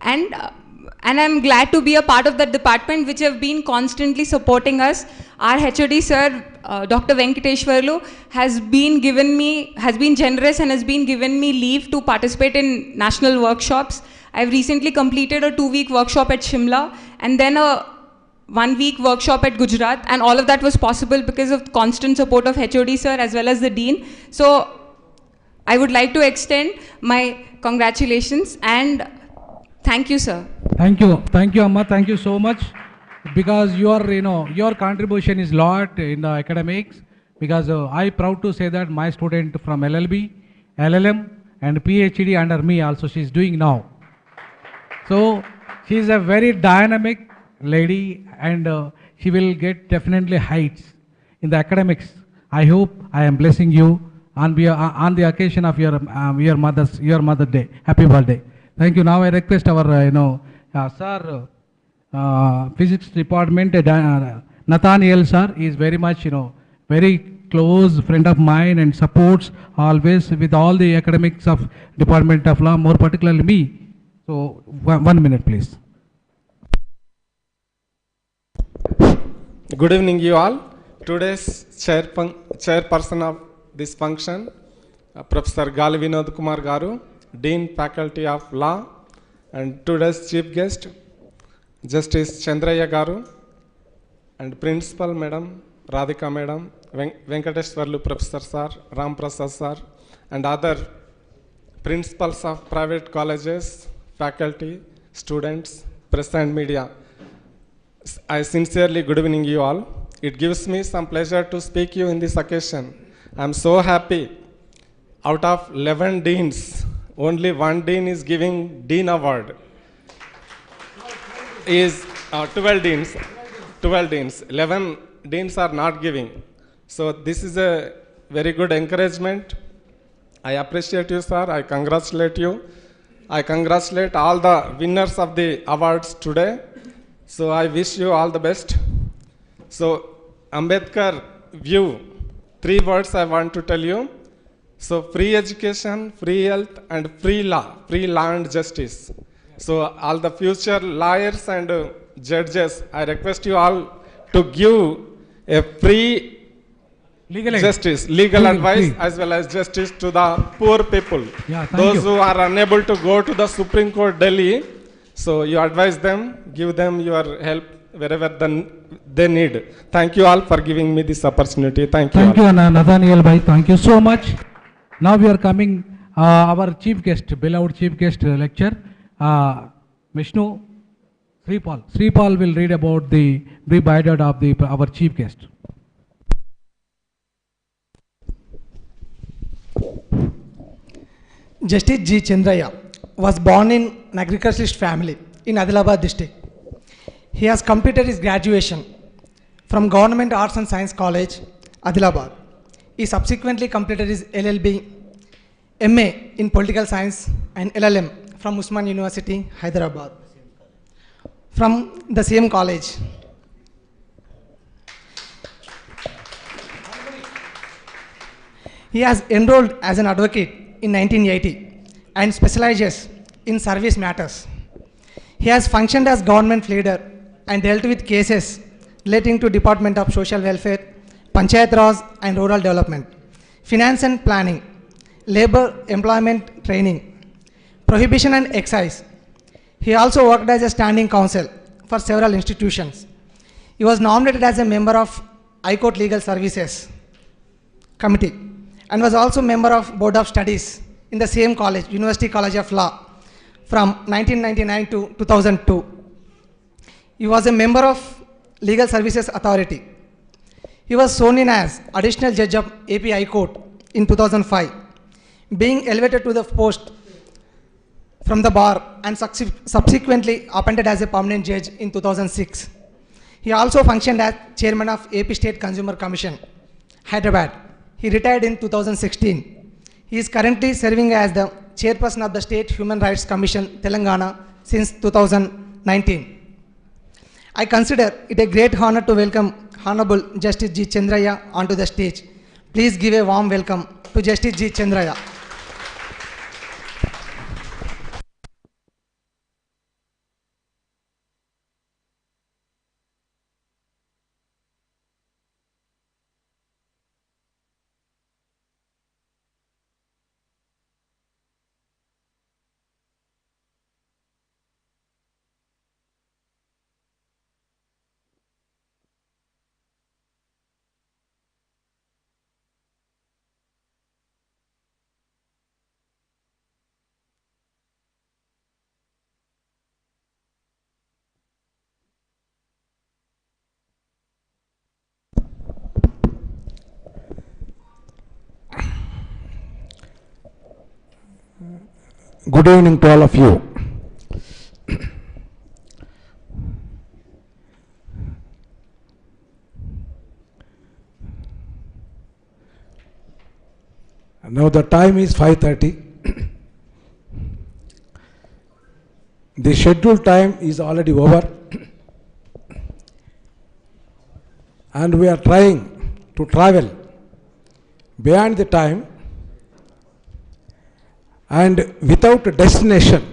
And I'm glad to be a part of that department which have been constantly supporting us. Our HOD sir, Dr. Venkateshwarlu, has been generous and has been given me leave to participate in national workshops. I've recently completed a 2-week workshop at Shimla and then a 1-week workshop at Gujarat, and all of that was possible because of constant support of HOD sir as well as the Dean. So I would like to extend my congratulations and thank you, sir. Thank you, Amma. Thank you so much, because your contribution is lot in the academics. Because I proud to say that my student from LLB, LLM, and PhD under me also she is doing now. So she is a very dynamic lady, and she will get definitely heights in the academics. I hope I am blessing you on the occasion of your Mother's Day. Happy birthday. Thank you. Now I request our sir, physics department, Nathaniel sir is very much very close friend of mine and supports always with all the academics of Department of Law, more particularly me. So 1 minute, please. Good evening, you all. Today's chairperson of this function, Professor Gali Vinod Kumar Garu, Dean Faculty of Law, and today's chief guest, Justice Chandraya Garu, and Principal Madam, Radhika Madam, Venkateshwarlu Professor Sir, Ram Prasad Sir, and other principals of private colleges, faculty, students, press and media. I sincerely good evening you all. It gives me some pleasure to speak you in this occasion. I am so happy. Out of 11 deans, only 1 dean is giving Dean Award. 12 deans. 11 deans are not giving. So this is a very good encouragement. I appreciate you, sir. I congratulate you. I congratulate all the winners of the awards today. So I wish you all the best. So Ambedkar view, 3 words I want to tell you. So free education, free health, and free law and justice. So all the future lawyers and judges, I request you all to give a free legal advice as well as justice to the poor people. Yeah, those who are unable to go to the Supreme Court Delhi, so you advise them, give them your help wherever they need. Thank you all for giving me this opportunity. Thank you. Thank you, Nathaniel Bhai. Thank you so much. Now we are coming, our chief guest, beloved chief guest lecture, Vishnu Sripal. Sripal will read about the brief biodata of our chief guest. Justice G. Chandraya was born in an agriculturalist family in Adilabad district. He has completed his graduation from Government Arts and Science College, Adilabad. He subsequently completed his LLB, MA in Political Science and LLM from Usman University, Hyderabad. From the same college. He has enrolled as an advocate in 1980 and specializes in service matters. He has functioned as government leader and dealt with cases relating to Department of Social Welfare, Panchayat Raj and Rural Development, Finance and Planning, Labor Employment Training, Prohibition and Excise. He also worked as a standing counsel for several institutions. He was nominated as a member of High Court Legal Services Committee and was also member of Board of Studies in the same college, University College of Law, from 1999 to 2002. He was a member of Legal Services Authority. He was sworn in as Additional Judge of AP High Court in 2005, being elevated to the post from the bar and subsequently appointed as a permanent judge in 2006. He also functioned as chairman of AP State Consumer Commission, Hyderabad. He retired in 2016. He is currently serving as the chairperson of the State Human Rights Commission, Telangana, since 2019. I consider it a great honor to welcome Honorable Justice G. Chandraya onto the stage. Please give a warm welcome to Justice G. Chandraya. Good evening to all of you. Now the time is 5:30. The scheduled time is already over and we are trying to travel beyond the time and without a destination.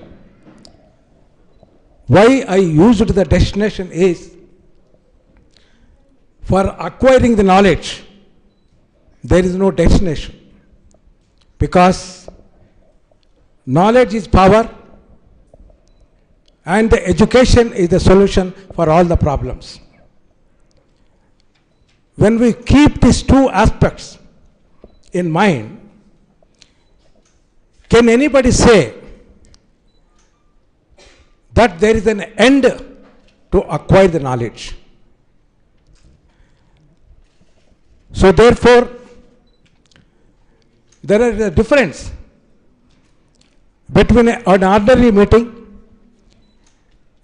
Why I used the destination is for acquiring the knowledge. There is no destination because knowledge is power and the education is the solution for all the problems. When we keep these two aspects in mind, can anybody say that there is an end to acquire the knowledge? So therefore, there is a difference between an ordinary meeting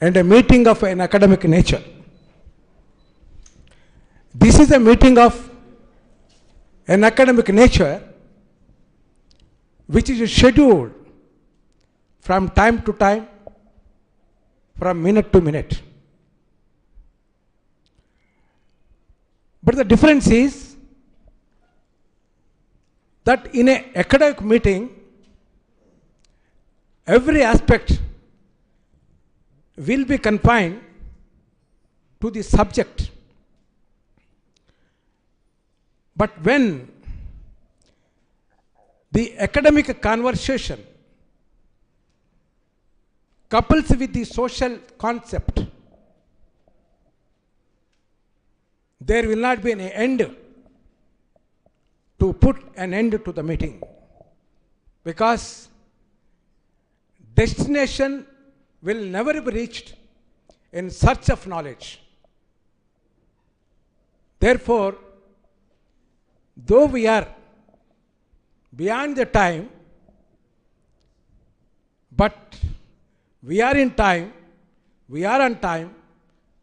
and a meeting of an academic nature. This is a meeting of an academic nature which is scheduled from time to time, from minute to minute. But the difference is that in an academic meeting, every aspect will be confined to the subject. But when the academic conversation couples with the social concept, there will not be an end to put an end to the meeting, because destination will never be reached in search of knowledge. Therefore, though we are beyond the time, but we are in time, we are on time,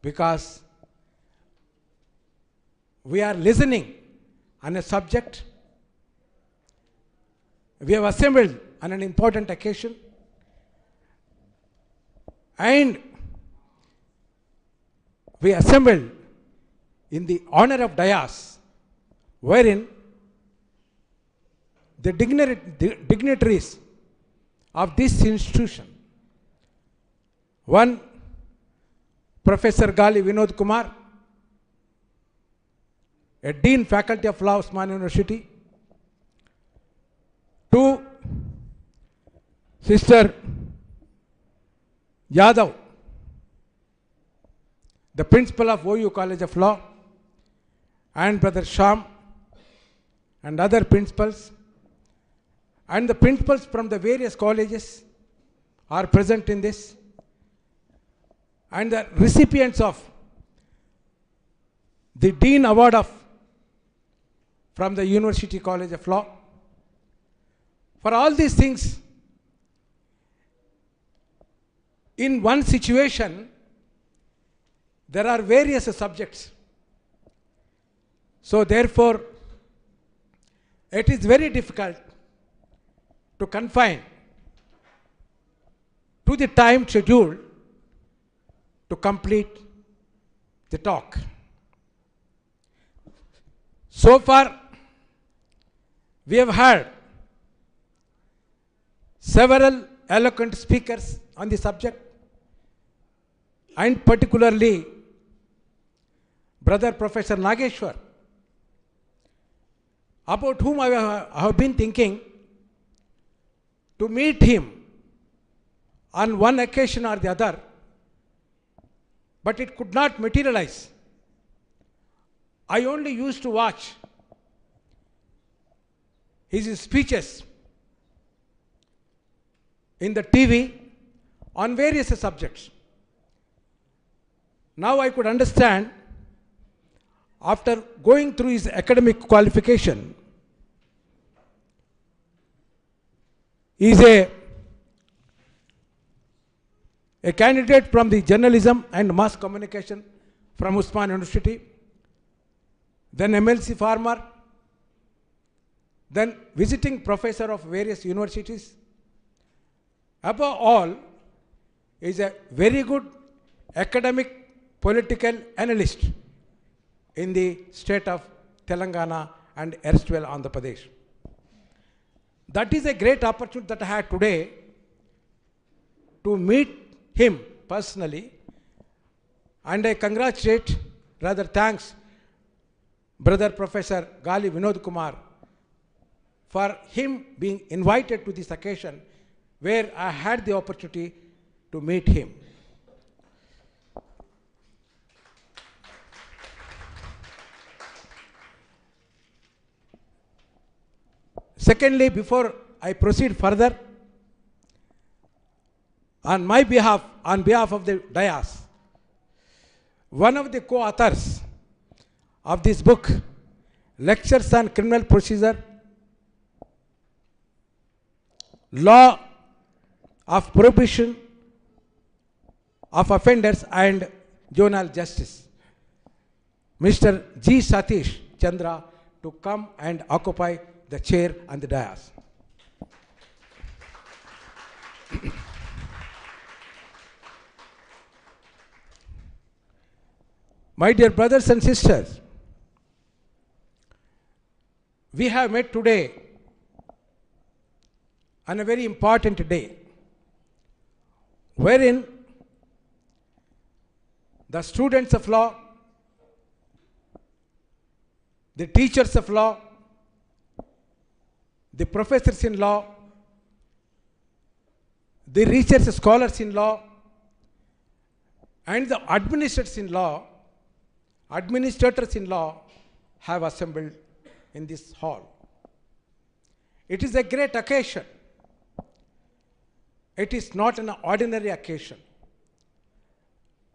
because we are listening on a subject. We have assembled on an important occasion, and we assembled in the honor of dais, wherein the dignitaries of this institution, one, Professor Gali Vinod Kumar, a Dean Faculty of Law, Osmania University; two, Sister Yadav, the Principal of OU College of Law, and Brother Sham, and other principals, and the principals from the various colleges are present in this, and the recipients of the Dean Award from the University College of Law. For all these things, in one situation, there are various subjects. So therefore, it is very difficult to confine to the time schedule to complete the talk. So far, we have heard several eloquent speakers on the subject, and particularly Brother Professor Nageshwar, about whom I have been thinking to meet him on one occasion or the other, but it could not materialize. I only used to watch his speeches in the TV on various subjects. Now I could understand, after going through his academic qualification, he is a candidate from the journalism and mass communication from Osmania University, then MLC farmer, then visiting professor of various universities. Above all, is a very good academic political analyst in the state of Telangana and erstwhile Andhra Pradesh. That is a great opportunity that I had today to meet him personally, and I congratulate, rather thanks, Brother Professor Gali Vinod Kumar for him being invited to this occasion where I had the opportunity to meet him. Secondly, before I proceed further, on my behalf, on behalf of the dais, one of the co-authors of this book, Lectures on Criminal Procedure, Law of Prohibition of Offenders and Juvenile Justice, Mr. G. Satish Chandra, to come and occupy the chair on the dais. My dear brothers and sisters, we have met today on a very important day, wherein the students of law, the teachers of law, the professors in law, the research scholars in law, and the administrators in law administrators in law have assembled in this hall. It is a great occasion. It is not an ordinary occasion.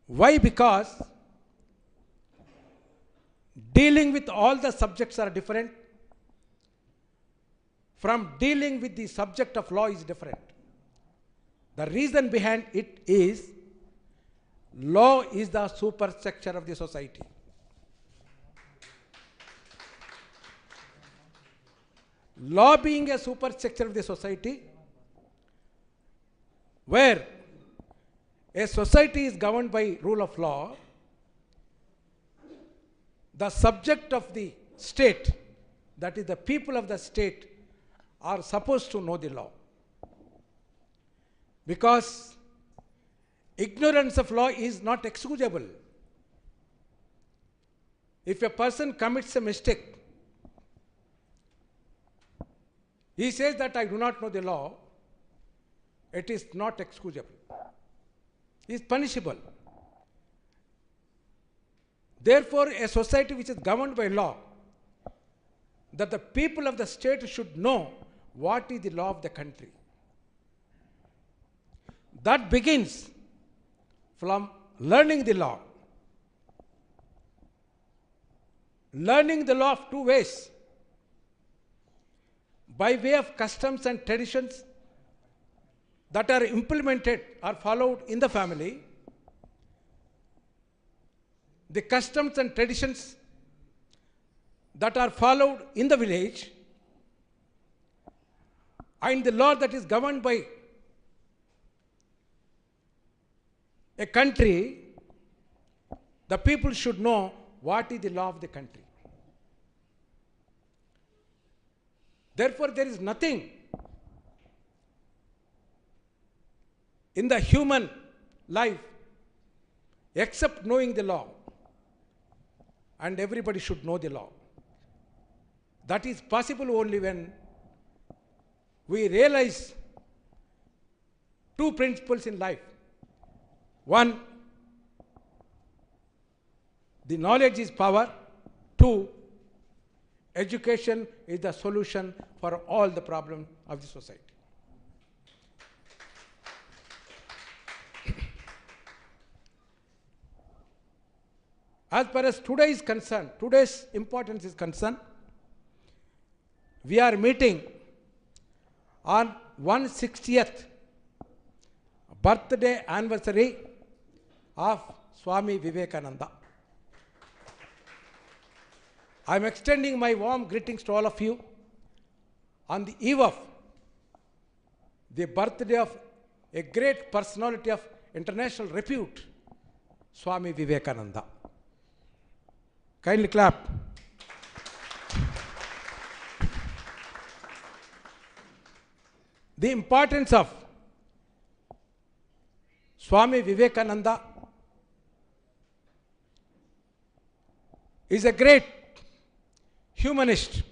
Why? Because dealing with all the subjects are different. From dealing with the subject of law is different. The reason behind it is law is the superstructure of the society. Law being a superstructure of the society, where a society is governed by rule of law, the subject of the state, that is the people of the state, are supposed to know the law. Because ignorance of law is not excusable. If a person commits a mistake, he says that I do not know the law, it is not excusable. It is punishable. Therefore, a society which is governed by law, that the people of the state should know what is the law of the country. That begins from learning the law. Learning the law of two ways. By way of customs and traditions that are implemented or followed in the family, the customs and traditions that are followed in the village, and the law that is governed by a country, the people should know what is the law of the country. Therefore, there is nothing in the human life except knowing the law, and everybody should know the law. That is possible only when we realize two principles in life. One, the knowledge is power. Two, education is the solution for all the problems of the society. As far as today is concerned, today's importance is concerned, we are meeting on 160th birthday anniversary of Swami Vivekananda. I am extending my warm greetings to all of you on the eve of the birthday of a great personality of international repute, Swami Vivekananda. Kindly clap. The importance of Swami Vivekananda is a great humanist.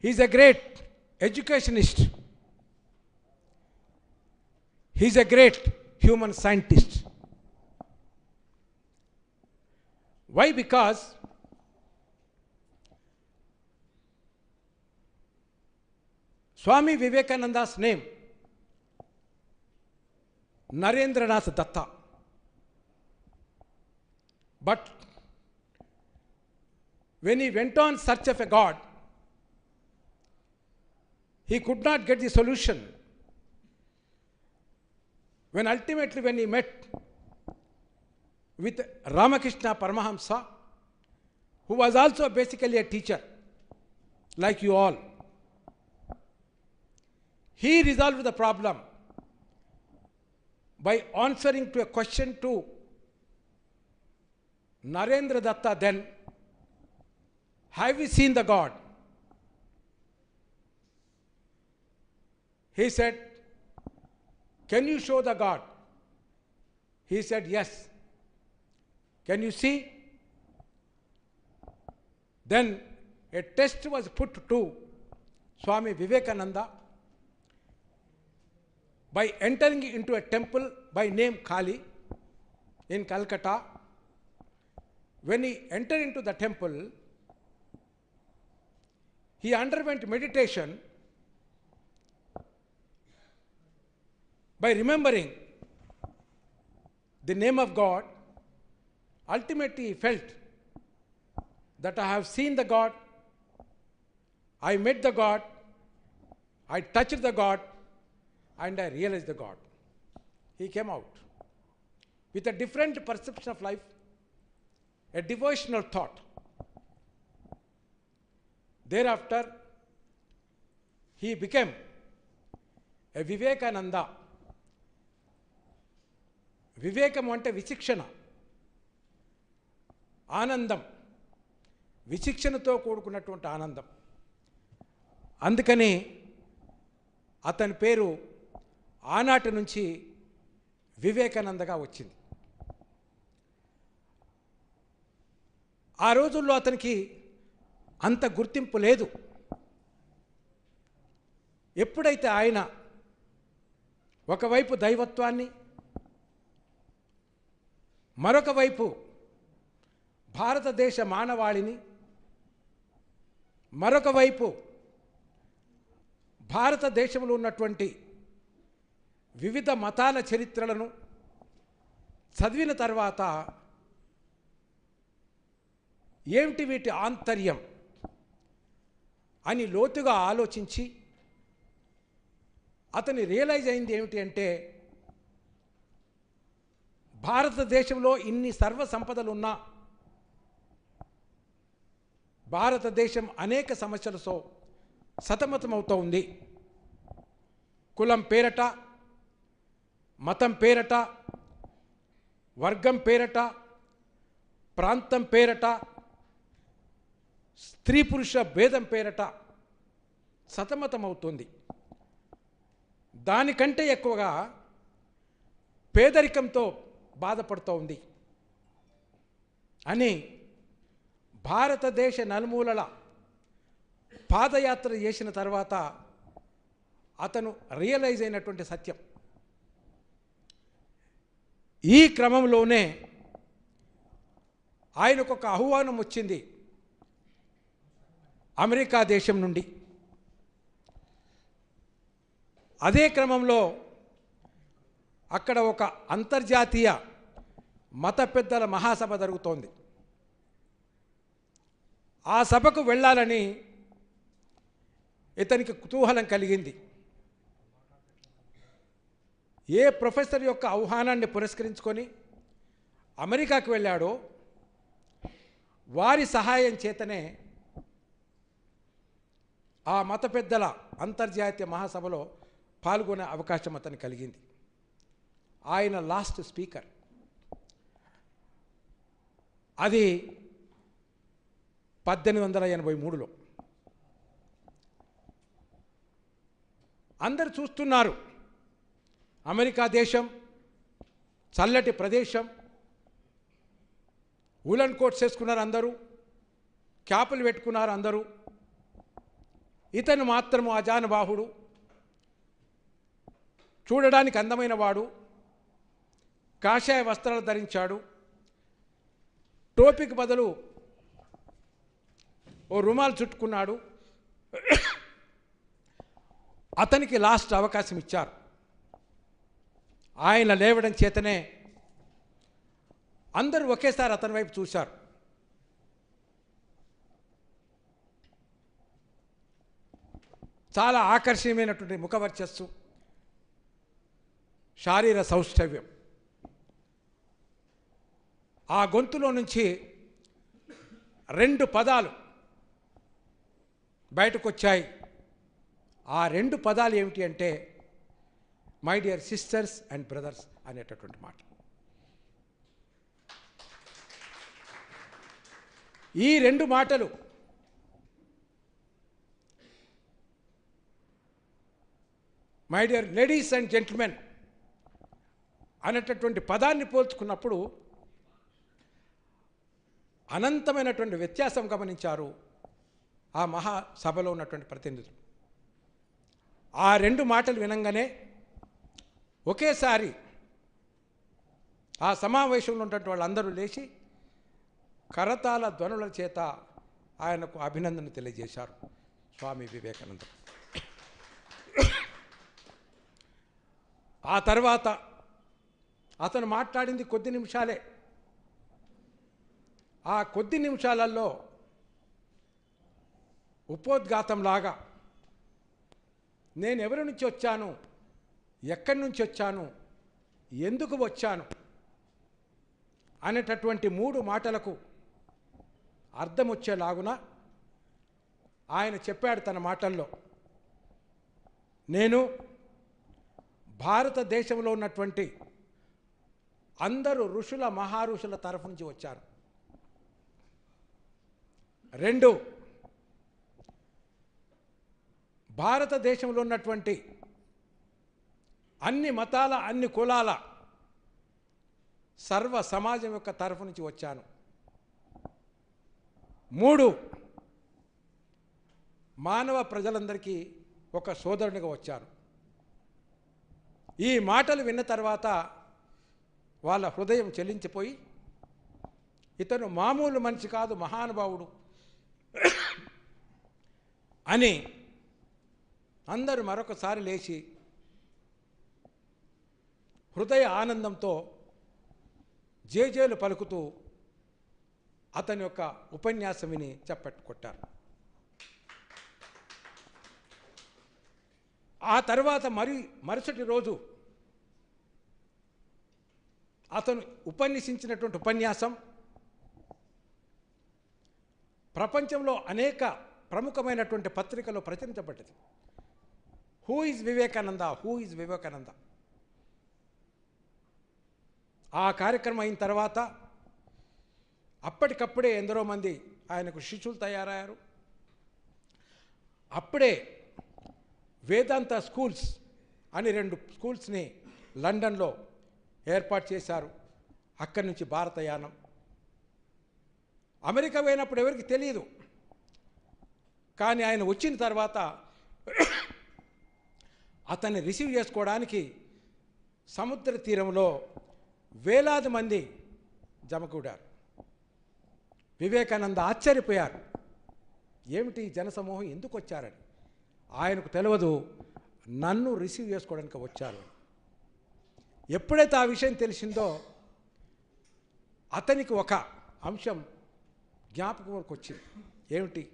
He is a great educationist. He is a great human scientist. Why? Because Swami Vivekananda's name, Narendranath Datta. But when he went on search of a God, he could not get the solution. When ultimately when he met with Ramakrishna Paramahamsa, who was also basically a teacher, like you all, he resolved the problem by answering to a question to Narendra Datta then, have you seen the God? He said, can you show the God? He said, yes. Can you see? Then a test was put to Swami Vivekananda by entering into a temple by name Kali in Calcutta. when he entered into the temple, he underwent meditation by remembering the name of God. Ultimately, he felt that I have seen the God, I met the God, I touched the God, and I realized the God. He came out with a different perception of life, a devotional thought. Thereafter, he became a Vivekananda. వివేకం అంటే విచక్షణ, ఆనందం, విచక్షణతో కూడుకున్నటువంటి ఆనందం. అందుకని అతని పేరు ఆనాటి నుంచి వివేకానందగా వచ్చింది. ఆ రోజుల్లో అతనికి అంత గుర్తింపు లేదు. ఎప్పుడైతే ఆయన ఒకవైపు దైవత్వాన్ని, మరొక వైపు భారతదేశ మానవాళిని, మరొక వైపు భారతదేశంలో ఉన్నటువంటి వివిధ మతాల చరిత్రలను చదివిన తర్వాత ఏమిటి వీటి ఆంతర్యం అని లోతుగా ఆలోచించి అతని రియలైజ్ అయింది ఏమిటి అంటే, భారతదేశంలో ఇన్ని సర్వ సంపదలున్నా భారతదేశం అనేక సమస్యలతో సతమతమవుతూ ఉంది. కులం పేరట, మతం పేరట, వర్గం పేరట, ప్రాంతం పేరట, స్త్రీ పురుష భేదం పేరట సతమతమవుతుంది. దానికంటే ఎక్కువగా పేదరికంతో బాధపడుతూ ఉంది అని భారతదేశ నలుమూలల పాదయాత్ర చేసిన తర్వాత అతను రియలైజ్ అయినటువంటి సత్యం. ఈ క్రమంలోనే ఆయనకు ఒక ఆహ్వానం వచ్చింది అమెరికా దేశం నుండి. అదే క్రమంలో అక్కడ ఒక అంతర్జాతీయ మత పెద్దల మహాసభ జరుగుతోంది. ఆ సభకు వెళ్ళాలని ఇతనికి కుతూహలం కలిగింది. ఏ ప్రొఫెసర్ యొక్క ఆహ్వానాన్ని పురస్కరించుకొని అమెరికాకు వెళ్ళాడో వారి సహాయం చేతనే ఆ మత పెద్దల అంతర్జాతీయ మహాసభలో పాల్గొనే అవకాశం అతనికి కలిగింది. ఆయన లాస్ట్ స్పీకర్. అది 1883లో. అందరు చూస్తున్నారు. అమెరికా దేశం చల్లటి ప్రదేశం, ఉలన్ కోట్స్ వేసుకున్నారు అందరూ, క్యాపులు పెట్టుకున్నారు అందరూ. ఇతను మాత్రము అజానుబాహుడు, చూడడానికి అందమైన వాడు, కాషాయ వస్త్రాలు ధరించాడు, టోపీకి బదులు ఓ రుమాలు చుట్టుకున్నాడు. అతనికి లాస్ట్ అవకాశం ఇచ్చారు. ఆయన లేవడం చేతనే అందరూ ఒకేసారి అతని వైపు చూశారు. చాలా ఆకర్షణీయమైనటువంటి ముఖవర్చస్సు, శారీర సౌష్ఠవ్యం. ఆ గొంతులో నుంచి 2 పదాలు బయటకు వచ్చాయి. ఆ 2 పదాలు ఏమిటి అంటే, my dear sisters and brothers అనేటటువంటి మాట. ఈ 2 మాటలు my dear ladies and gentlemen అనేటటువంటి పదాన్ని పోల్చుకున్నప్పుడు అనంతమైనటువంటి వ్యత్యాసం గమనించారు ఆ మహాసభలో ఉన్నటువంటి ప్రతినిధులు. ఆ 2 మాటలు వినంగానే ఒకేసారి ఆ సమావేశంలో ఉన్నటువంటి వాళ్ళందరూ లేచి కరతాళ ధ్వనుల చేత ఆయనకు అభినందన తెలియజేశారు స్వామి వివేకానంద. ఆ తర్వాత అతను మాట్లాడింది కొద్ది నిమిషాలే. ఆ కొద్ది నిమిషాలలో ఉపోద్ఘాతంలాగా నేను ఎవరి నుంచి వచ్చాను, ఎక్కడి నుంచి వచ్చాను, ఎందుకు వచ్చాను అనేటటువంటి 3 మాటలకు అర్థం వచ్చేలాగున ఆయన చెప్పాడు తన మాటల్లో. నేను భారతదేశంలో ఉన్నటువంటి అందరూ ఋషుల మహారుషుల తరఫు నుంచి వచ్చాను. 2, భారతదేశంలో ఉన్నటువంటి అన్ని మతాల, అన్ని కులాల, సర్వ సమాజం యొక్క తరఫు నుంచి వచ్చాను. 3, మానవ ప్రజలందరికీ ఒక సోదరునిగా వచ్చాను. ఈ మాటలు విన్న తర్వాత వాళ్ళ హృదయం చెల్లించిపోయి, ఇతను మామూలు మనిషి కాదు, మహానుభావుడు అని అందరూ మరొకసారి లేచి హృదయ ఆనందంతో జేజేలు పలుకుతూ అతని యొక్క ఉపన్యాసం విని చప్పట్లు కొట్టారు. ఆ తర్వాత మరుసటి రోజు అతను ఉపన్యసించినటువంటి ఉపన్యాసం ప్రపంచంలో అనేక ప్రముఖమైనటువంటి పత్రికల్లో ప్రచురించబడ్డది. Who is Vivekananda, who is Vivekananda. ఆ కార్యక్రమం అయిన తర్వాత అప్పటికప్పుడే ఎందరో మంది ఆయనకు శిష్యులు తయారయ్యారు. అప్పుడే వేదాంత స్కూల్స్ అని 2 స్కూల్స్ని లండన్లో ఏర్పాటు చేశారు. అక్కడి నుంచి భారతయానం. అమెరికా పోయినప్పుడు ఎవరికి తెలియదు, కానీ ఆయన వచ్చిన తర్వాత అతన్ని రిసీవ్ చేసుకోవడానికి సముద్ర తీరంలో వేలాది మంది జమకూడారు. వివేకానంద ఆశ్చర్యపోయారు, ఏమిటి జనసమూహం, ఎందుకు వచ్చారని. ఆయనకు తెలియదు నన్ను రిసీవ్ చేసుకోవడానికి వచ్చారు. ఎప్పుడైతే ఆ విషయం తెలిసిందో అతనికి ఒక అంశం జ్ఞాపకంలోకి వచ్చింది. ఏమిటి,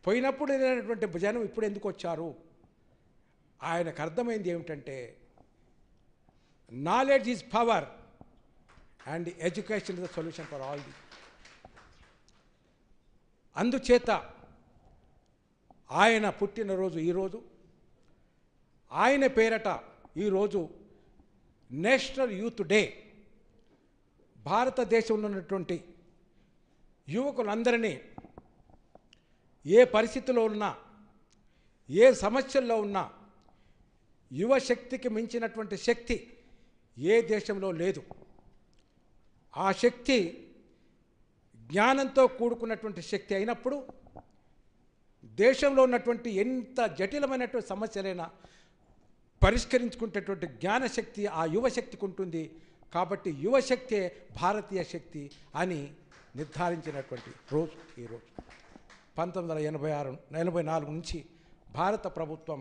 పోయినప్పుడు లేనటువంటి జనం ఇప్పుడు ఎందుకు వచ్చారు. ఆయనకు అర్థమైంది ఏమిటంటే, knowledge is power and education is the solution for all the. అందుచేత ఆయన పుట్టినరోజు ఈరోజు, ఆయన పేరట ఈరోజు నేషనల్ యూత్ డే. భారతదేశంలో ఉన్నటువంటి యువకులందరినీ ఏ పరిస్థితిలో ఉన్నా, ఏ సమస్యల్లో ఉన్నా, యువశక్తికి మించినటువంటి శక్తి ఏ దేశంలో లేదు. ఆ శక్తి జ్ఞానంతో కూడుకున్నటువంటి శక్తి అయినప్పుడు దేశంలో ఉన్నటువంటి ఎంత జటిలమైనటువంటి సమస్యలైనా పరిష్కరించుకునేటువంటి జ్ఞానశక్తి ఆ యువశక్తికి ఉంటుంది. కాబట్టి యువశక్తే భారతీయ శక్తి అని నిర్ధారించినటువంటి రోజు ఈరోజు. 1986-84 నుంచి భారత ప్రభుత్వం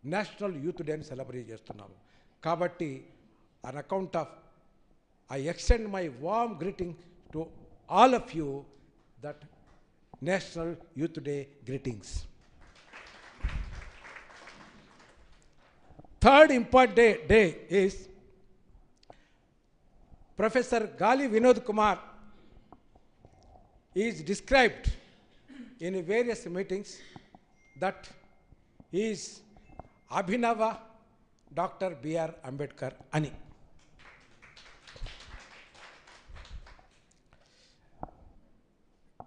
నేషనల్ యూత్ డేని సెలబ్రేట్ చేస్తున్నాము. కాబట్టి on account of I extend my warm greeting to all of you, that National Youth Day greetings. Third important day is Professor Gali Vinod Kumar is described in various meetings that he is Abhinava Dr. B.R. Ambedkar Ani.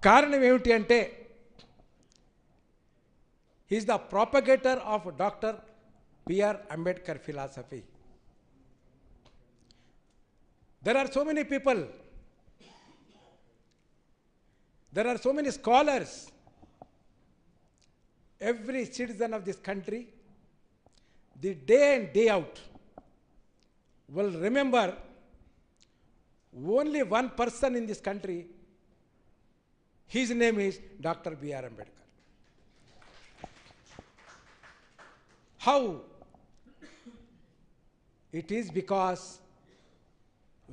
కారణం ఏమిటి అంటే, he is the propagator of Dr. B.R. Ambedkar philosophy. There are so many people, there are so many scholars. Every citizen of this country, the day in day out, will remember only one person in this country, his name is Dr. B.R. Ambedkar. How? It is because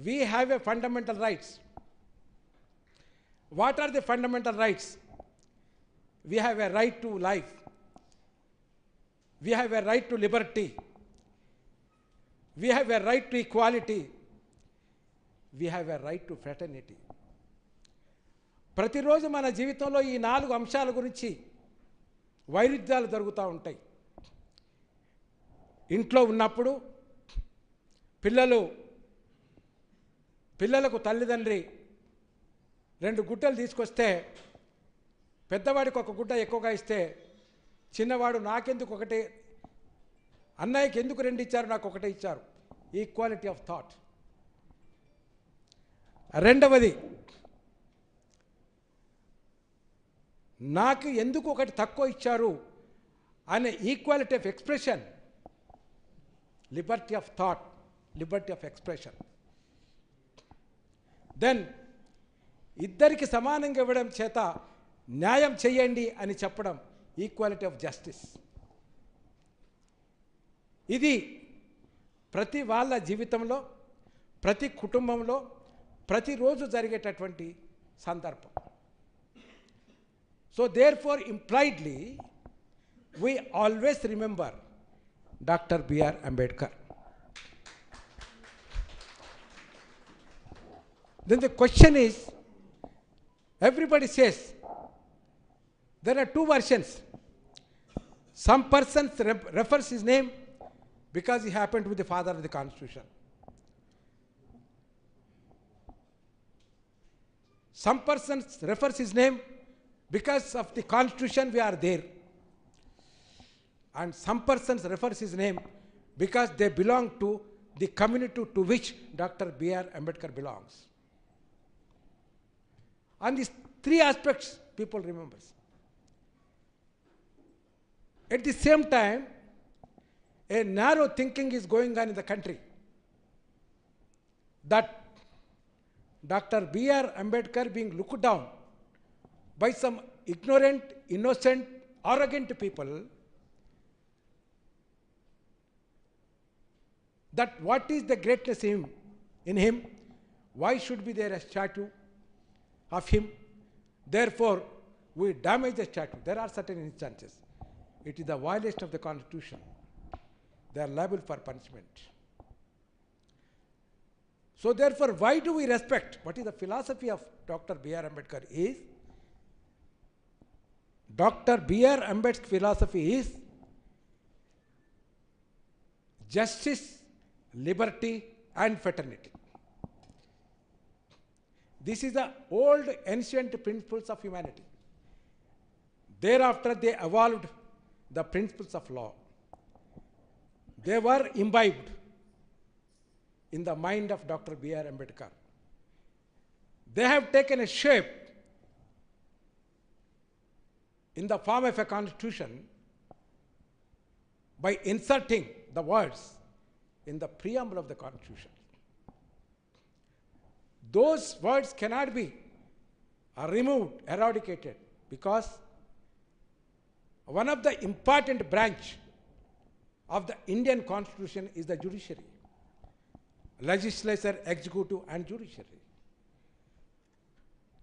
we have a fundamental rights. What are the fundamental rights? We have a right to life. We have a right to liberty. We have a right to equality. We have a right to fraternity. ప్రతిరోజు మన జీవితంలో ఈ 4 అంశాల గురించి వైరుధ్యాలు జరుగుతూ ఉంటాయి. ఇంట్లో ఉన్నప్పుడు పిల్లలకు తల్లిదండ్రి 2 గుడ్డలు తీసుకొస్తే పెద్దవాడికి ఒక గుడ్డ ఎక్కువగా ఇస్తే చిన్నవాడు నాకెందుకు ఒకటే, అన్నయ్యకి ఎందుకు 2 ఇచ్చారు, నాకు ఒకటే ఇచ్చారు. Equality of thought. రెండవది, నాకు ఎందుకు ఒకటి తక్కువ ఇచ్చారు అనే equality of expression, liberty of thought, liberty of expression. Then ఇద్దరికి సమానంగా ఇవ్వడం చేత న్యాయం చేయండి అని చెప్పడం, ఈక్వాలిటీ ఆఫ్ జస్టిస్. ఇది ప్రతి వాళ్ళ జీవితంలో, ప్రతి కుటుంబంలో ప్రతిరోజు జరిగేటటువంటి సందర్భం. So therefore impliedly we always remember Dr. B.R. Ambedkar. Then the question is, everybody says there are 2 versions. Some person refers his name because he happened to be the father of the Constitution. Some person refers his name because of the Constitution we are there. And some persons refers his name because they belong to the community to which Dr. B.R. Ambedkar belongs. And these 3 aspects people remember. At the same time, a narrow thinking is going on in the country that Dr. B.R. Ambedkar being looked down by some ignorant, innocent, arrogant people, that what is the greatness in him? Why should be there a statue of him? Therefore, we damage the statue. There are certain instances. It is the violation of the Constitution. They are liable for punishment. So therefore, why do we respect? What is the philosophy of Dr. B.R. Ambedkar is, Dr. B.R. Ambedkar's philosophy is justice, liberty and fraternity. This is the old ancient principles of humanity. Thereafter they evolved the principles of law. They were imbibed in the mind of Dr. B.R. Ambedkar. They have taken a shape in the form of a constitution by inserting the words in the preamble of the Constitution. Those words cannot be removed, eradicated, because one of the important branch of the Indian Constitution is the judiciary, legislature, executive and judiciary.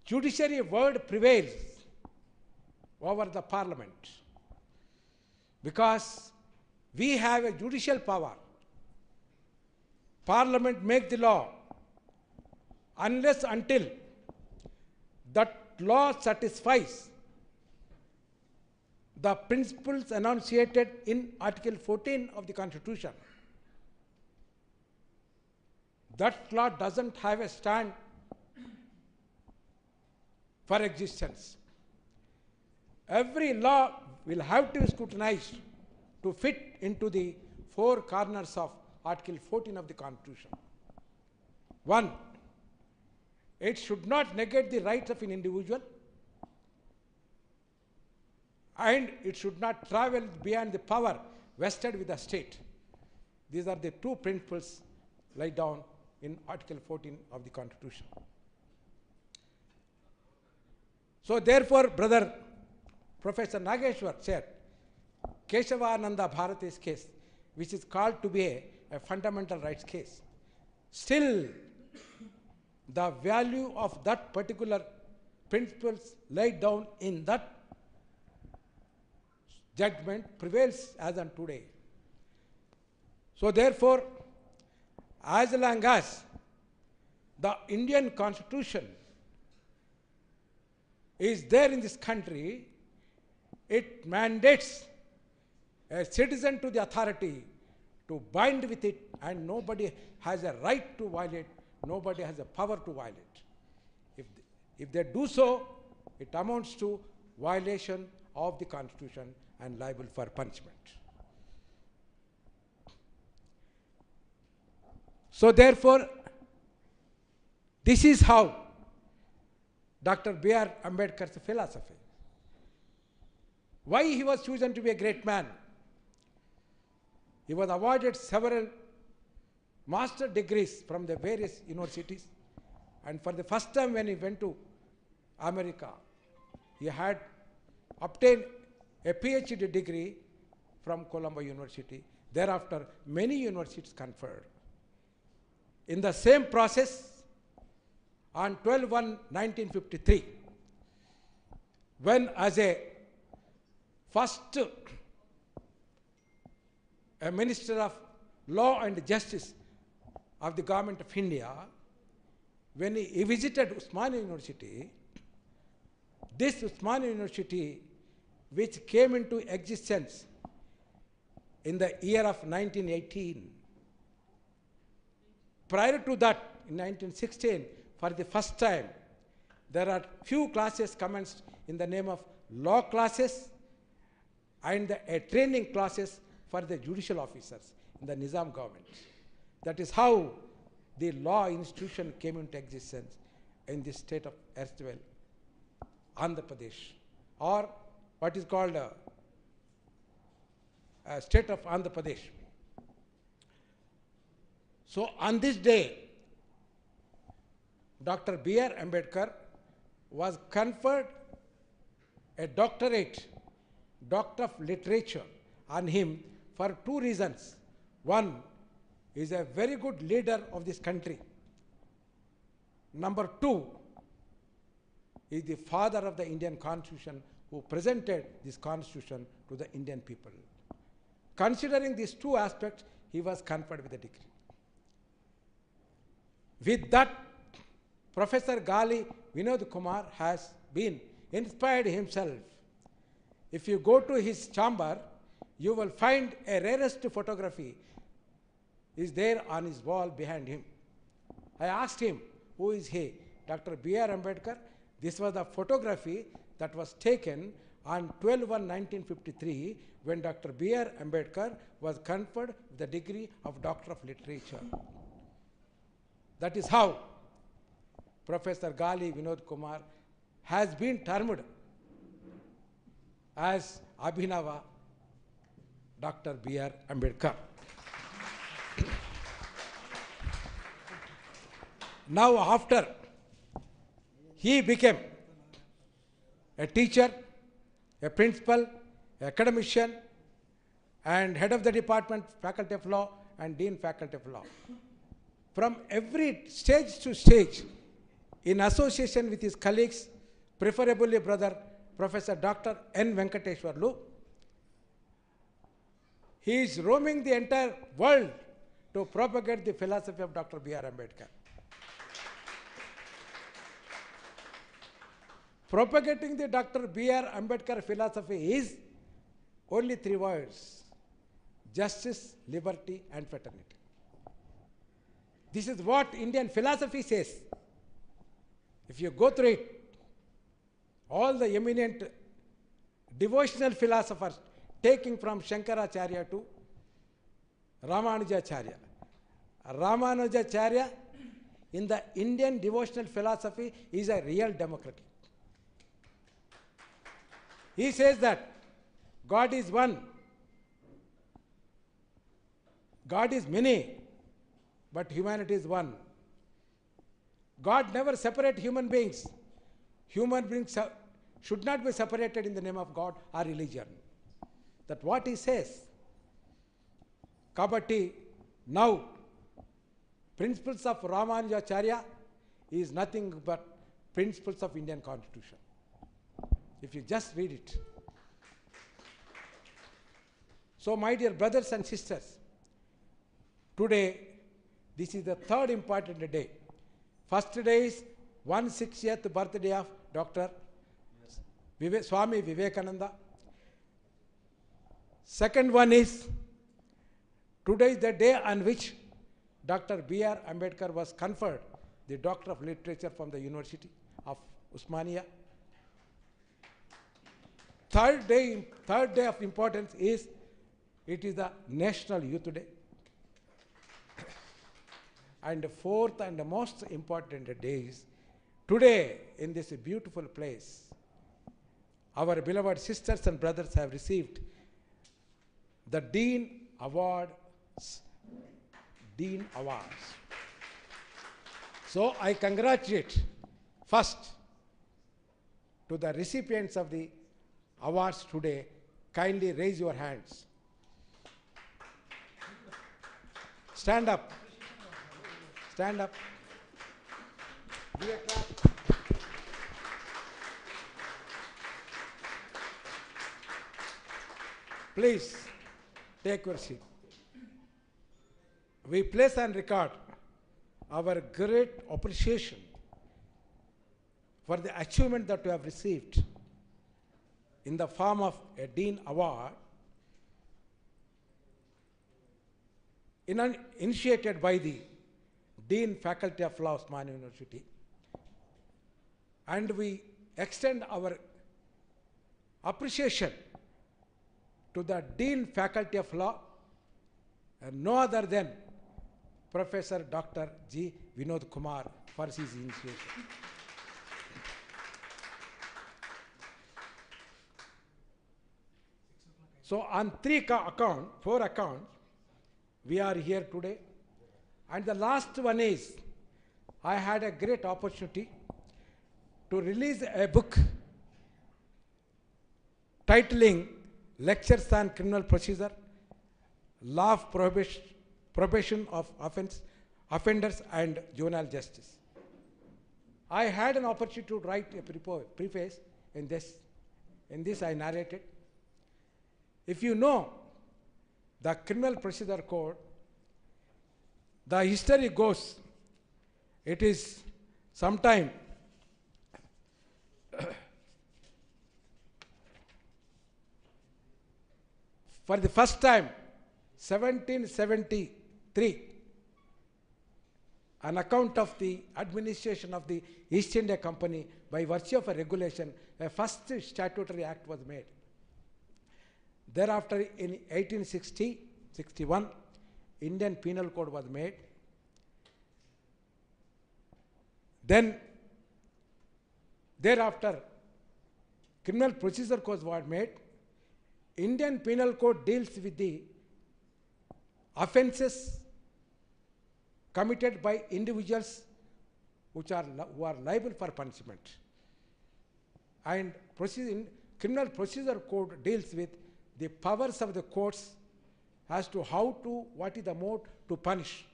Judiciary word prevails over the parliament because we have a judicial power. Parliament makes the law unless until that law satisfies the principles enunciated in Article 14 of the Constitution. That law doesn't have a stand for existence. Every law will have to be scrutinized to fit into the 4 corners of Article 14 of the Constitution. 1, it should not negate the rights of an individual, and it should not travel beyond the power vested with the state. These are the 2 principles laid down in Article 14 of the Constitution. So therefore, brother Professor Nageshwar said, Keshavananda Bharati's case, which is called to be a fundamental rights case, still the value of that particular principles laid down in that judgment prevails as on today. So therefore, as long as the Indian Constitution is there in this country, it mandates a citizen to the authority to bind with it, and nobody has a right to violate, nobody has a power to violate. If they do so, it amounts to violation of the Constitution and liable for punishment. So therefore, this is how Dr. B.R. Ambedkar's philosophy. Why he was chosen to be a great man? He was awarded several master degrees from the various universities, and for the first time when he went to America, he had obtained a PhD degree from Colombo University. Thereafter, many universities conferred. In the same process, on 12/1/1953, when as a first a Minister of Law and Justice of the Government of India, when he visited Usmania University, this Usmania University, which came into existence in the year of 1918, prior to that, in 1916, for the first time, there are few classes commenced in the name of law classes and a training classes for the judicial officers in the Nizam government. That is how the law institution came into existence in the state of erstwhile Andhra Pradesh, or what is called a state of Andhra Pradesh. So on this day, Dr. B.R. Ambedkar was conferred a doctorate, Doctor of Literature, on him for two reasons. One, he is a very good leader of this country. Number two, he is the father of the Indian Constitution, who presented this Constitution to the Indian people. Considering these two aspects, he was conferred with a degree. With that, Professor Gali Vinod Kumar has been inspired himself. If you go to his chamber, you will find a rarest photography is there on his wall behind him. I asked him, who is he? Dr. B.R. Ambedkar. This was the photography that was taken on 12/1/1953 when Dr. B.R. Ambedkar was conferred the degree of Doctor of Literature. That is how Professor Gali Vinod Kumar has been termed as Abhinava Dr. B.R. Ambedkar. Now after he became a teacher, a principal, academician, and head of the department, faculty of law, and dean faculty of law. From every stage to stage, in association with his colleagues, preferably brother Professor Dr. N. Venkateshwarlu, he is roaming the entire world to propagate the philosophy of Dr. B.R. Ambedkar. Propagating the Dr. B.R. Ambedkar philosophy is only three words: justice, liberty, and fraternity. This is what Indian philosophy says. If you go through it, all the eminent devotional philosophers, taking from Shankaracharya to Ramanujacharya. Ramanujacharya in the Indian devotional philosophy is a real democrat. He says that God is one, God is many, but humanity is one. God never separate human beings. Human beings should not be separated in the name of God or religion. That's what he says. Kabatti, now, principles of Ramanujacharya is nothing but principles of Indian Constitution. If you just read it. So, my dear brothers and sisters, today, this is the third important day. First day is 160th birthday of Dr. Swami Vivekananda. Second one is, today is the day on which Dr. B.R. Ambedkar was conferred the Doctor of Literature from the University of Osmania. Third day of importance is, it is the National Youth Day. And the fourth and the most important day is, today in this beautiful place, our beloved sisters and brothers have received the Dean Awards. So I congratulate first to the recipients of the awards today. Kindly raise your hands. Stand up. Stand up. Give a clap. Please take your seat. We place on record our great appreciation for the achievement that we have received in the form of a Dean Award initiated by the Dean Faculty of Law, Osmania University. And we extend our appreciation to the Dean Faculty of Law, and no other than Professor Dr. G. Vinod Kumar for his initiation. So on four accounts, we are here today. And the last one is, I had a great opportunity to release a book titling Lectures on Criminal Procedure, Law of Probation of Offenders and Juvenile Justice. I had an opportunity to write a preface in this. In this I narrated. If you know the Criminal Procedure Code, the history goes, it is sometime for the first time, 1773, on account of the administration of the East India Company, by virtue of a regulation, a first statutory act was made. Thereafter, in 1861, Indian Penal Code was made. Then, thereafter, Criminal Procedure Code was made. Indian Penal Code deals with the offences committed by individuals who are liable for punishment. And Criminal Procedure Code deals with the powers of the courts as to what is the mode to punish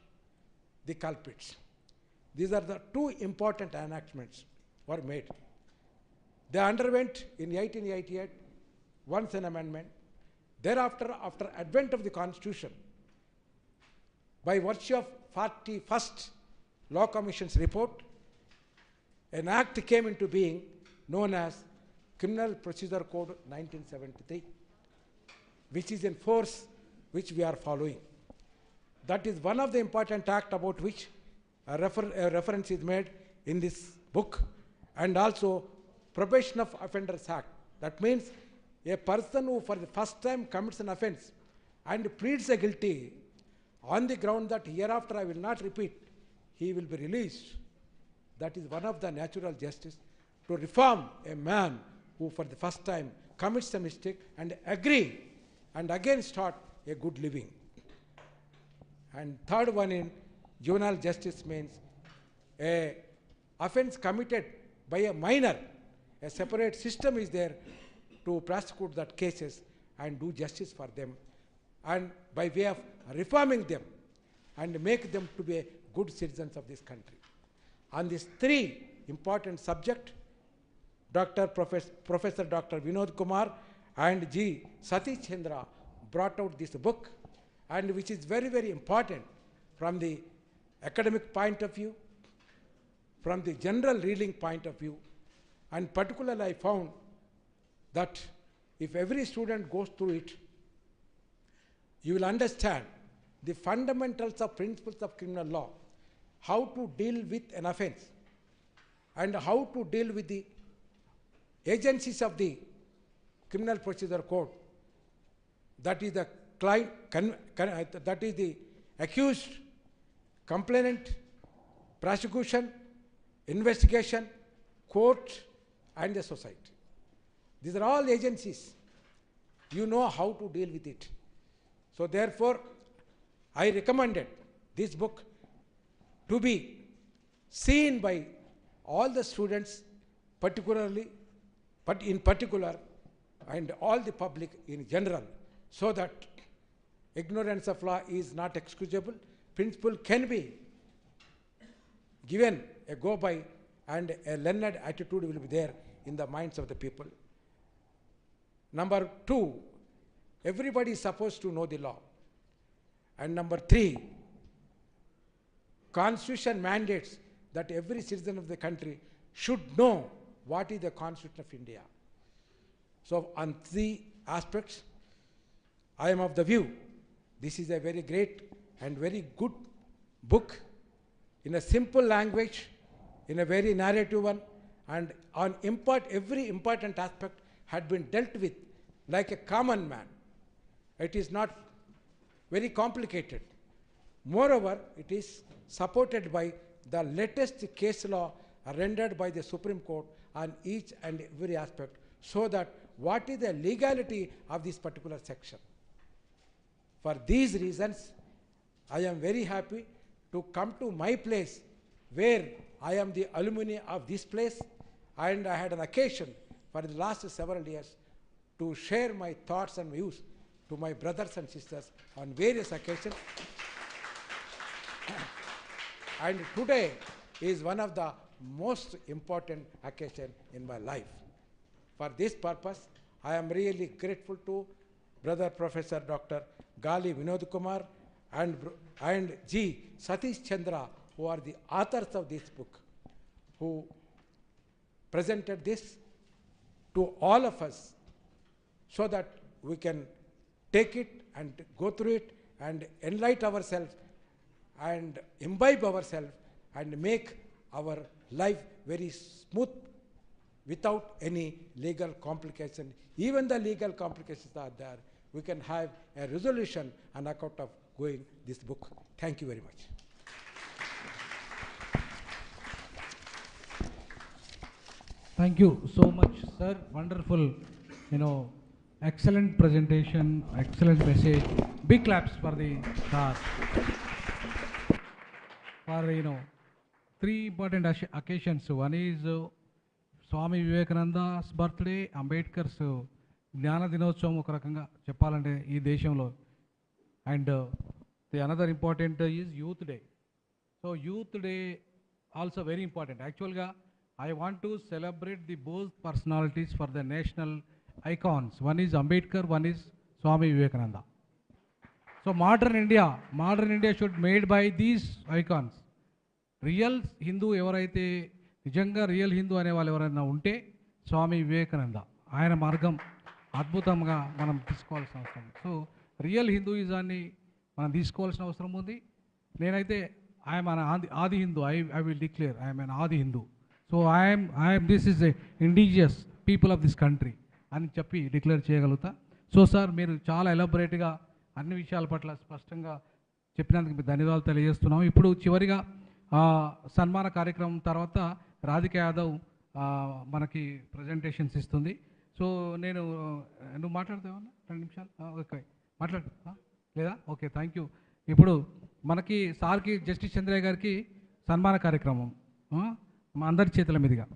the culprits. These are the two important enactments were made. They underwent in 1888 once an amendment. Thereafter, after advent of the Constitution, by virtue of 41st Law Commission's report, an act came into being known as Criminal Procedure Code 1973, which is in force, which we are following. That is one of the important acts about which a reference is made in this book, and also Probation of Offenders Act. That means a person who for the first time commits an offense and pleads guilty on the ground that hereafter I will not repeat, he will be released. That is one of the natural justice to reform a man who for the first time commits a mistake and agree and again start a good living. And third one in juvenile justice means a offense committed by a minor, a separate system is there to prosecute that cases and do justice for them, and by way of reforming them and make them to be good citizens of this country. On these three important subjects, Professor Dr. Vinod Kumar and G. Satish Chandra brought out this book, and which is very, very important from the academic point of view, from the general reading point of view, and particularly I found that if every student goes through it, you will understand the fundamentals of principles of criminal law, how to deal with an offense, and how to deal with the agencies of the Criminal Procedure Code, that is the client, that is the accused, complainant, prosecution, investigation, court, and the society. These are all agencies. You know how to deal with it. So therefore, I recommended this book to be seen by all the students, particularly, but in particular, and all the public in general, so that ignorance of law is not excusable. Principle can be given a go by, and a learned attitude will be there in the minds of the people. Number two, everybody is supposed to know the law. And number three, Constitution mandates that every citizen of the country should know what is the Constitution of India. So on three aspects, I am of the view this is a very great and very good book in a simple language, in a very narrative one, and on every important aspect had been dealt with like a common man. It is not very complicated. Moreover, it is supported by the latest case law rendered by the Supreme Court on each and every aspect, so that what is the legality of this particular section. For these reasons, I am very happy to come to my place, where I am the alumni of this place, and I had an occasion for the last several years to share my thoughts and views to my brothers and sisters on various occasions. And today is one of the most important occasions in my life. For this purpose, I am really grateful to Brother Professor Dr. Gali Vinod Kumar and G. Satish Chandra, who are the authors of this book, who presented this to all of us, so that we can take it and go through it and enlighten ourselves and imbibe ourselves and make our life very smooth without any legal complication. Even the legal complications are there. We can have a resolution on account of going this book. Thank you very much. Thank you so much, sir. Wonderful, excellent presentation, excellent message. Big claps for the star. For, three important occasions. One is Swami Vivekananda's birthday, Ambedkar's Jnana Dinotsavam oka rakanగా చెప్పాలంటే ఈ దేశంలో. And the another important is Youth Day. So Youth Day also very important. Actually, I want to celebrate the both personalities for the national icons. One is Ambedkar, one is Swami Vivekananda. So modern India should made by these icons. Real Hindu ఎవరైతే నిజంగా real Hindu అనే వాళ్ళు ఎవరైనా ఉంటే స్వామి వివేకానంద. ఆయన మార్గం అద్భుతంగా మనం తీసుకోవాల్సిన అవసరం. సో రియల్ హిందూయిజాన్ని మనం తీసుకోవాల్సిన అవసరం ఉంది. నేనైతే I'm an Adi Hindu. I will declare I'm an Adi Hindu. So I'm this is a indigenous people of this country అని చెప్పి డిక్లేర్ చేయగలుగుతా. సో సార్, మీరు చాలా ఎలాబొరేట్గా అన్ని విషయాల పట్ల స్పష్టంగా చెప్పినందుకు మీకు ధన్యవాదాలు తెలియజేస్తున్నాం. ఇప్పుడు చివరిగా సన్మాన కార్యక్రమం తర్వాత రాధిక యాదవ్ మనకి ప్రజెంటేషన్స్ ఇస్తుంది. సో నువ్వు మాట్లాడతావన్నా 2 నిమిషాలు? ఓకే, మాట్లాడు లేదా? Okay, thank you. ఇప్పుడు మనకి సార్కి జస్టిస్ చంద్రయ్య గారికి సన్మాన కార్యక్రమం మా అందరి చేతుల మీదుగా.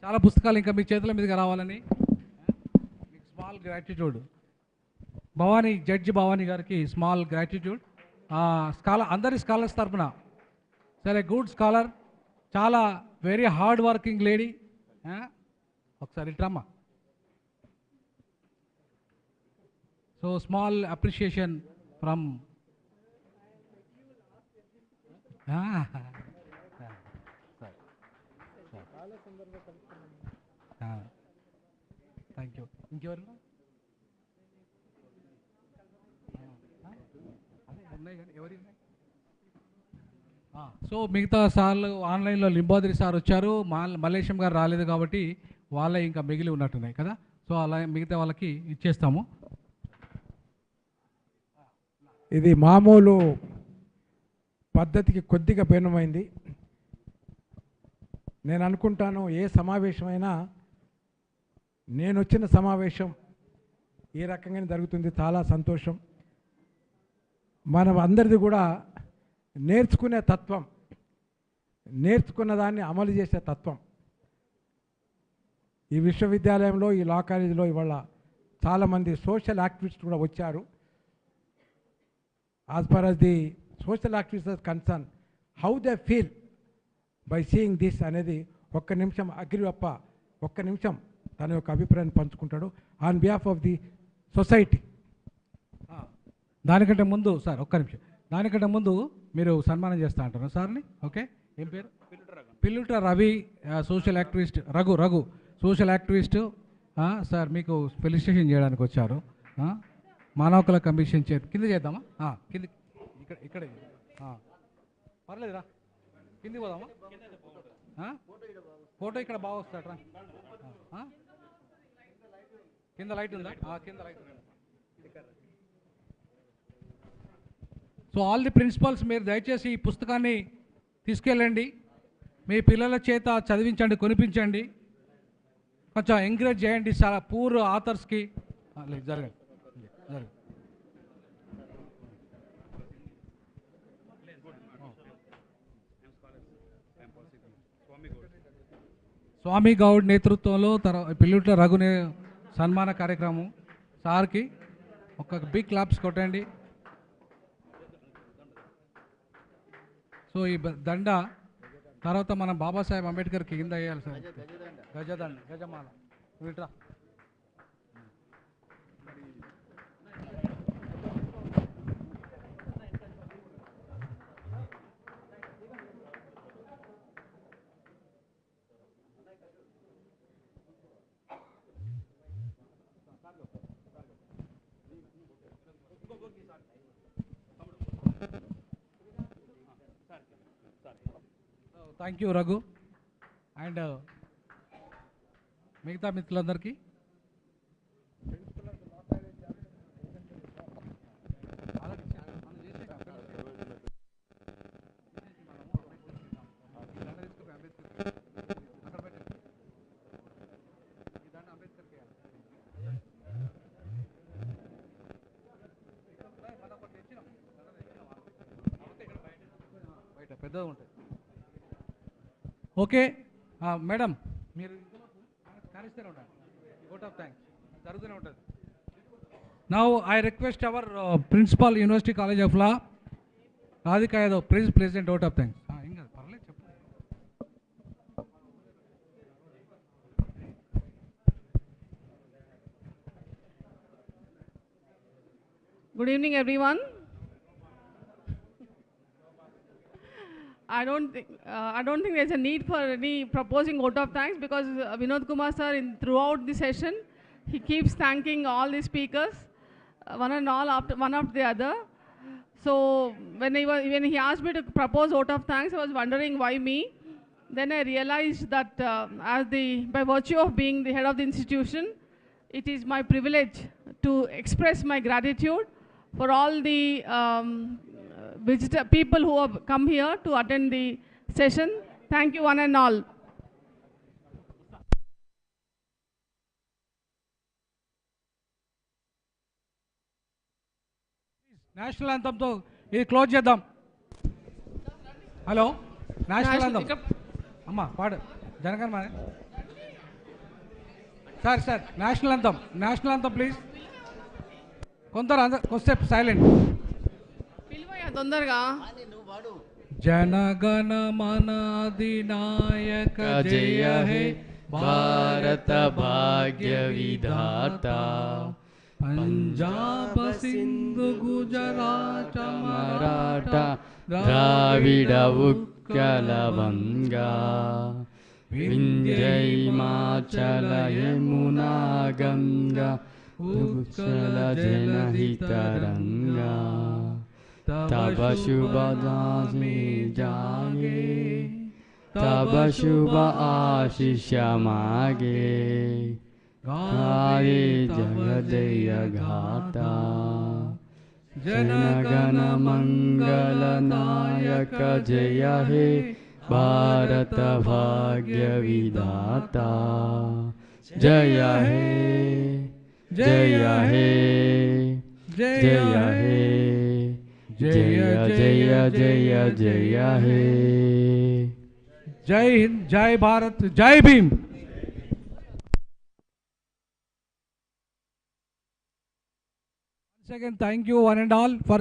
చాలా పుస్తకాలు ఇంకా మీ చేతుల మీదుగా రావాలని small gratitude. Bhavani, judge Bhavani గారికి స్మాల్ గ్రాటిట్యూడ్. స్కాలర్, అందరి స్కాలర్స్ తరఫున సరే, గుడ్ స్కాలర్, చాలా వెరీ హార్డ్ వర్కింగ్ లేడీ. ఒకసారి ఇట్రమ్మా. So small appreciation from thank you. ఇంకెవరు ఉన్నాయి కానీ ఎవరి? సో మిగతా సార్లు ఆన్లైన్లో లింబాద్రి సార్ వచ్చారు, మల్లేశం గారు రాలేదు కాబట్టి వాళ్ళే ఇంకా మిగిలి ఉన్నట్టున్నాయి కదా. సో అలా మిగతా వాళ్ళకి ఇచ్చేస్తాము. ఇది మామూలు పద్ధతికి కొద్దిగా భిన్నమైంది. నేను అనుకుంటాను ఏ సమావేశమైనా నేను వచ్చిన సమావేశం ఈ రకంగానే జరుగుతుంది. చాలా సంతోషం. మనం అందరిది కూడా నేర్చుకునే తత్వం, నేర్చుకున్న దాన్ని అమలు చేసే తత్వం. ఈ విశ్వవిద్యాలయంలో, ఈ లా కాలేజీలో ఇవాళ చాలామంది సోషల్ యాక్టివిస్ట్ కూడా వచ్చారు. As for as the social activists are concerned, how they feel by seeing this అనేది ఒక్క నిమిషం అగ్రివప్ప ఒక్క నిమిషం తన యొక్క అభిప్రాయాన్ని పంచుకుంటాడు on behalf of the society. దానికంటే ముందు సార్ ఒక్క నిమిషం, దానికంటే ముందు మీరు సన్మానం చేస్తా అంటారు సార్ని. ఓకే, ఏం పేరు? Pilluta Ravi, social activist. Raghu social activist. Sir మీకు ఫెలిసిటేషన్ చేయడానికి వచ్చారు. మానవ హక్కుల కమిషన్ కింద చేద్దామా? కింద ఇక్కడ పర్లేదురా, కిందికి పోదామా? ఫోటో ఇక్కడ బాగా వస్తాడరా. కింద లైట్ ఉందా? కింద light. So all the principals, మీరు దయచేసి ఈ పుస్తకాన్ని తీసుకెళ్ళండి, మీ పిల్లల చేత చదివించండి, కొనిపించండి, కొంచెం ఎంకరేజ్ చేయండి. చాలా పూర్ ఆథర్స్కి జరగండి. స్వామి గౌడ్ నేతృత్వంలో పిల్లుట్ల రఘునే సన్మాన కార్యక్రమం. సార్కి ఒక బిగ్ క్లాప్స్ కొట్టండి. సో ఈ దండ తర్వాత మనం బాబాసాహెబ్ అంబేద్కర్కి కింద వేయాలి సార్. గజదండ, గజమాల. వీట్రా థ్యాంక్ యూ రఘు అండ్ మిగతా మిత్రులందరికీ. పెద్దగా ఉంటుంది. ఓకే మేడం, మీరు కానిస్తూనే ఉండాలి. ఓట్ ఆఫ్ థ్యాంక్స్ జరుగుతూనే ఉంటుంది. Now I request our principal university college of law Radhika Yadav please president vote of thanks. ఇంకా పర్లేదు చెప్పు. Good evening, everyone. I don't think there's a need for any proposing vote of thanks because Vinod Kumar sir, throughout the session, he keeps thanking all the speakers, one after the other. So when he asked me to propose vote of thanks, I was wondering why me. Then I realized that by virtue of being the head of the institution, it is my privilege to express my gratitude for all the people who have come here to attend the session. Thank you one and all. National అంతంతో ఇది close చేద్దాం. Hello, national అంతం అమ్మా పాడు జనగణ మన sir national అంతం please. కొంచెం సైలెంట్ తొందరగా. జనగణ మన అధినాయక జయ హే భారత భాగ్య విధాత, పంజాబ సింధు గుజరాత మరాఠా ద్రావిడ ఉత్కల వంగా, వింధ్య హిమాచల యమునా గంగా ఉత్కల జనహితరంగా, तब शुभ दास में जागे, तब शुभ आशीष मागे, गाये जगदय घाता, जनगण मंगल नायक जय हे भारत भाग्य विधाता, जय हे जय हे जय हे जय जय जय जय हे. जय हिंद, जय भारत, जय Bhim. Once again, thank you one and all for